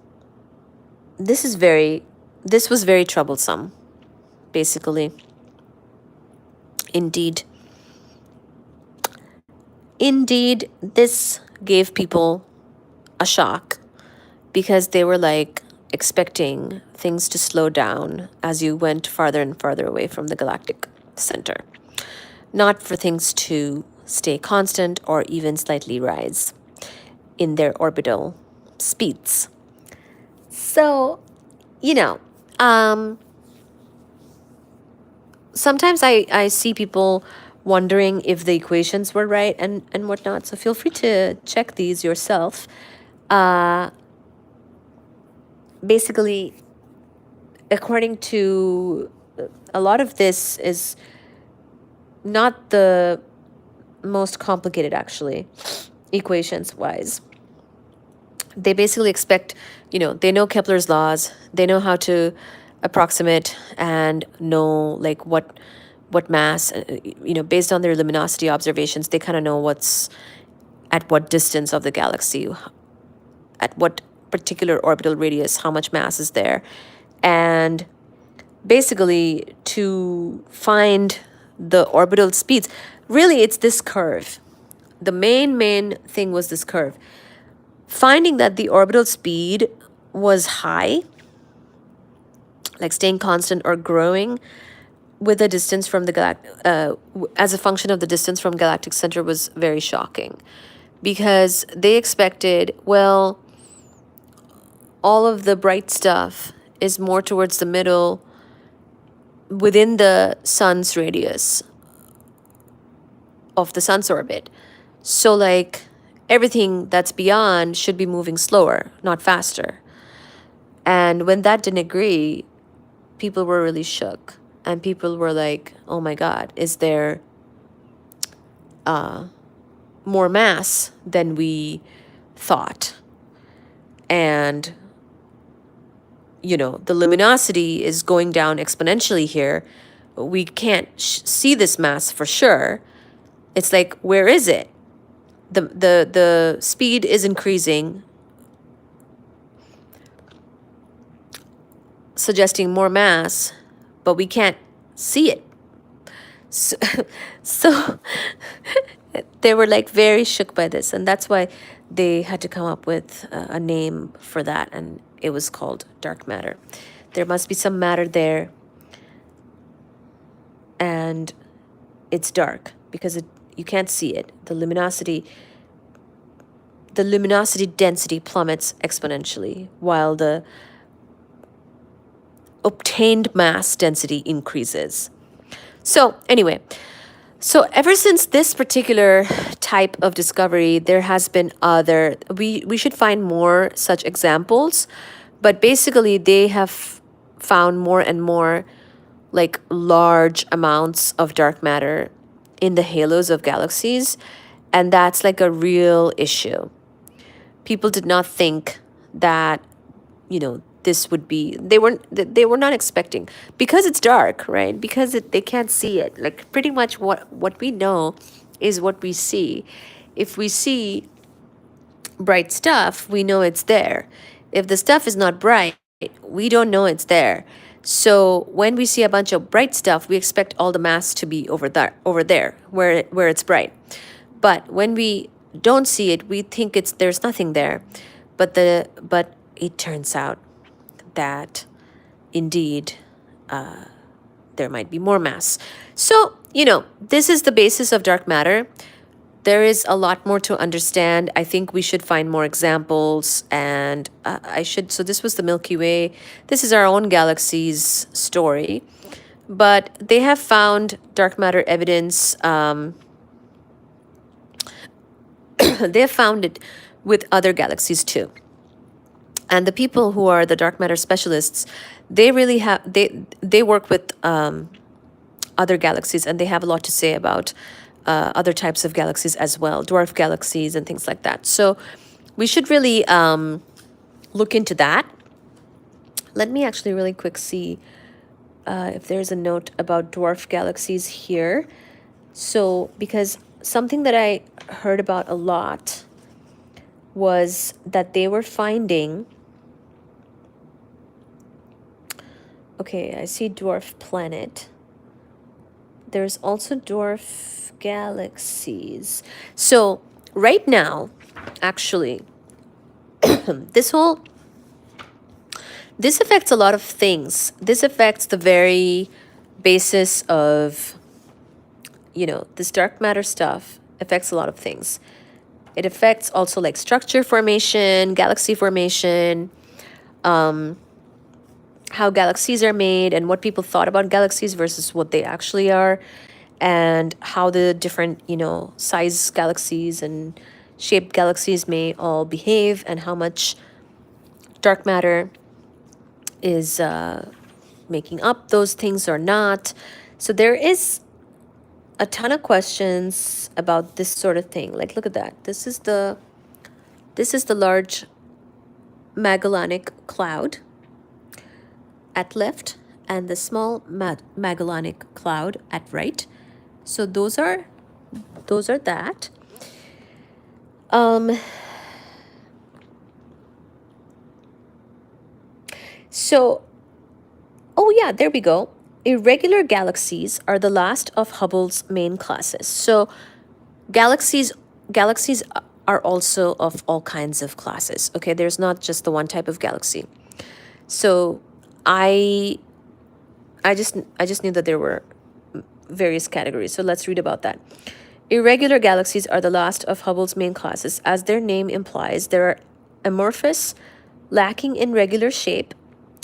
Speaker 1: was very troublesome, basically. Indeed, this gave people a shock because they were like expecting things to slow down as you went farther and farther away from the galactic center, not for things to stay constant or even slightly rise in their orbital speeds. So, sometimes I see people wondering if the equations were right and whatnot. So feel free to check these yourself. Basically, according to a lot of this is not the most complicated, actually, equations wise. They basically expect, they know Kepler's laws, they know how to approximate and know like what mass, based on their luminosity observations, they kind of know what's at what distance of the galaxy, at what particular orbital radius, how much mass is there. And basically to find the orbital speeds, really it's this curve. The main thing was this curve. Finding that the orbital speed was high, like staying constant or growing with the distance from the as a function of the distance from galactic center was very shocking, because they expected, well, all of the bright stuff is more towards the middle within the sun's radius of the sun's orbit. So like everything that's beyond should be moving slower, not faster. And when that didn't agree, people were really shook. And people were like, oh my God, is there more mass than we thought? And, the luminosity is going down exponentially here. We can't see this mass for sure. It's like, where is it? The speed is increasing, suggesting more mass, but we can't see it. So they were like very shook by this, and that's why they had to come up with a name for that, and it was called dark matter. There must be some matter there, and it's dark because you can't see it. The luminosity density plummets exponentially while the obtained mass density increases. So anyway, ever since this particular type of discovery, there has been we should find more such examples, but basically they have found more and more like large amounts of dark matter in the halos of galaxies, and that's like a real issue. People did not think that, this would be, they were not expecting, because it's dark, right? Because they can't see it. Like pretty much what we know is what we see. If we see bright stuff, we know it's there. If the stuff is not bright, we don't know it's there. So when we see a bunch of bright stuff, we expect all the mass to be over there where it's bright. But when we don't see it, we think there's nothing there. But it turns out that indeed there might be more mass. So, this is the basis of dark matter. There is a lot more to understand. I think we should find more examples, and so this was the Milky Way. This is our own galaxy's story. But they have found dark matter evidence. They have found it with other galaxies too. And the people who are the dark matter specialists, they really have they work with other galaxies, and they have a lot to say about other types of galaxies as well, dwarf galaxies and things like that. So we should really look into that. Let me actually really quick see if there's a note about dwarf galaxies here. So, because something that I heard about a lot was that they were finding, okay, I see dwarf planet. There's also dwarf galaxies. So right now, actually, this affects a lot of things. This affects the very basis of, this dark matter stuff affects a lot of things. It affects also like structure formation, galaxy formation, how galaxies are made and what people thought about galaxies versus what they actually are, and how the different, size galaxies and shaped galaxies may all behave, and how much dark matter is making up those things or not. So there is a ton of questions about this sort of thing. Like, look at that. This is the large Magellanic Cloud at left, and the small Magellanic Cloud at right. So those are that. So, oh yeah, there we go. Irregular galaxies are the last of Hubble's main classes. So galaxies are also of all kinds of classes. Okay, there's not just the one type of galaxy. So I just knew that there were various categories. So let's read about that. Irregular galaxies are the last of Hubble's main classes. As their name implies, they are amorphous, lacking in regular shape.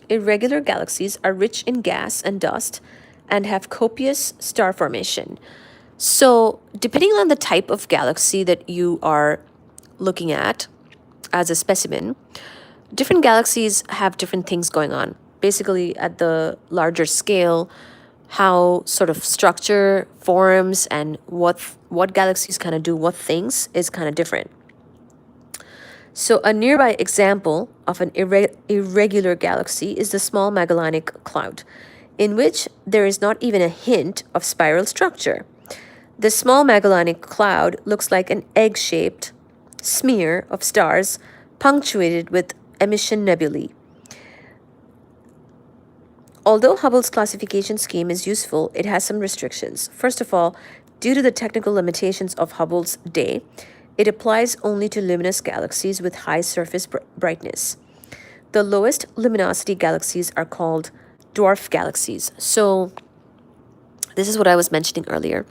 Speaker 1: Irregular galaxies are rich in gas and dust and have copious star formation. So, depending on the type of galaxy that you are looking at as a specimen, different galaxies have different things going on. Basically, at the larger scale, how sort of structure forms and what galaxies kind of do what things is kind of different. So a nearby example of an irregular galaxy is the small Magellanic Cloud, in which there is not even a hint of spiral structure. The small Magellanic Cloud looks like an egg-shaped smear of stars punctuated with emission nebulae. Although Hubble's classification scheme is useful, it has some restrictions. First of all, due to the technical limitations of Hubble's day, it applies only to luminous galaxies with high surface brightness. The lowest luminosity galaxies are called dwarf galaxies. So this is what I was mentioning earlier.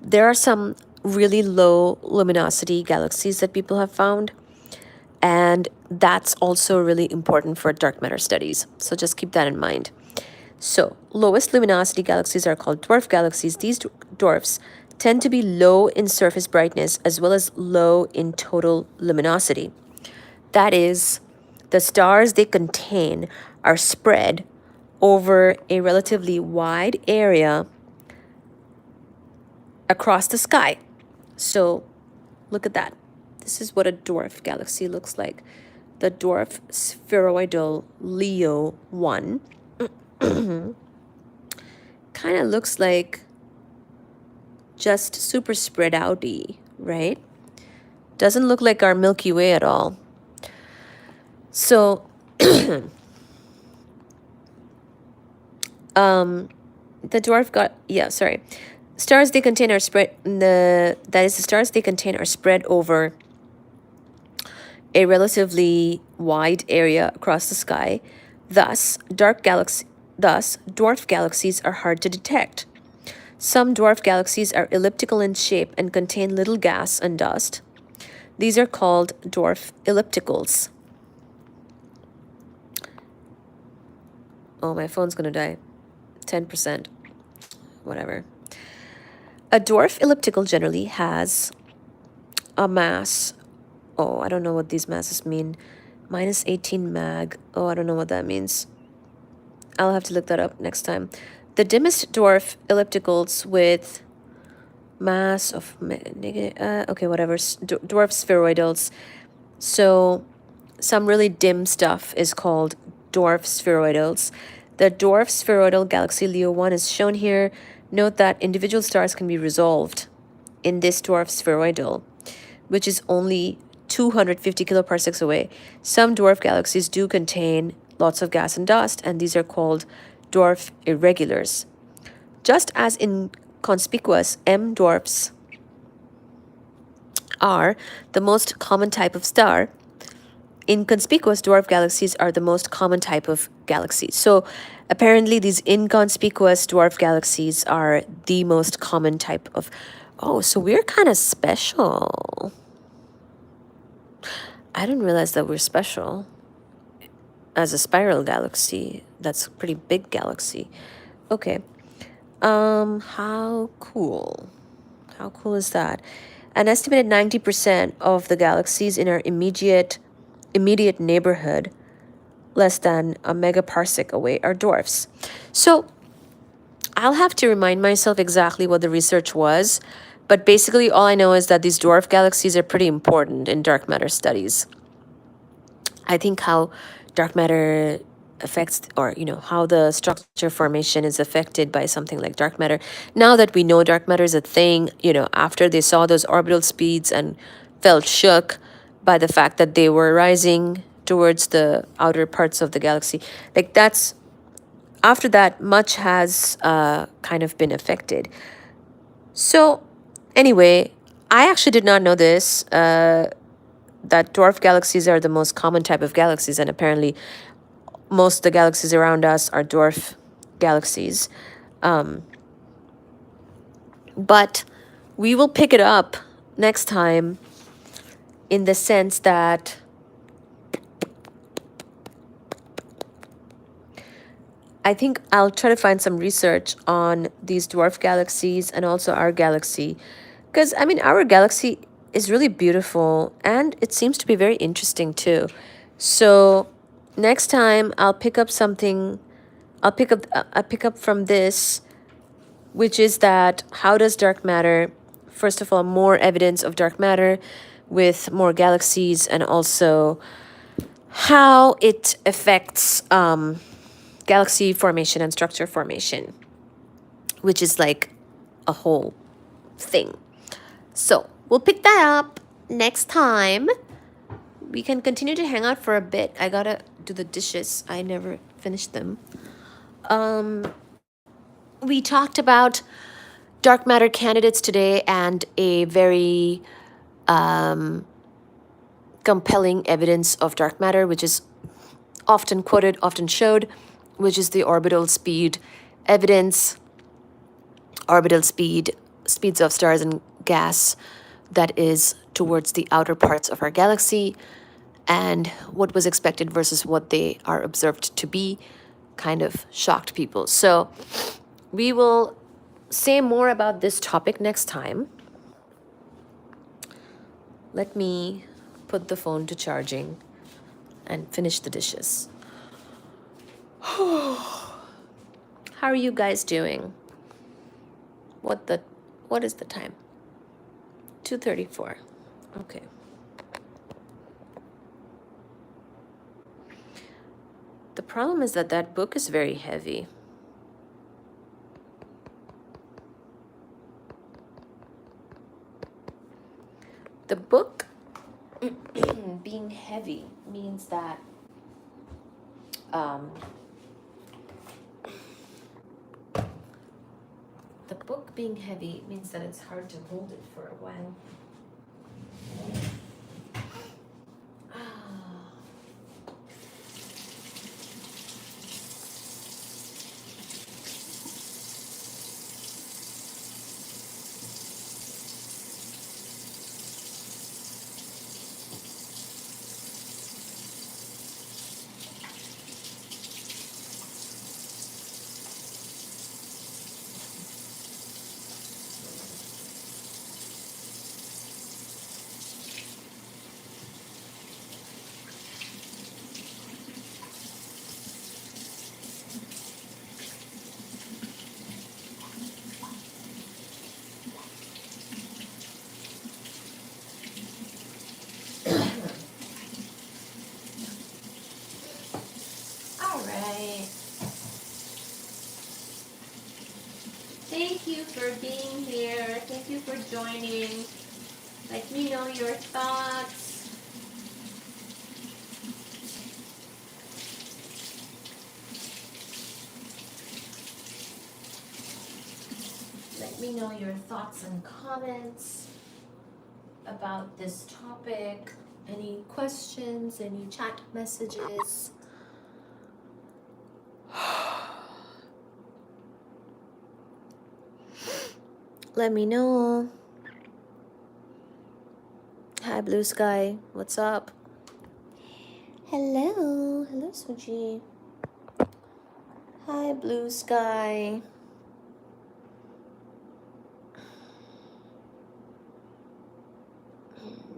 Speaker 1: There are some really low luminosity galaxies that people have found, and that's also really important for dark matter studies. So just keep that in mind. So lowest luminosity galaxies are called dwarf galaxies. These dwarfs tend to be low in surface brightness as well as low in total luminosity. That is, the stars they contain are spread over a relatively wide area across the sky. So look at that. This is what a dwarf galaxy looks like. The dwarf spheroidal Leo 1 kind of looks like just super spread outy, right? Doesn't look like our Milky Way at all. So the dwarf stars they contain are spread over a relatively wide area across the sky. Thus, dwarf galaxies are hard to detect. Some dwarf galaxies are elliptical in shape and contain little gas and dust. These are called dwarf ellipticals. Oh, my phone's gonna die. 10%. Whatever. A dwarf elliptical generally has a mass. Oh, I don't know what these masses mean. Minus 18 mag. Oh, I don't know what that means. I'll have to look that up next time. The dimmest dwarf ellipticals with mass of okay, whatever, dwarf spheroidals. So some really dim stuff is called dwarf spheroidals. The dwarf spheroidal galaxy Leo 1 is shown here. Note that individual stars can be resolved in this dwarf spheroidal, which is only 250 kiloparsecs away. Some dwarf galaxies do contain lots of gas and dust, and these are called dwarf irregulars. Just as inconspicuous M dwarfs are the most common type of star, inconspicuous dwarf galaxies are the most common type of galaxy. So apparently these inconspicuous dwarf galaxies are the most common type of... Oh, so we're kind of special. I didn't realize that we're special as a spiral galaxy. That's a pretty big galaxy. Okay. How cool. How cool is that? An estimated 90% of the galaxies in our immediate neighborhood, less than a megaparsec away, are dwarfs. So I'll have to remind myself exactly what the research was, but basically all I know is that these dwarf galaxies are pretty important in dark matter studies. I think how dark matter affects, or how the structure formation is affected by something like dark matter. Now that we know dark matter is a thing, after they saw those orbital speeds and felt shook by the fact that they were rising towards the outer parts of the galaxy, after that, much has kind of been affected. So anyway, I actually did not know this, that dwarf galaxies are the most common type of galaxies, and apparently most of the galaxies around us are dwarf galaxies. But we will pick it up next time in the sense that I think I'll try to find some research on these dwarf galaxies and also our galaxy. Because, our galaxy is really beautiful and it seems to be very interesting too. So next time I'll pick up something, I'll pick up from this, which is that how does dark matter, first of all, more evidence of dark matter with more galaxies, and also how it affects galaxy formation and structure formation, which is like a whole thing. So we'll pick that up next time. We can continue to hang out for a bit. I gotta do the dishes. I never finished them. We talked about dark matter candidates today and a very compelling evidence of dark matter, which is often quoted, often showed, which is the orbital speed evidence, speeds of stars and gas that is towards the outer parts of our galaxy, and what was expected versus what they are observed to be kind of shocked people. So we will say more about this topic next time. Let me put the phone to charging and finish the dishes. How are you guys doing? What is the time? 2:34. Okay. The problem is that book is very heavy. The book being heavy means that it's hard to hold it for a while. for being here. Thank you for joining. Let me know your thoughts. Let me know your thoughts and comments about this topic. Any questions, any chat messages? Let me know. Hi, Blue Sky. What's up? Hello. Hello, Suji. Hi, Blue Sky.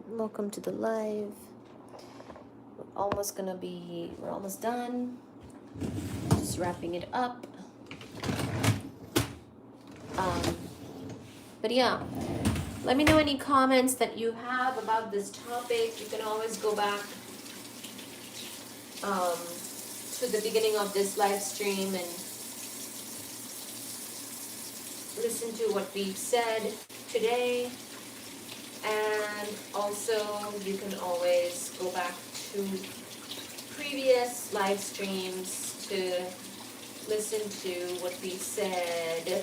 Speaker 1: Welcome to the live. We're almost done. Just wrapping it up. But yeah, let me know any comments that you have about this topic. You can always go back to the beginning of this live stream and listen to what we've said today. And also, you can always go back to previous live streams to listen to what we said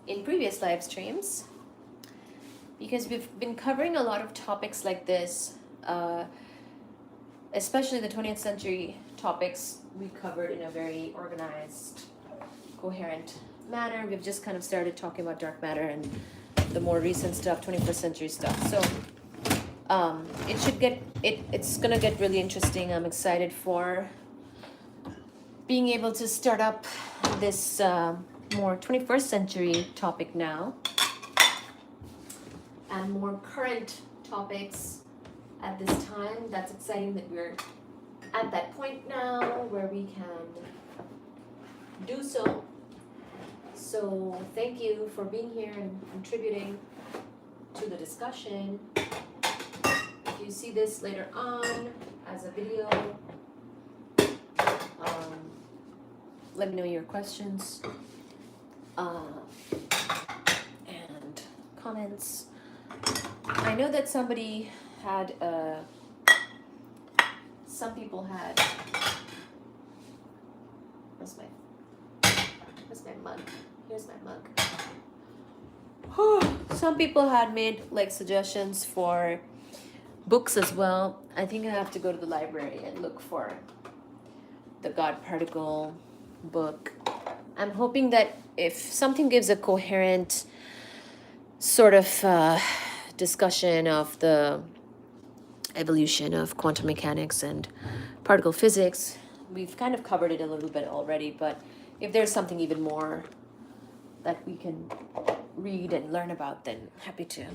Speaker 1: in previous live streams, because we've been covering a lot of topics like this, especially the 20th century topics we covered in a very organized, coherent manner. We've just kind of started talking about dark matter and the more recent stuff, 21st century stuff. So it's gonna get really interesting. I'm excited for being able to start up this more 21st century topic now, and more current topics at this time. That's exciting that we're at that point now where we can do so. So thank you for being here and contributing to the discussion. If you see this later on as a video, let me know your questions and comments. I know that some people had, where's my mug? Here's my mug. Some people had made like suggestions for books as well. I think I have to go to the library and look for the God Particle book. I'm hoping that if something gives a coherent sort of discussion of the evolution of quantum mechanics and particle physics, we've kind of covered it a little bit already, but if there's something even more that we can read and learn about, then happy to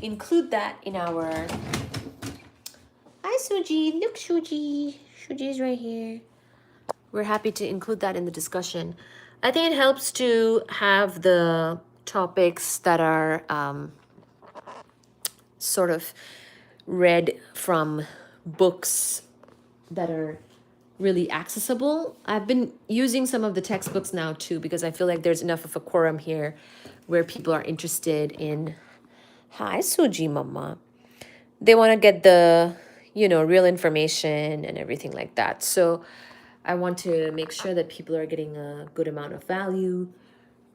Speaker 1: include that in our... Hi, Suji. Look, Suji. Suji's right here. We're happy to include that in the discussion. I think it helps to have the topics that are sort of read from books that are really accessible. I've been using some of the textbooks now too, because I feel like there's enough of a quorum here where people are interested in... Hi, Suji Mama. They want to get the, real information and everything like that. So I want to make sure that people are getting a good amount of value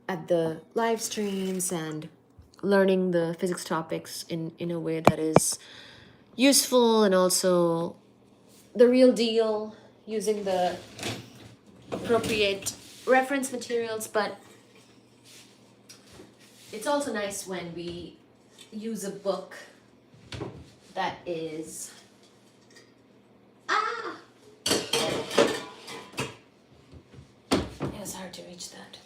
Speaker 1: at the live streams and learning the physics topics in a way that is useful, and also the real deal, using the appropriate reference materials. But it's also nice when we use a book that is... It's hard to reach that.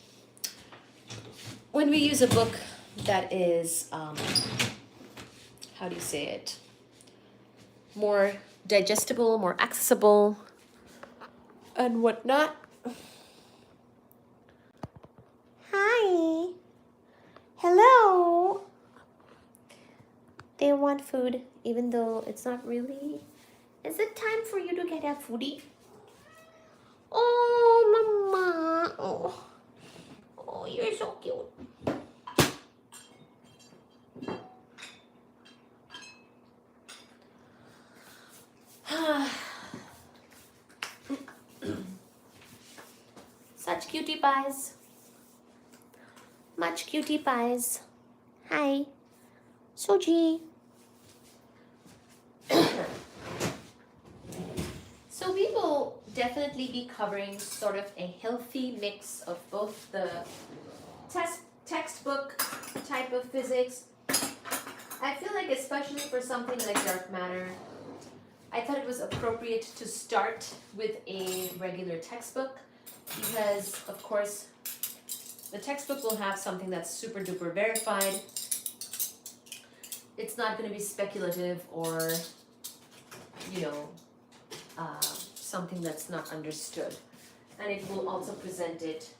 Speaker 1: When we use a book that is, how do you say it? More digestible, more accessible, and whatnot. Hi. Hello. They want food, even though it's not really. Is it time for you to get a foodie? Oh, oh, you're so cute. Such cutie pies. Much cutie pies. Hi. Soji. So we will definitely be covering sort of a healthy mix of both the textbook type of physics. I feel like especially for something like dark matter, I thought it was appropriate to start with a regular textbook because, of course, the textbook will have something that's super duper verified. It's not going to be speculative or, you know, something that's not understood. And it will also present it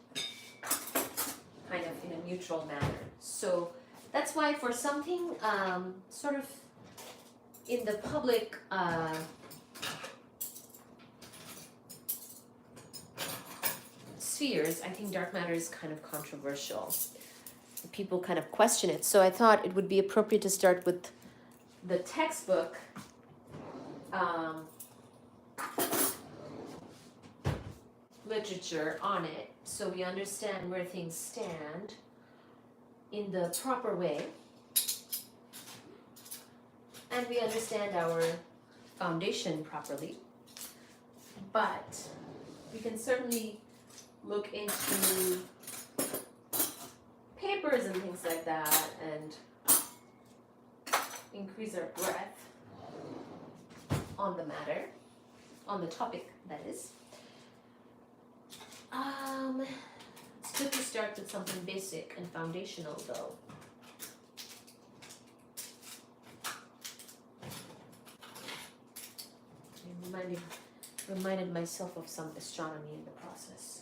Speaker 1: kind of in a neutral manner. So that's why for something sort of in the public spheres, I think dark matter is kind of controversial. People kind of question it. So I thought it would be appropriate to start with the textbook literature on it, so we understand where things stand in the proper way, and we understand our foundation properly. But we can certainly look into papers and things like that and increase our breadth on the matter, on the topic, that is. It's good to start with something basic and foundational, though. I reminded myself of some astronomy in the process.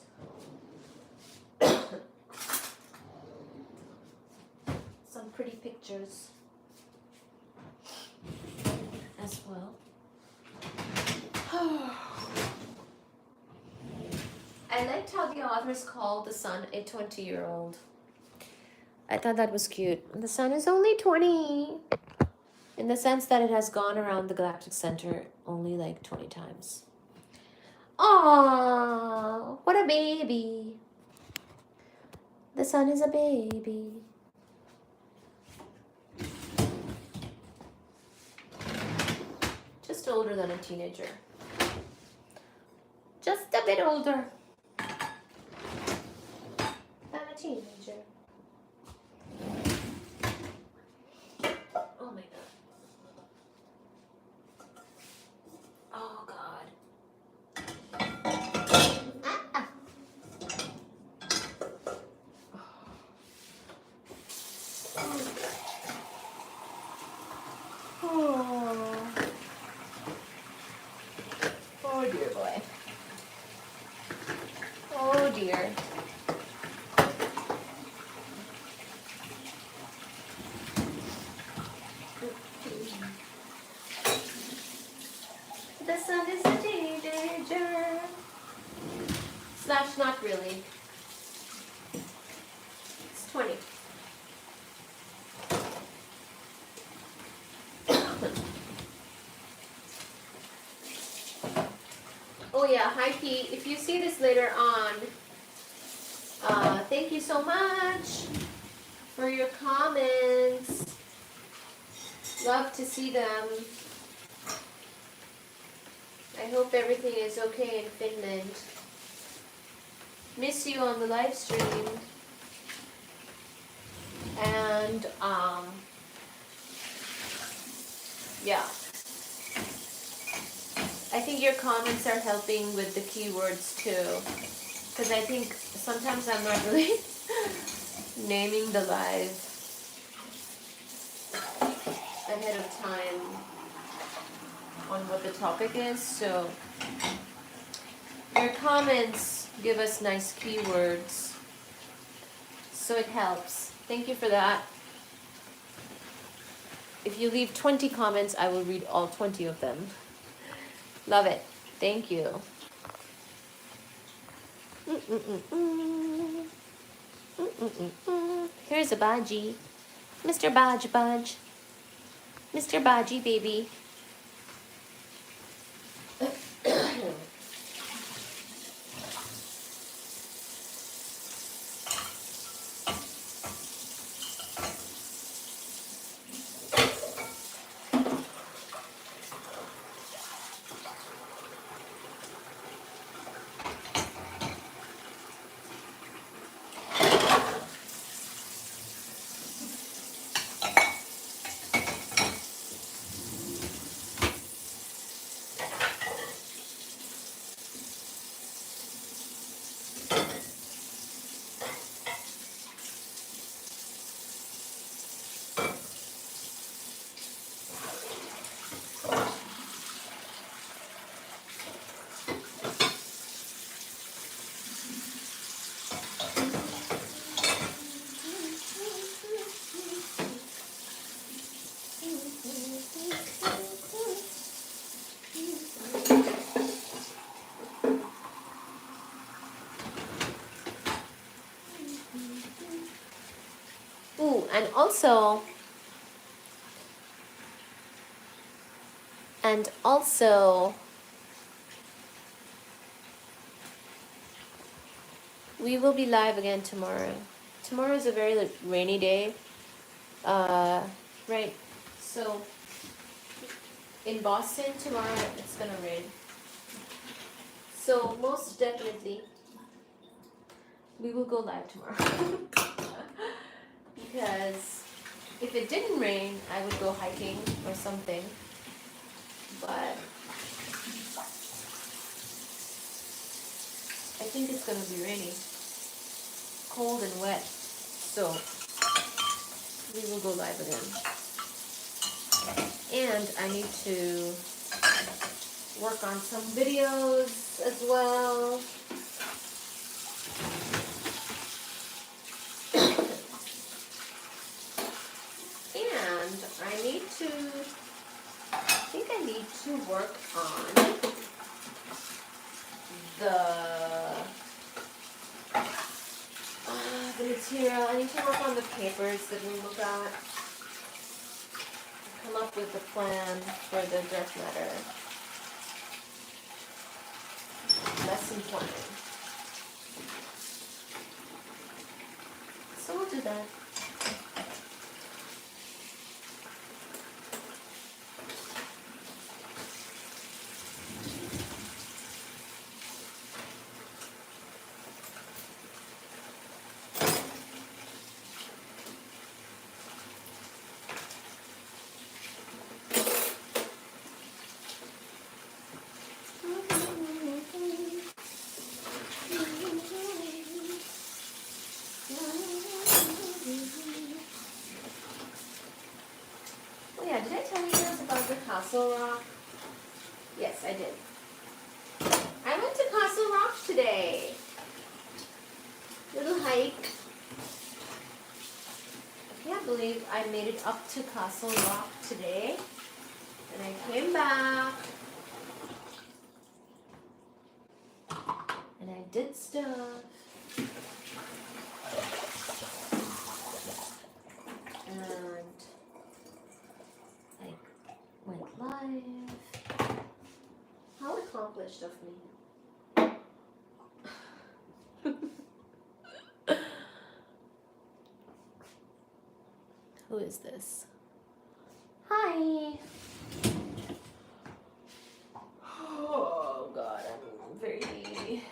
Speaker 1: Some pretty pictures as well. I liked how the authors called the sun a 20-year-old. I thought that was cute. The sun is only 20, in the sense that it has gone around the galactic center only like 20 times. Aww, what a baby. The sun is a baby. Just older than a teenager. Just a bit older than a teenager. Oh my god. Oh god. Ah. Oh. Oh dear boy. Oh dear. The sun is a teenager. Slash not really. It's 20. Oh yeah, hi Pete. If you see this later on, thank you so much for your comments. Love to see them. I hope everything is okay in Finland. Miss you on the live stream. And yeah. I think your comments are helping with the keywords too. Because I think sometimes I'm not really naming the live ahead of time on what the topic is. So your comments give us nice keywords. So it helps. Thank you for that. If you leave 20 comments, I will read all 20 of them. Love it. Thank you. Here's a Baji. Mr. Baji. Mr. Baji, baby. Ooh, and also, we will be live again tomorrow. Tomorrow is a very rainy day. Right. So in Boston tomorrow it's gonna rain. So most definitely we will go live tomorrow. Because if it didn't rain, I would go hiking or something. But I think it's gonna be rainy, cold and wet. So we will go live again. And I need to work on some videos as well. And I think I need to work on the material. I need to work on the papers that we look at. Come up with the plan for the dark matter lesson plan. So we'll do that. Did I tell you guys about the Castle Rock? Yes, I did. I went to Castle Rock today. Little hike. I can't believe I made it up to Castle Rock today. And I came back. And I did stuff. And I went live. How accomplished of me. Who is this? Hi. Oh God, I'm very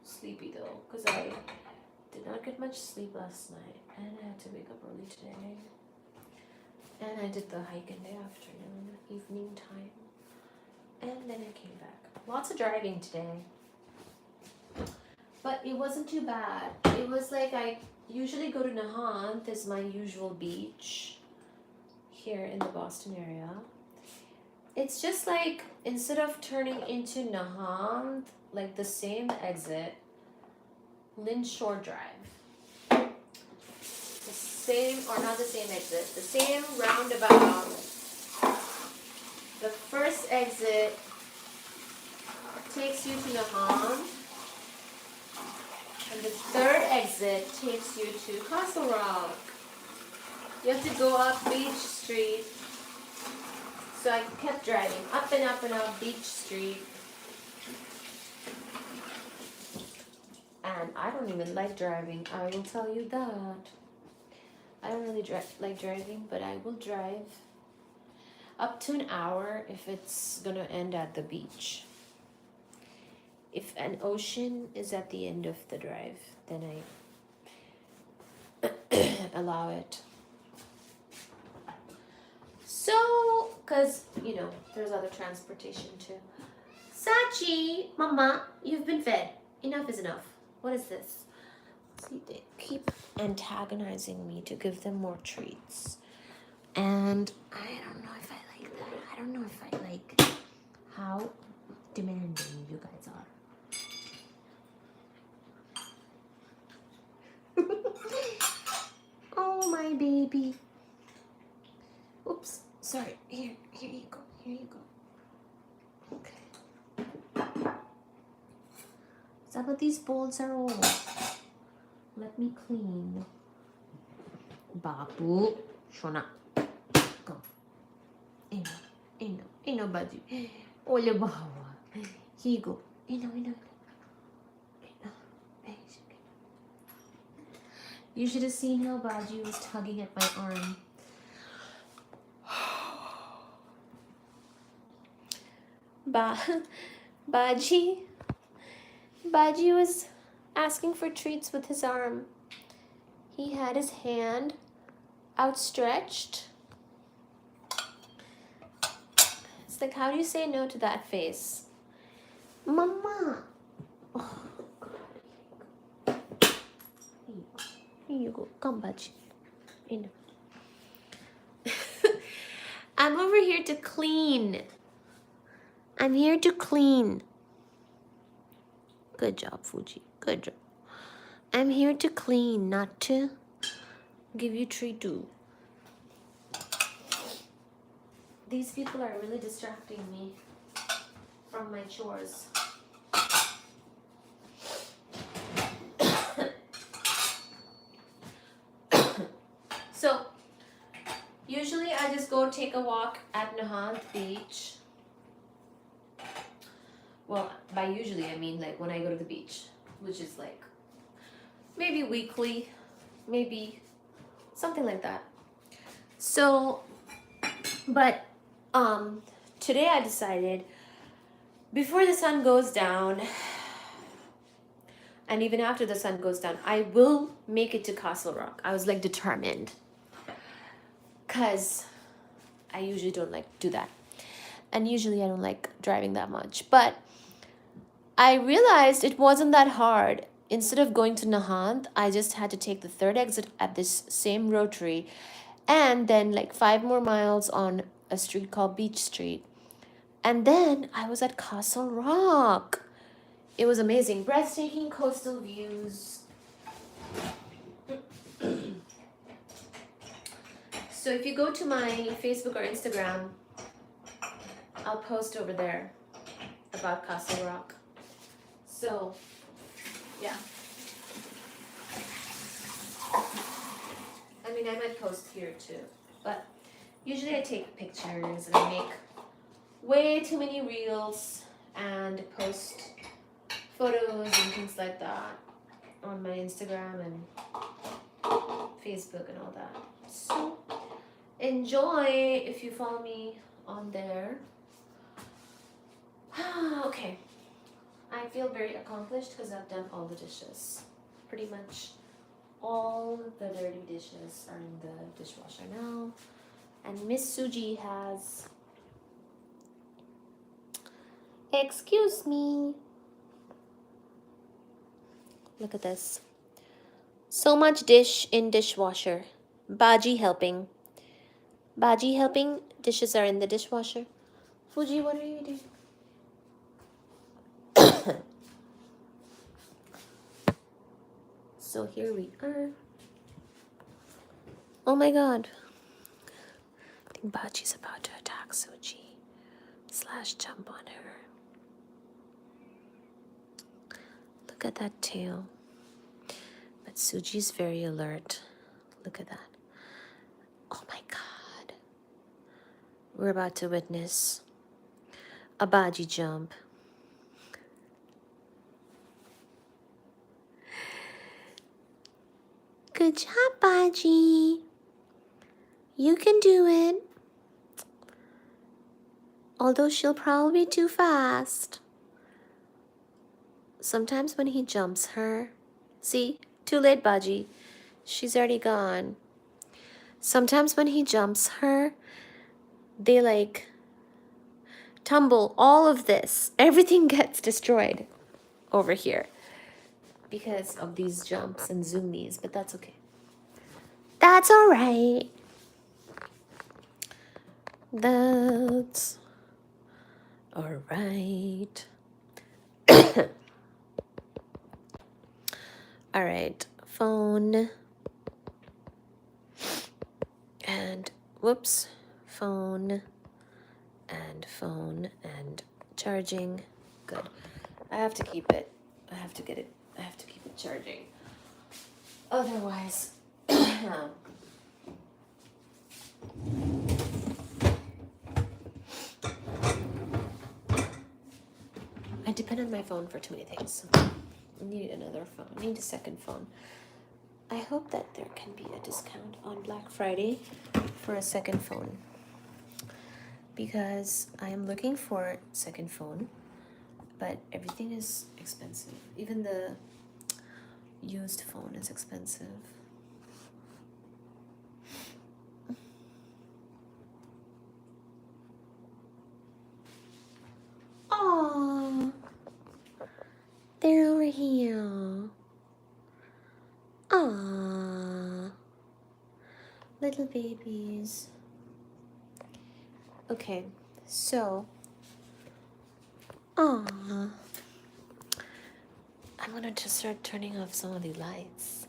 Speaker 1: sleepy though, because I did not get much sleep last night, and I had to wake up early today. And I did the hike in the afternoon, evening time, and then I came back. Lots of driving today, but it wasn't too bad. It was like I usually go to Nahant, is my usual beach here in the Boston area. It's just like, instead of turning into Nahant, like the same exit, Lynn Shore Drive. The same, or not the same exit, the same roundabout. The first exit takes you to Nahant, And the third exit takes you to Castle Rock. You have to go up Beach Street. So I kept driving up and up and up Beach Street. And I don't even like driving, I will tell you that. I don't really like driving, but I will drive up to an hour if it's gonna end at the beach. If an ocean is at the end of the drive, then I allow it. So, because, you know, there's other transportation too. Sachi, Mama, you've been fed. Enough is enough. What is this? See, they keep antagonizing me to give them more treats. And I don't know if I like that. I don't know if I like how demanding you guys are. Oh, my baby. Oops. Sorry. Here you go. Here you go. Okay. Some of these bowls are old. Let me clean. Babu. Shona. Go. Eno, Baji. Olha, bawa. Here you go. Eno. You should have seen how Baji was tugging at my arm. Baji was asking for treats with his arm. He had his hand outstretched. It's like, how do you say no to that face? Mama. Oh, God. Here you go. Come, Baji. I'm over here to clean. I'm here to clean. Good job, Fuji. Good job. I'm here to clean, not to give you treat too. These people are really distracting me from my chores. So, usually I just go take a walk at Nahant Beach. Well, by usually I mean like when I go to the beach, which is like maybe weekly, maybe something like that. So, but today I decided before the sun goes down and even after the sun goes down, I will make it to Castle Rock. I was like determined because I usually don't like do that. And usually I don't like driving that much, but I realized it wasn't that hard. Instead of going to Nahant, I just had to take the third exit at this same rotary and then like 5 more miles on a street called Beach Street. And then I was at Castle Rock. It was amazing. Breathtaking coastal views. So if you go to my Facebook or Instagram, I'll post over there about Castle Rock. So, yeah. I mean, I might post here too, but usually I take pictures and I make way too many reels and post photos and things like that on my Instagram and Facebook and all that. So, enjoy if you follow me on there. Okay. I feel very accomplished because I've done all the dishes. Pretty much all the dirty dishes are in the dishwasher now. And Miss Suji has... Excuse me. Look at this. So much dish in dishwasher. Baji helping. Baji helping. Dishes are in the dishwasher. Fuji, what are you doing? So here we are. Oh my god. I think Baji's about to attack Suji. / jump on her. Look at that tail. Suji's very alert. Look at that. Oh my God. We're about to witness a Baji jump. Good job, Baji. You can do it. Although she'll probably be too fast. Sometimes when he jumps her, see, too late, Baji. She's already gone. Sometimes when he jumps her, they like tumble all of this. Everything gets destroyed over here because of these jumps and zoomies, but that's okay. That's all right. That's all right. All right, phone. And whoops, phone and charging. Good. I have to keep it. I have to keep it charging. Otherwise, I depend on my phone for too many things. I need another phone. I need a second phone. I hope that there can be a discount on Black Friday for a second phone, because I am looking for a second phone, but everything is expensive. Even the used phone is expensive. Aww, they're over here. Aww, little babies. Okay, so, aww, I'm gonna just start turning off some of the lights.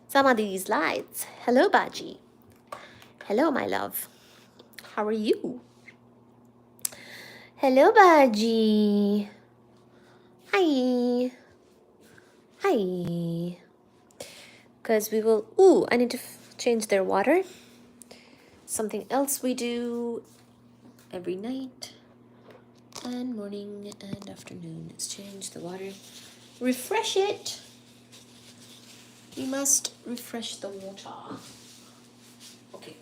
Speaker 1: Some of these lights. Hello, Baji. Hello, my love. How are you? Hello, Baji. Hi. Hi. Because we will... Ooh, I need to change their water. Something else we do every night and morning and afternoon is change the water. Refresh it. We must refresh the water. Okay.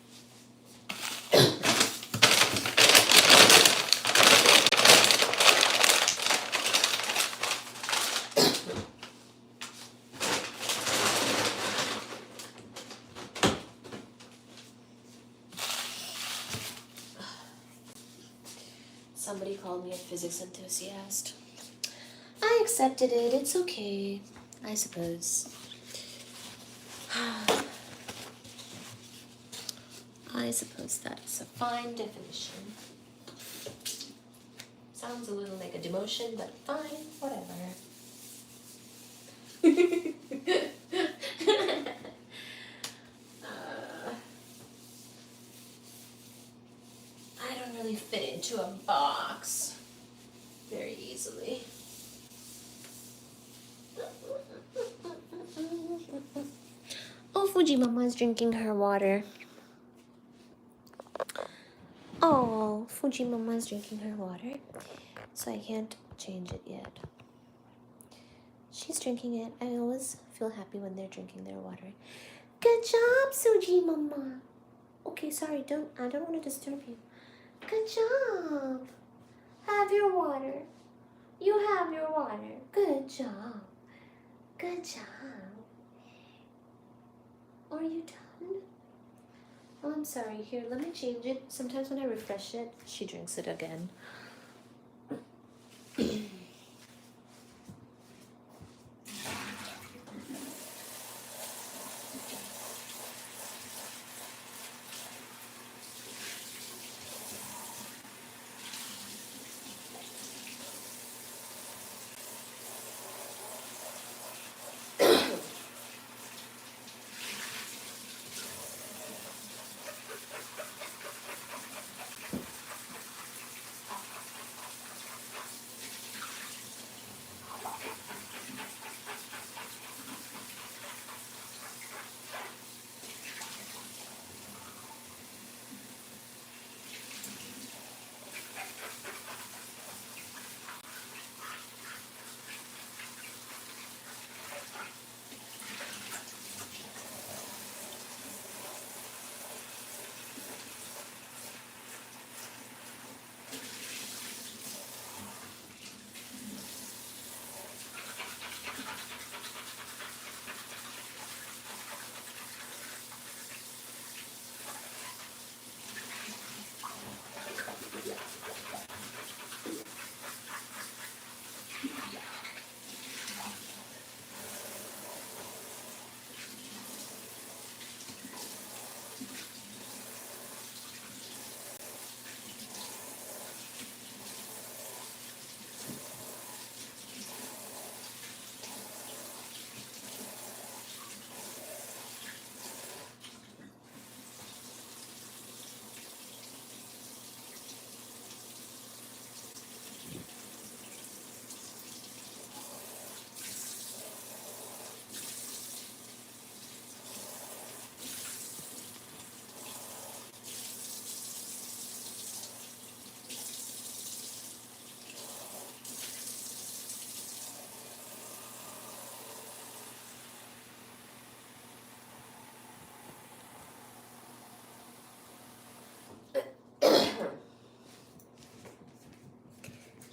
Speaker 1: Somebody called me a physics enthusiast. I accepted it. It's okay, I suppose. I suppose that's a fine definition. Sounds a little like a demotion, but fine, whatever. I don't really fit into a box very easily. Oh, Fuji Mama's drinking her water. Oh, Fuji Mama's drinking her water, so I can't change it yet. She's drinking it. I always feel happy when they're drinking their water. Good job, Suji Mama. Okay, sorry, I don't want to disturb you. Good job. Have your water. You have your water. Good job. Good job. Are you done? Oh, I'm sorry. Here, let me change it. Sometimes when I refresh it, she drinks it again.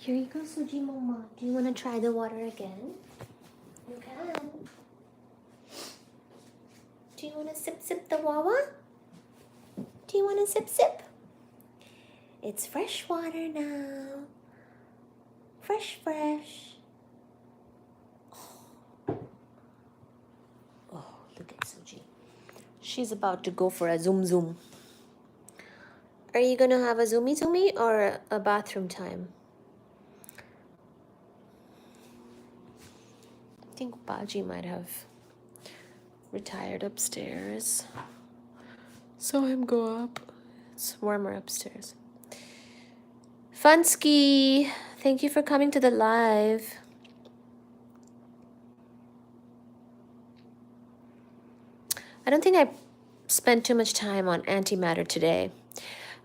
Speaker 1: Here you go, Suji Mama. Do you want to try the water again? You can. Do you want to sip the wawa? Do you want to sip? It's fresh water now. Fresh. Oh, look at Suji. She's about to go for a zoom. Are you gonna have a zoomy or a bathroom time? I think Baji might have retired upstairs. Saw him go up. It's warmer upstairs. Funsky, thank you for coming to the live. I don't think I spent too much time on antimatter today.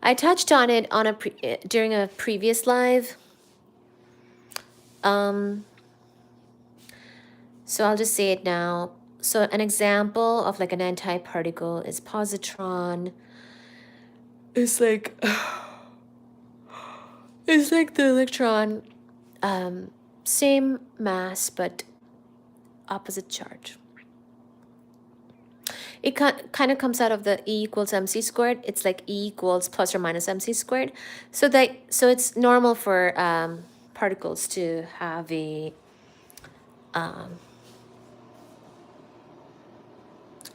Speaker 1: I touched on it on during a previous live. So I'll just say it now. So an example of like an antiparticle is positron. It's like the electron, same mass but opposite charge. It kind of comes out of the E equals mc squared. It's like E equals plus or minus mc squared. So it's normal for particles to have a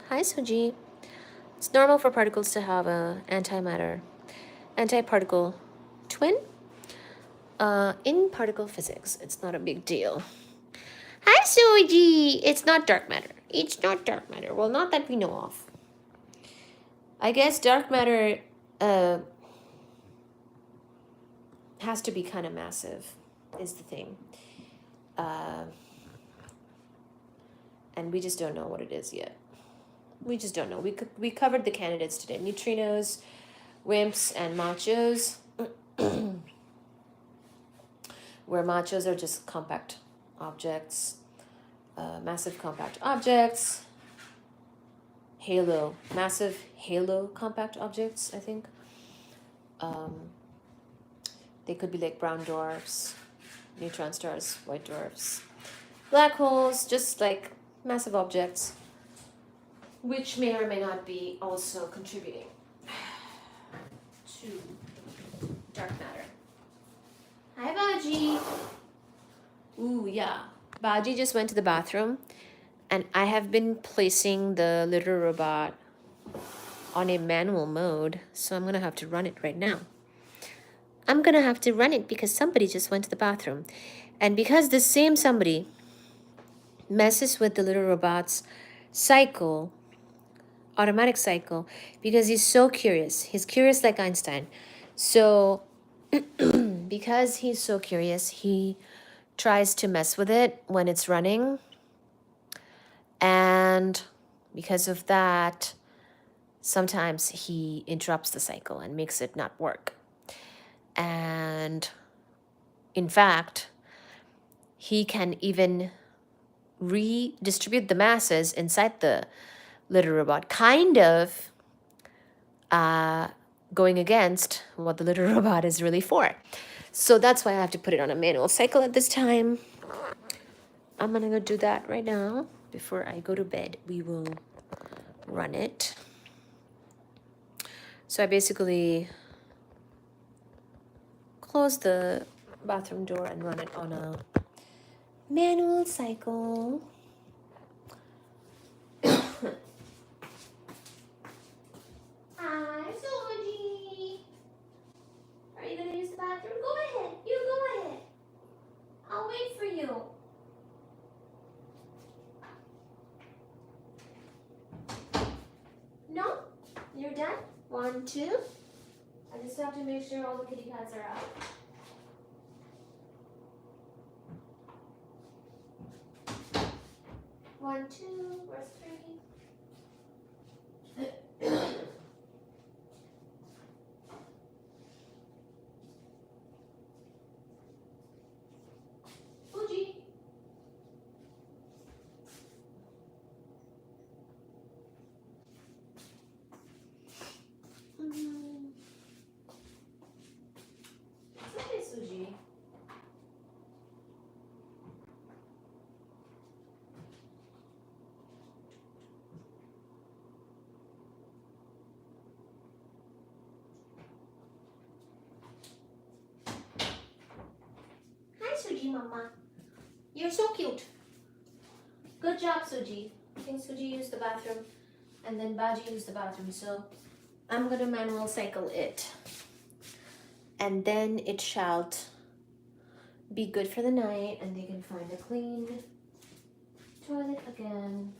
Speaker 1: hi Suji. It's normal for particles to have a antiparticle twin. In particle physics, it's not a big deal. Hi Suji. It's not dark matter. It's not dark matter. Well, not that we know of. I guess dark matter has to be kind of massive, is the thing. And we just don't know what it is yet. We just don't know. We covered the candidates today. Neutrinos, WIMPs, and MACHOs. Where MACHOs are just compact objects. Massive compact objects. Massive halo compact objects, I think. They could be like brown dwarfs, neutron stars, white dwarfs, black holes, just like massive objects, which may or may not be also contributing to dark matter. Hi, Baji. Ooh, yeah. Baji just went to the bathroom, and I have been placing the little robot on a manual mode, so I'm going to have to run it right now. I'm going to have to run it because somebody just went to the bathroom. And because the same somebody messes with the little robot's cycle, automatic cycle, because he's so curious. He's curious like Einstein. So because he's so curious, he tries to mess with it when it's running. And because of that, sometimes he interrupts the cycle and makes it not work. And in fact, he can even redistribute the masses inside the little robot, kind of going against what the little robot is really for. So that's why I have to put it on a manual cycle at this time. I'm gonna go do that right now. Before I go to bed, we will run it. So I basically close the bathroom door and run it on a manual cycle. Hi, Soji. Are you gonna use the bathroom? Go ahead. You go ahead. I'll wait for you. No? You're done? 1, 2. I just have to make sure all the kitty cats are out. One, two, where's 3? Fuji. It's okay, Suji. Suji, Mama. You're so cute. Good job, Suji. I think Suji used the bathroom and then Baji used the bathroom. So I'm going to manual cycle it. And then it shall be good for the night and they can find a clean toilet again.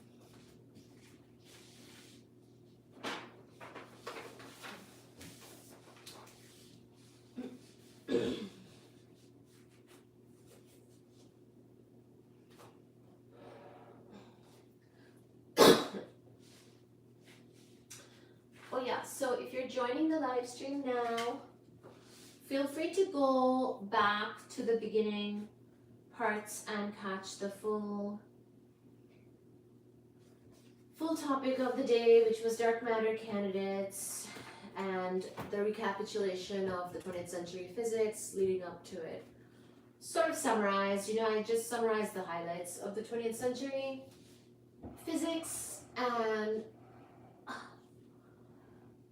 Speaker 1: Oh yeah, so if you're joining the live stream now, feel free to go back to the beginning parts and catch the full topic of the day, which was dark matter candidates and the recapitulation of the 20th century physics leading up to it. Sort of summarized, I just summarized the highlights of the 20th century physics and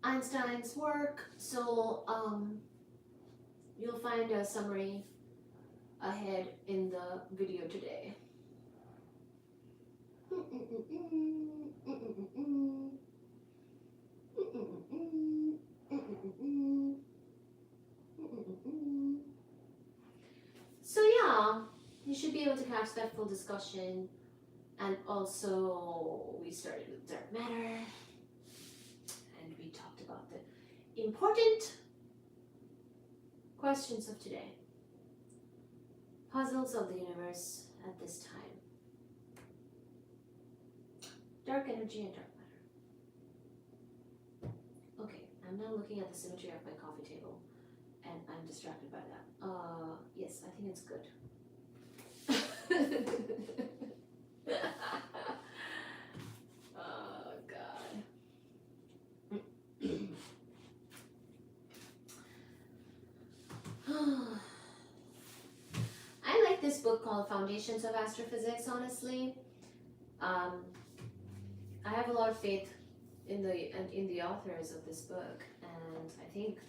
Speaker 1: Einstein's work. So you'll find a summary ahead in the video today. So yeah, you should be able to catch that full discussion. And also we started with dark matter and we talked about the important questions of today. Puzzles of the universe at this time. Dark energy and dark matter. Okay, I'm now looking at the symmetry of my coffee table and I'm distracted by that. Yes, I think it's good. Oh, God. I like this book called Foundations of Astrophysics, honestly. I have a lot of faith in the authors of this book, and I think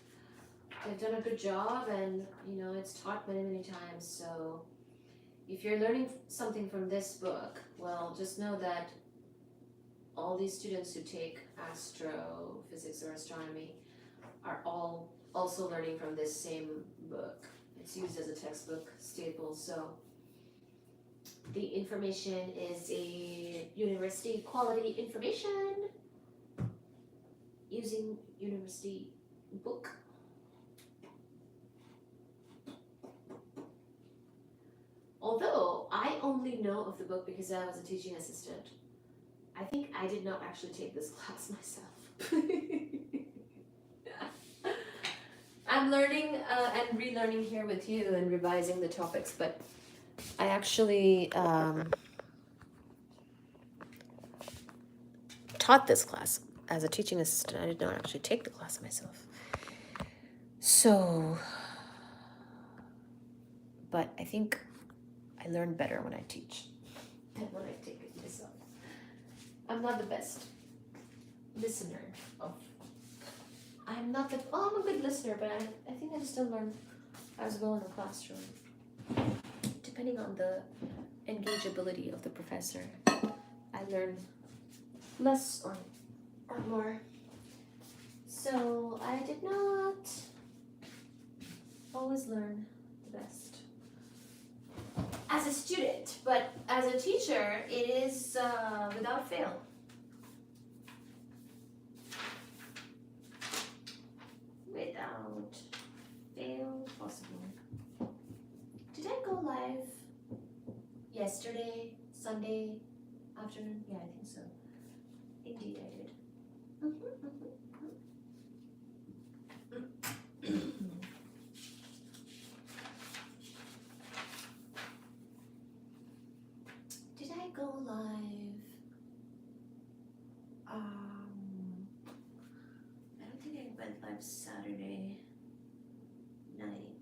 Speaker 1: they've done a good job, and it's taught many times. So if you're learning something from this book, well, just know that all these students who take astrophysics or astronomy are all also learning from this same book. It's used as a textbook staple, so the information is a university quality information using university book. Although I only know of the book because I was a teaching assistant. I think I did not actually take this class myself. I'm learning and relearning here with you and revising the topics, but I actually taught this class as a teaching assistant. I did not actually take the class myself. So, but I think I learn better when I teach than when I take it myself. I'm not the best listener I'm a good listener, but I think I just don't learn as well in the classroom. Depending on the engageability of the professor, I learn less or more. So I did not always learn the best as a student, but as a teacher, it is without fail. Without fail possible. Did I go live yesterday, Sunday afternoon? Yeah, I think so. Indeed, I did. Did I go live? I don't think I went live Saturday night.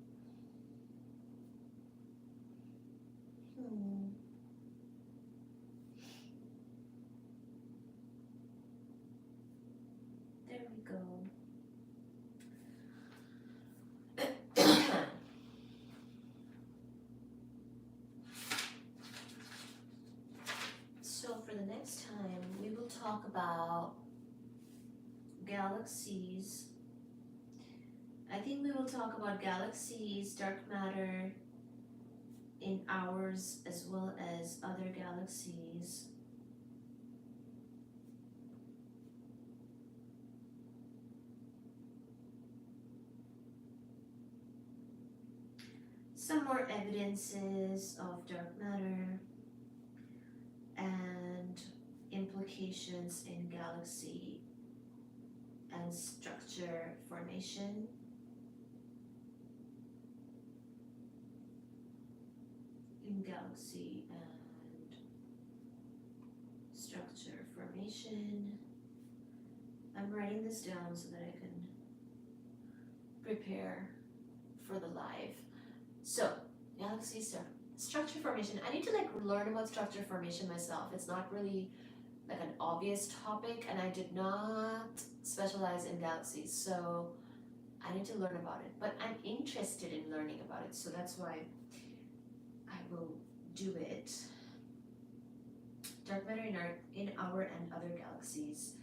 Speaker 1: talk about galaxies. I think we will talk about galaxies, dark matter in ours as well as other galaxies. Some more evidences of dark matter and implications in galaxy and structure formation. In galaxy and structure formation. I'm writing this down so that I can prepare for the live. So, galaxy structure formation. I need to learn about structure formation myself. It's not really like an obvious topic, and I did not specialize in galaxies, so I need to learn about it. But I'm interested in learning about it, so that's why I will do it. Dark matter in our and other galaxies,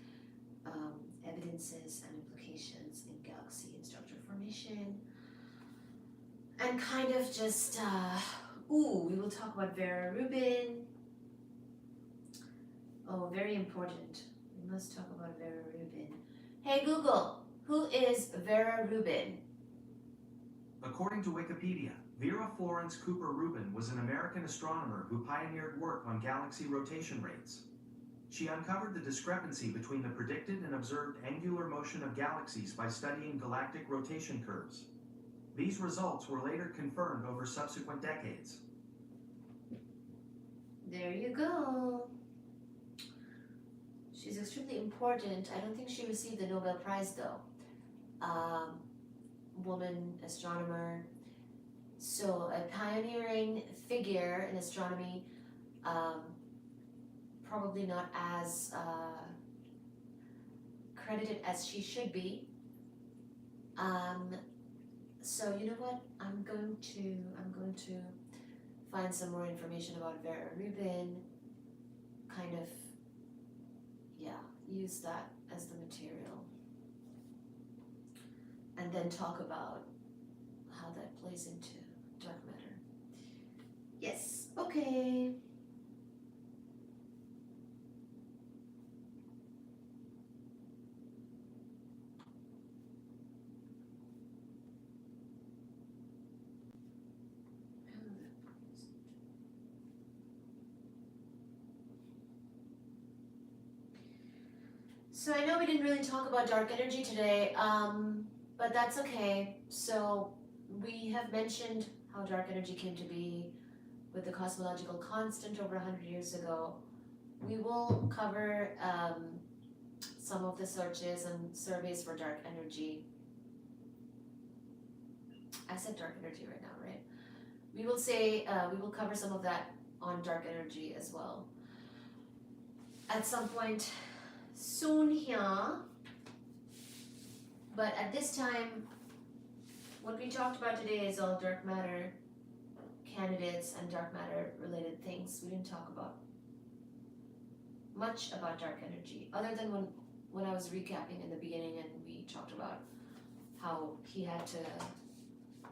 Speaker 1: evidences and implications in galaxy and structure formation. And kind of just, we will talk about Vera Rubin. Oh, very important. We must talk about Vera Rubin. Hey Google, who is Vera Rubin?
Speaker 2: According to Wikipedia, Vera Florence Cooper Rubin was an American astronomer who pioneered work on galaxy rotation rates. She uncovered the discrepancy between the predicted and observed angular motion of galaxies by studying galactic rotation curves. These results were later confirmed over subsequent decades.
Speaker 1: There you go. She's extremely important. I don't think she received the Nobel Prize though. Woman astronomer. So a pioneering figure in astronomy, probably not as credited as she should be. So you know what? I'm going to find some more information about Vera Rubin. Kind of, use that as the material, and then talk about how that plays into dark matter. Yes. Okay. So I know we didn't really talk about dark energy today, but that's okay. So we have mentioned how dark energy came to be with the cosmological constant over 100 years ago. We will cover some of the searches and surveys for dark energy. I said dark energy right now, right? We will cover some of that on dark energy as well at some point soon here. But at this time, what we talked about today is all dark matter candidates and dark matter related things. We didn't talk about much about dark energy, other than when I was recapping in the beginning and we talked about how he had to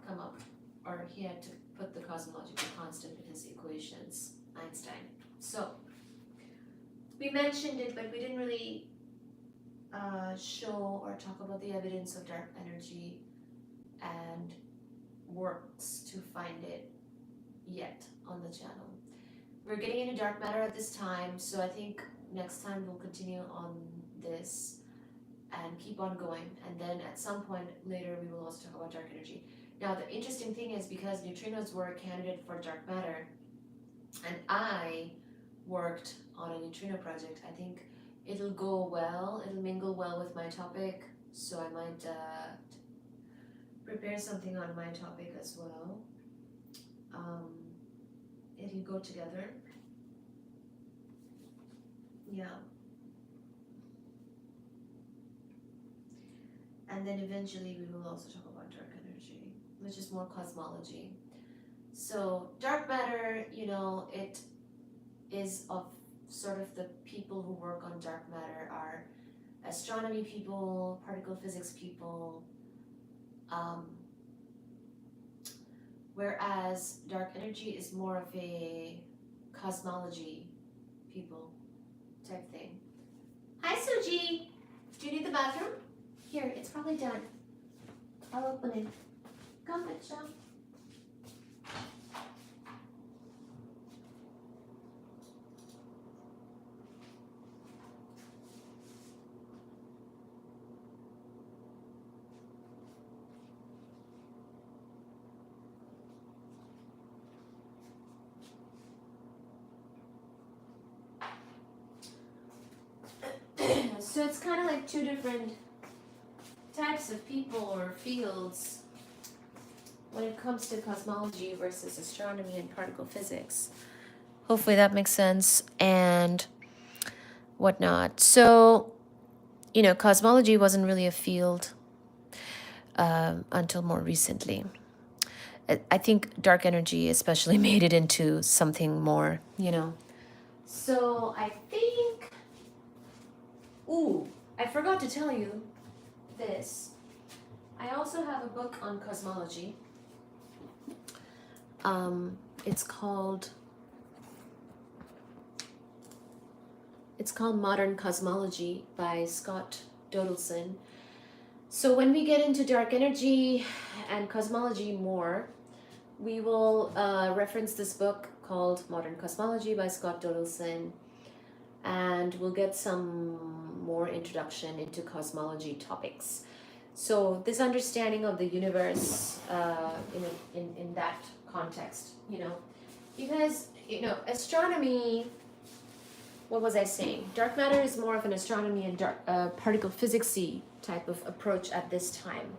Speaker 1: come up, or he had to put the cosmological constant in his equations, Einstein. So we mentioned it, but we didn't really show or talk about the evidence of dark energy and works to find it yet on the channel. We're getting into dark matter at this time, so I think next time we'll continue on this and keep on going, and then at some point later we will also talk about dark energy. Now the interesting thing is, because neutrinos were a candidate for dark matter and I worked on a neutrino project, I think it'll go well, it'll mingle well with my topic, so I might prepare something on my topic as well. It'll go together. Yeah. And then eventually we will also talk about dark energy, which is more cosmology. So dark matter, it is of sort of the people who work on dark matter are astronomy people, particle physics people, um, whereas dark energy is more of a cosmology people type thing. Hi, Suji! Do you need the bathroom? Here, it's probably done. I'll open it. Come, Mitchell. So it's kind of like two different types of people or fields when it comes to cosmology versus astronomy and particle physics. Hopefully that makes sense and whatnot. So, cosmology wasn't really a field until more recently. I think dark energy especially made it into something more, So I think, I forgot to tell you this. I also have a book on cosmology. It's called Modern Cosmology by Scott Dodelson. So when we get into dark energy and cosmology more, we will reference this book called Modern Cosmology by Scott Dodelson, and we'll get some more introduction into cosmology topics. So this understanding of the universe in that context, because, astronomy, what was I saying? Dark matter is more of an astronomy and particle physics-y type of approach at this time.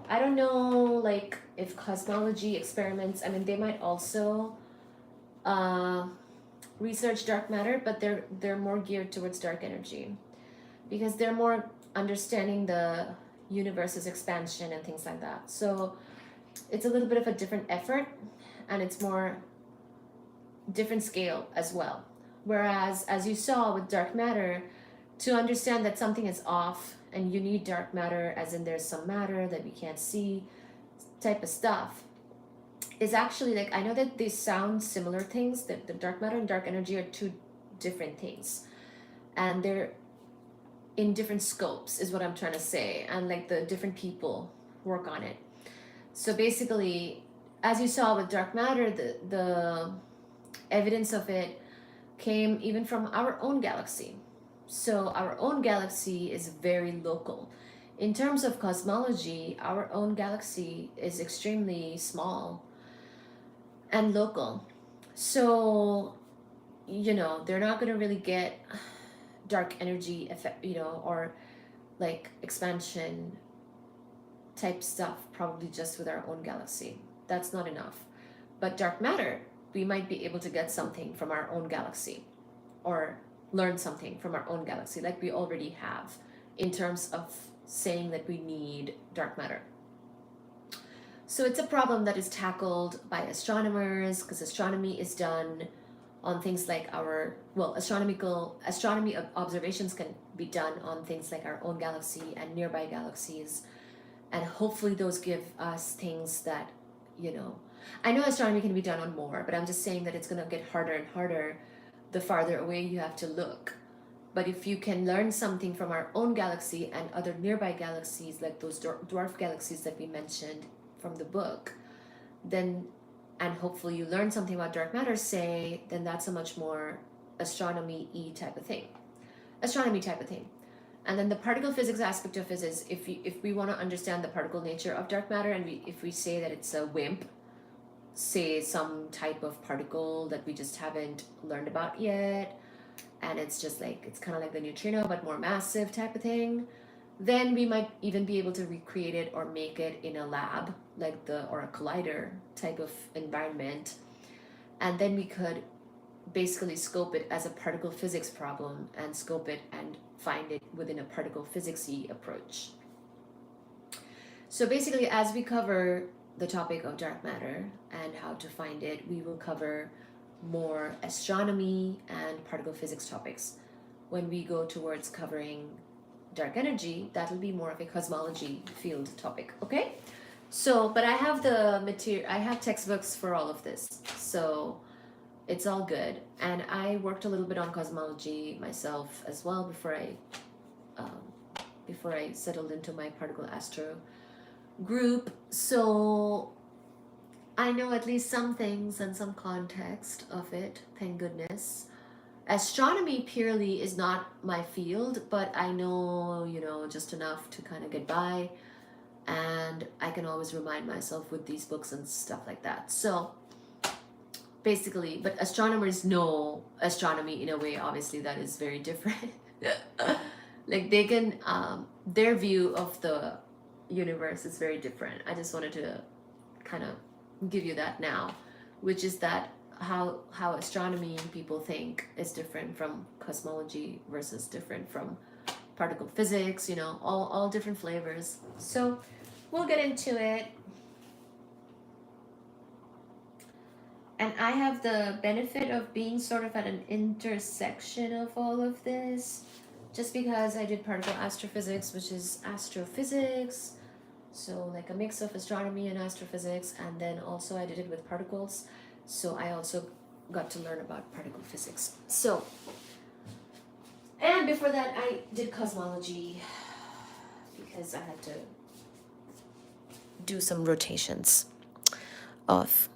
Speaker 1: I don't know, if cosmology experiments, they might also research dark matter, but they're more geared towards dark energy because they're more understanding the universe's expansion and things like that. So it's a little bit of a different effort, and it's more different scale as well. Whereas, as you saw with dark matter, to understand that something is off and you need dark matter, as in there's some matter that we can't see type of stuff, is actually I know that they sound similar things, that the dark matter and dark energy are two different things. And they're in different scopes, is what I'm trying to say. And the different people work on it. So basically, as you saw with dark matter, the evidence of it came even from our own galaxy. So our own galaxy is very local. In terms of cosmology, our own galaxy is extremely small and local. So, they're not going to really get dark energy effect, or expansion type stuff, probably just with our own galaxy. That's not enough. But dark matter, we might be able to get something from our own galaxy or learn something from our own galaxy, like we already have, in terms of saying that we need dark matter. So it's a problem that is tackled by astronomers, because astronomy is done on things like astronomy observations can be done on things like our own galaxy and nearby galaxies, and hopefully those give us things that, I know astronomy can be done on more, but I'm just saying that it's going to get harder and harder the farther away you have to look. But if you can learn something from our own galaxy and other nearby galaxies, like those dwarf galaxies that we mentioned from the book, then, and hopefully you learn something about dark matter, then that's a much more astronomy type of thing. And then the particle physics aspect of it is, if we want to understand the particle nature of dark matter, and if we say that it's a WIMP, say some type of particle that we just haven't learned about yet, and it's just it's kind of like the neutrino but more massive type of thing, then we might even be able to recreate it or make it in a lab, or a collider type of environment, and then we could basically scope it as a particle physics problem and scope it and find it within a particle physics-y approach. So basically, as we cover the topic of dark matter and how to find it, we will cover more astronomy and particle physics topics. When we go towards covering dark energy, that'll be more of a cosmology field topic, okay? So, but I have the material, I have textbooks for all of this, so it's all good. And I worked a little bit on cosmology myself as well um, before I settled into my particle astro group. So I know at least some things and some context of it, thank goodness. Astronomy purely is not my field, but I know, just enough to kind of get by. And I can always remind myself with these books and stuff like that. So basically, but astronomers know astronomy in a way, obviously, that is very different. Like they can, their view of the universe is very different. I just wanted to kind of give you that now, which is that how astronomy people think is different from cosmology versus different from particle physics, all different flavors. So we'll get into it. And I have the benefit of being sort of at an intersection of all of this, just because I did particle astrophysics, which is astrophysics, so like a mix of astronomy and astrophysics, and then also I did it with particles, so I also got to learn about particle physics. So, and before that I did cosmology because I had to do some rotations of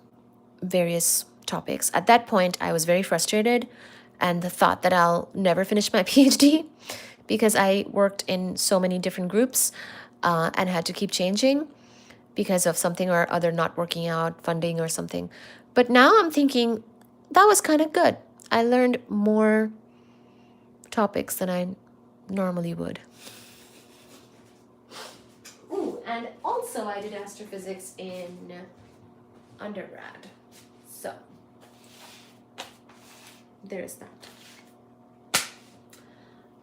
Speaker 1: various topics. At that point, I was very frustrated and thought that I'll never finish my PhD because I worked in so many different groups and had to keep changing because of something or other not working out, funding or something. But now I'm thinking that was kind of good. I learned more topics than I normally would. Ooh, and also I did astrophysics in undergrad. So there's that.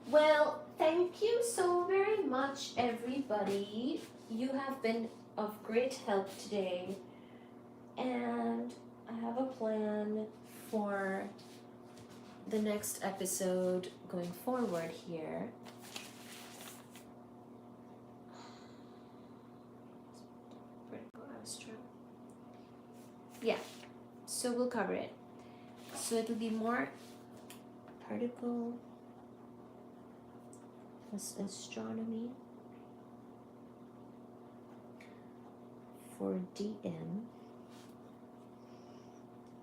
Speaker 1: Well, thank you so very much, everybody. You have been of great help today. And I have a plan for the next episode going forward here. Yeah, so we'll cover it. So it'll be more particle astronomy for DM,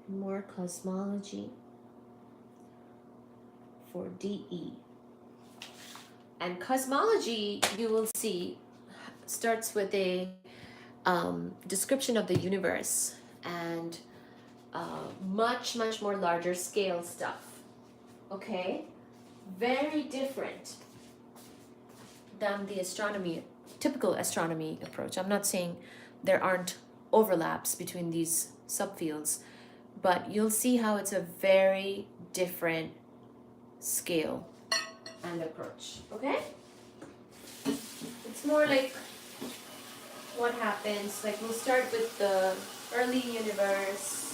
Speaker 1: more cosmology for DE. And cosmology, you will see, starts with a description of the universe and much more larger scale stuff. Okay? Very different than the typical astronomy approach. I'm not saying there aren't overlaps between these subfields, but you'll see how it's a very different scale and approach. Okay? It's more like what happens, like we'll start with the early universe.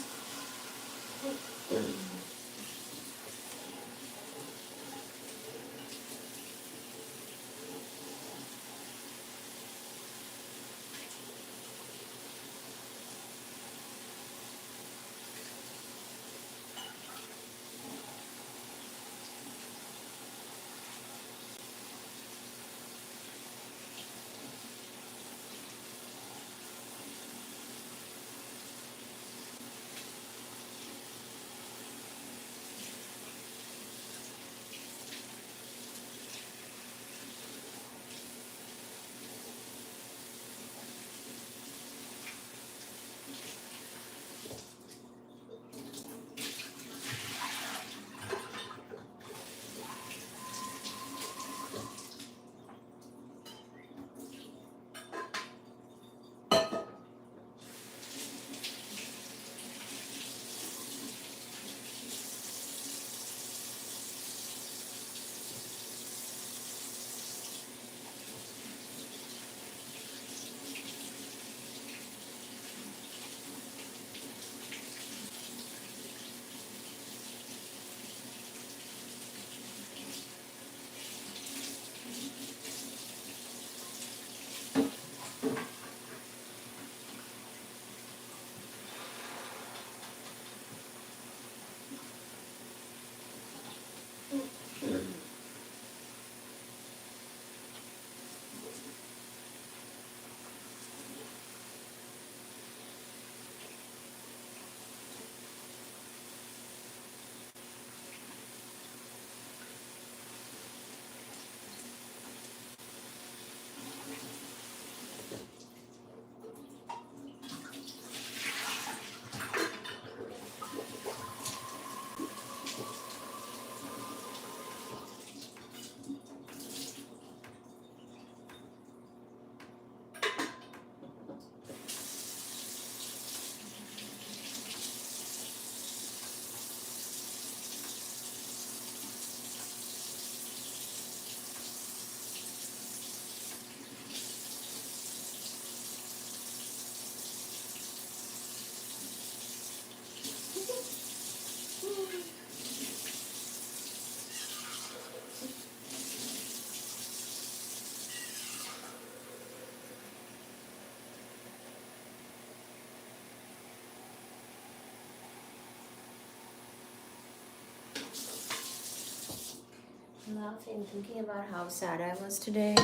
Speaker 1: laughing, thinking about how sad I was today.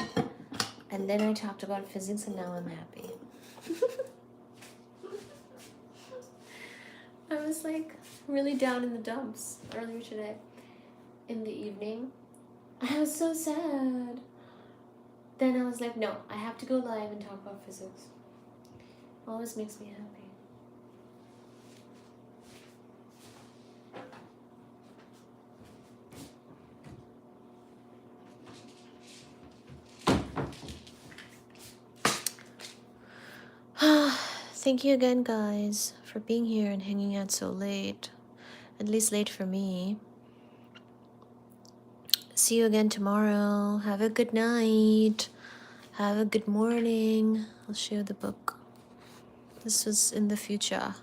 Speaker 1: And then I talked about physics and now I'm happy. I was like really down in the dumps earlier today in the evening. I was so sad. Then I was like, no, I have to go live and talk about physics. Always makes me happy. Thank you again, guys, for being here and hanging out so late. At least late for me. See you again tomorrow. Have a good night. Have a good morning. I'll show you the book. This was in the future.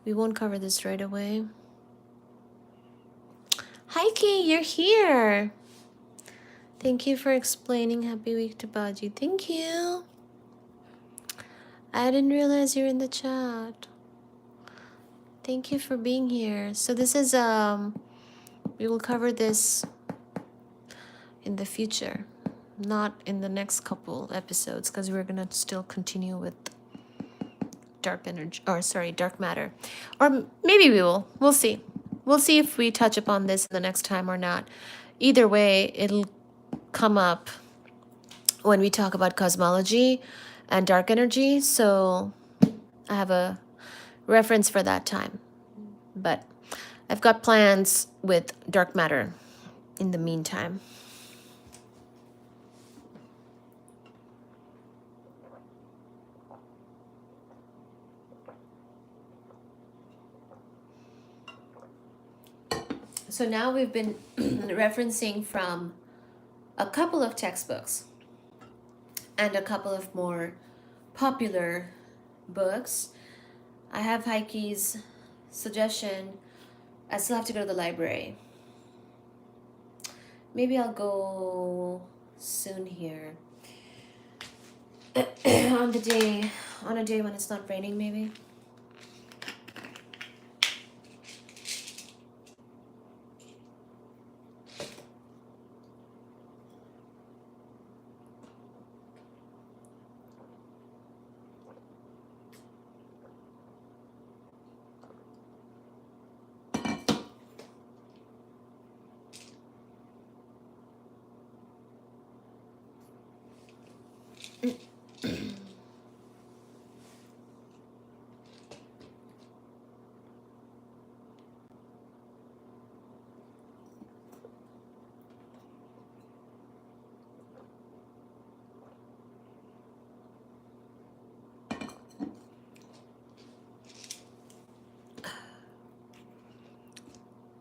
Speaker 1: We won't cover this right away. Hi, Kay, you're here. Thank you for explaining Happy Week to Baji. Thank you. I didn't realize you're in the chat. Thank you for being here. So this is we will cover this in the future, not in the next couple episodes, because we're gonna still continue with dark energy, or sorry, dark matter, or maybe we will. We'll see. We'll see if we touch upon this the next time or not. Either way, it'll come up when we talk about cosmology and dark energy, so I have a reference for that time. But I've got plans with dark matter in the meantime. So now we've been referencing from a couple of textbooks and a couple of more popular books. I have Heike's suggestion. I still have to go to the library. Maybe I'll go soon here. on a day when it's not raining, maybe.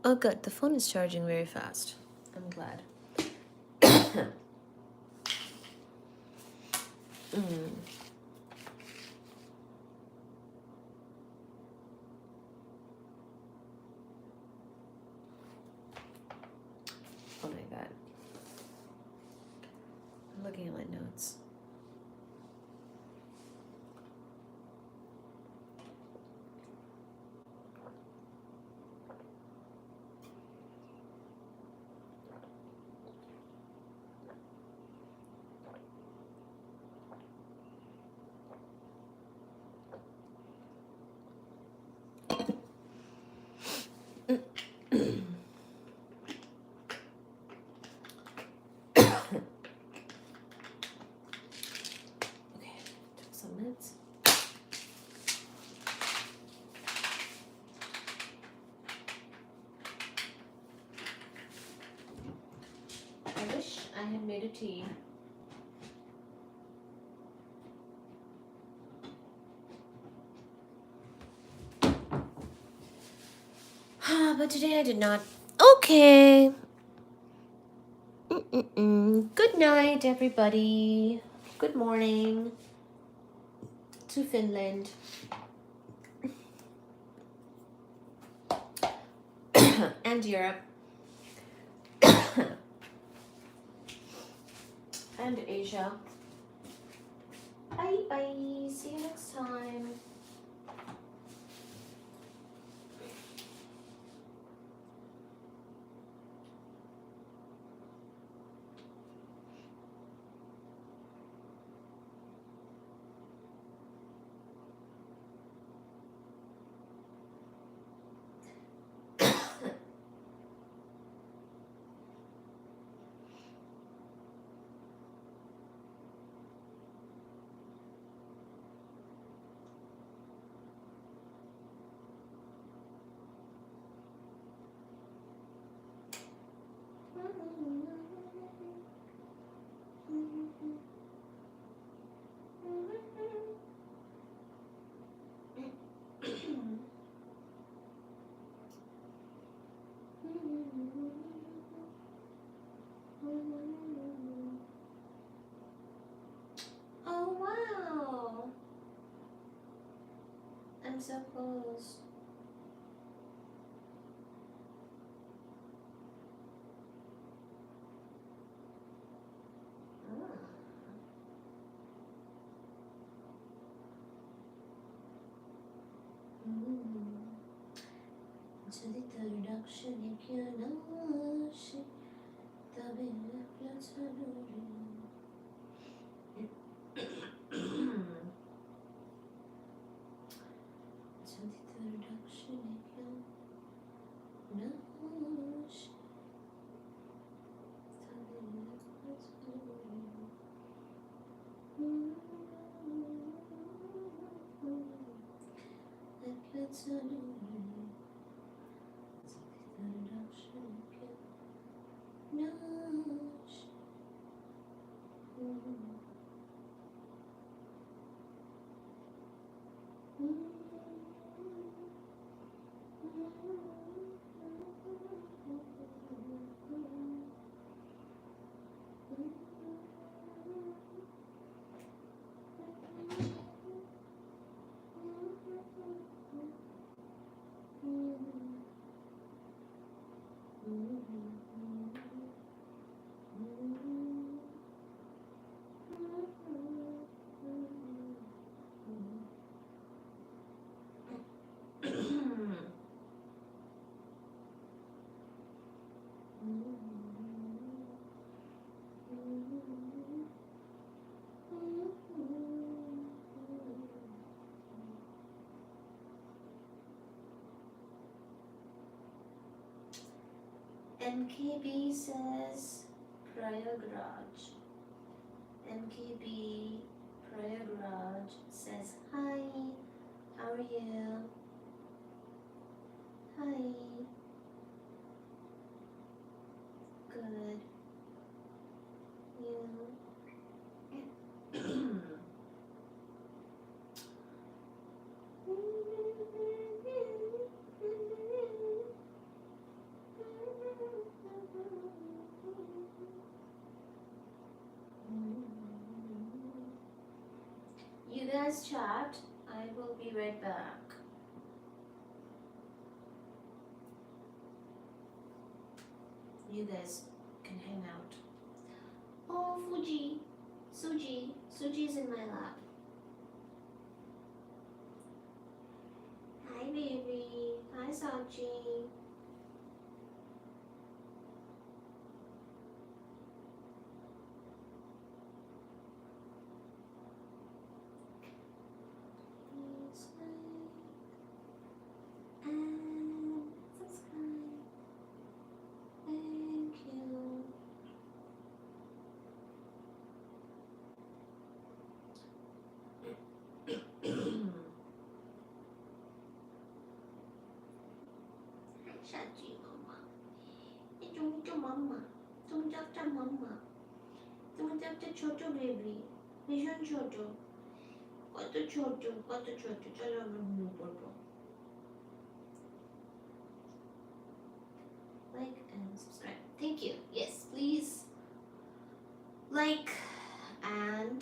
Speaker 1: Oh, good. The phone is charging very fast. I'm glad. Oh my god. I'm looking at my notes. Okay, took some minutes. I wish I had made a tea. But today I did not. Okay. Good night, everybody. Good morning to Finland. And Europe. And Asia. Bye bye. See you next time. I'm so close. Jadi terreduction yang kena nasi, tapi lepas saduri. Jadi terreduction yang kena nasi, tapi lepas saduri. Lepas saduri. MKB says Prayagraj. MKB Prayagraj says hi. How are you? Hi. Good. You. You guys chat. I will be right back. You guys can hang out. Oh, Fuji. Suji. Suji's in my lap. Hi, baby. Hi, Sachi. Please like and subscribe. Thank you. Hi, Sachi, mama. It's mama. তুমি তো একটা মাম্মা, তুমি তো একটা ছোট baby, ভীষণ ছোট, কত ছোট, কত ছোট। চলো আমরা ঘুমিয়ে পড়বো। Like and subscribe. Thank you. Yes, please like and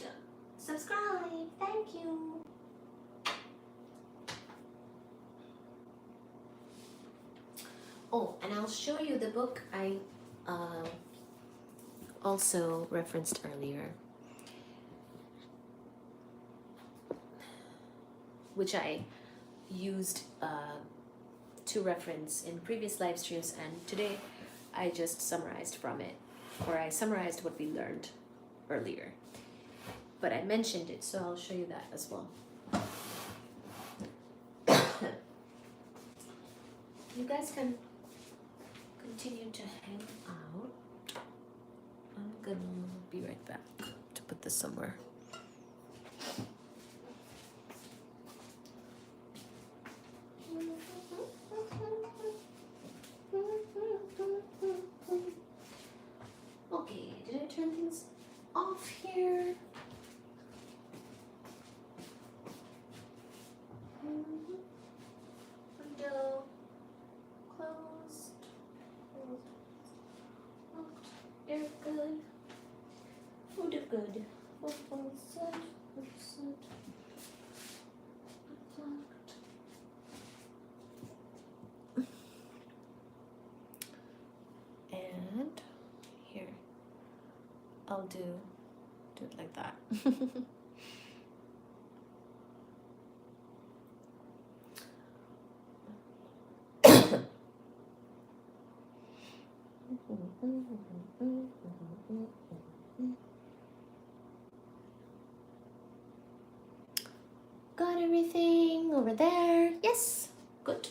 Speaker 1: subscribe. Thank you. Oh, and I'll show you the book I also referenced earlier, which I used to reference in previous live streams, and today I just summarized from it, or I summarized what we learned earlier. But I mentioned it, so I'll show you that as well. You guys can continue to hang out. I'm gonna be right back to put this somewhere. Okay, did I turn things off here? Window closed. Locked. Air good. Food good. What was set? What set? Locked. I'll do it like that. Got everything over there. Yes, good.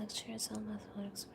Speaker 1: lectures on mathematics.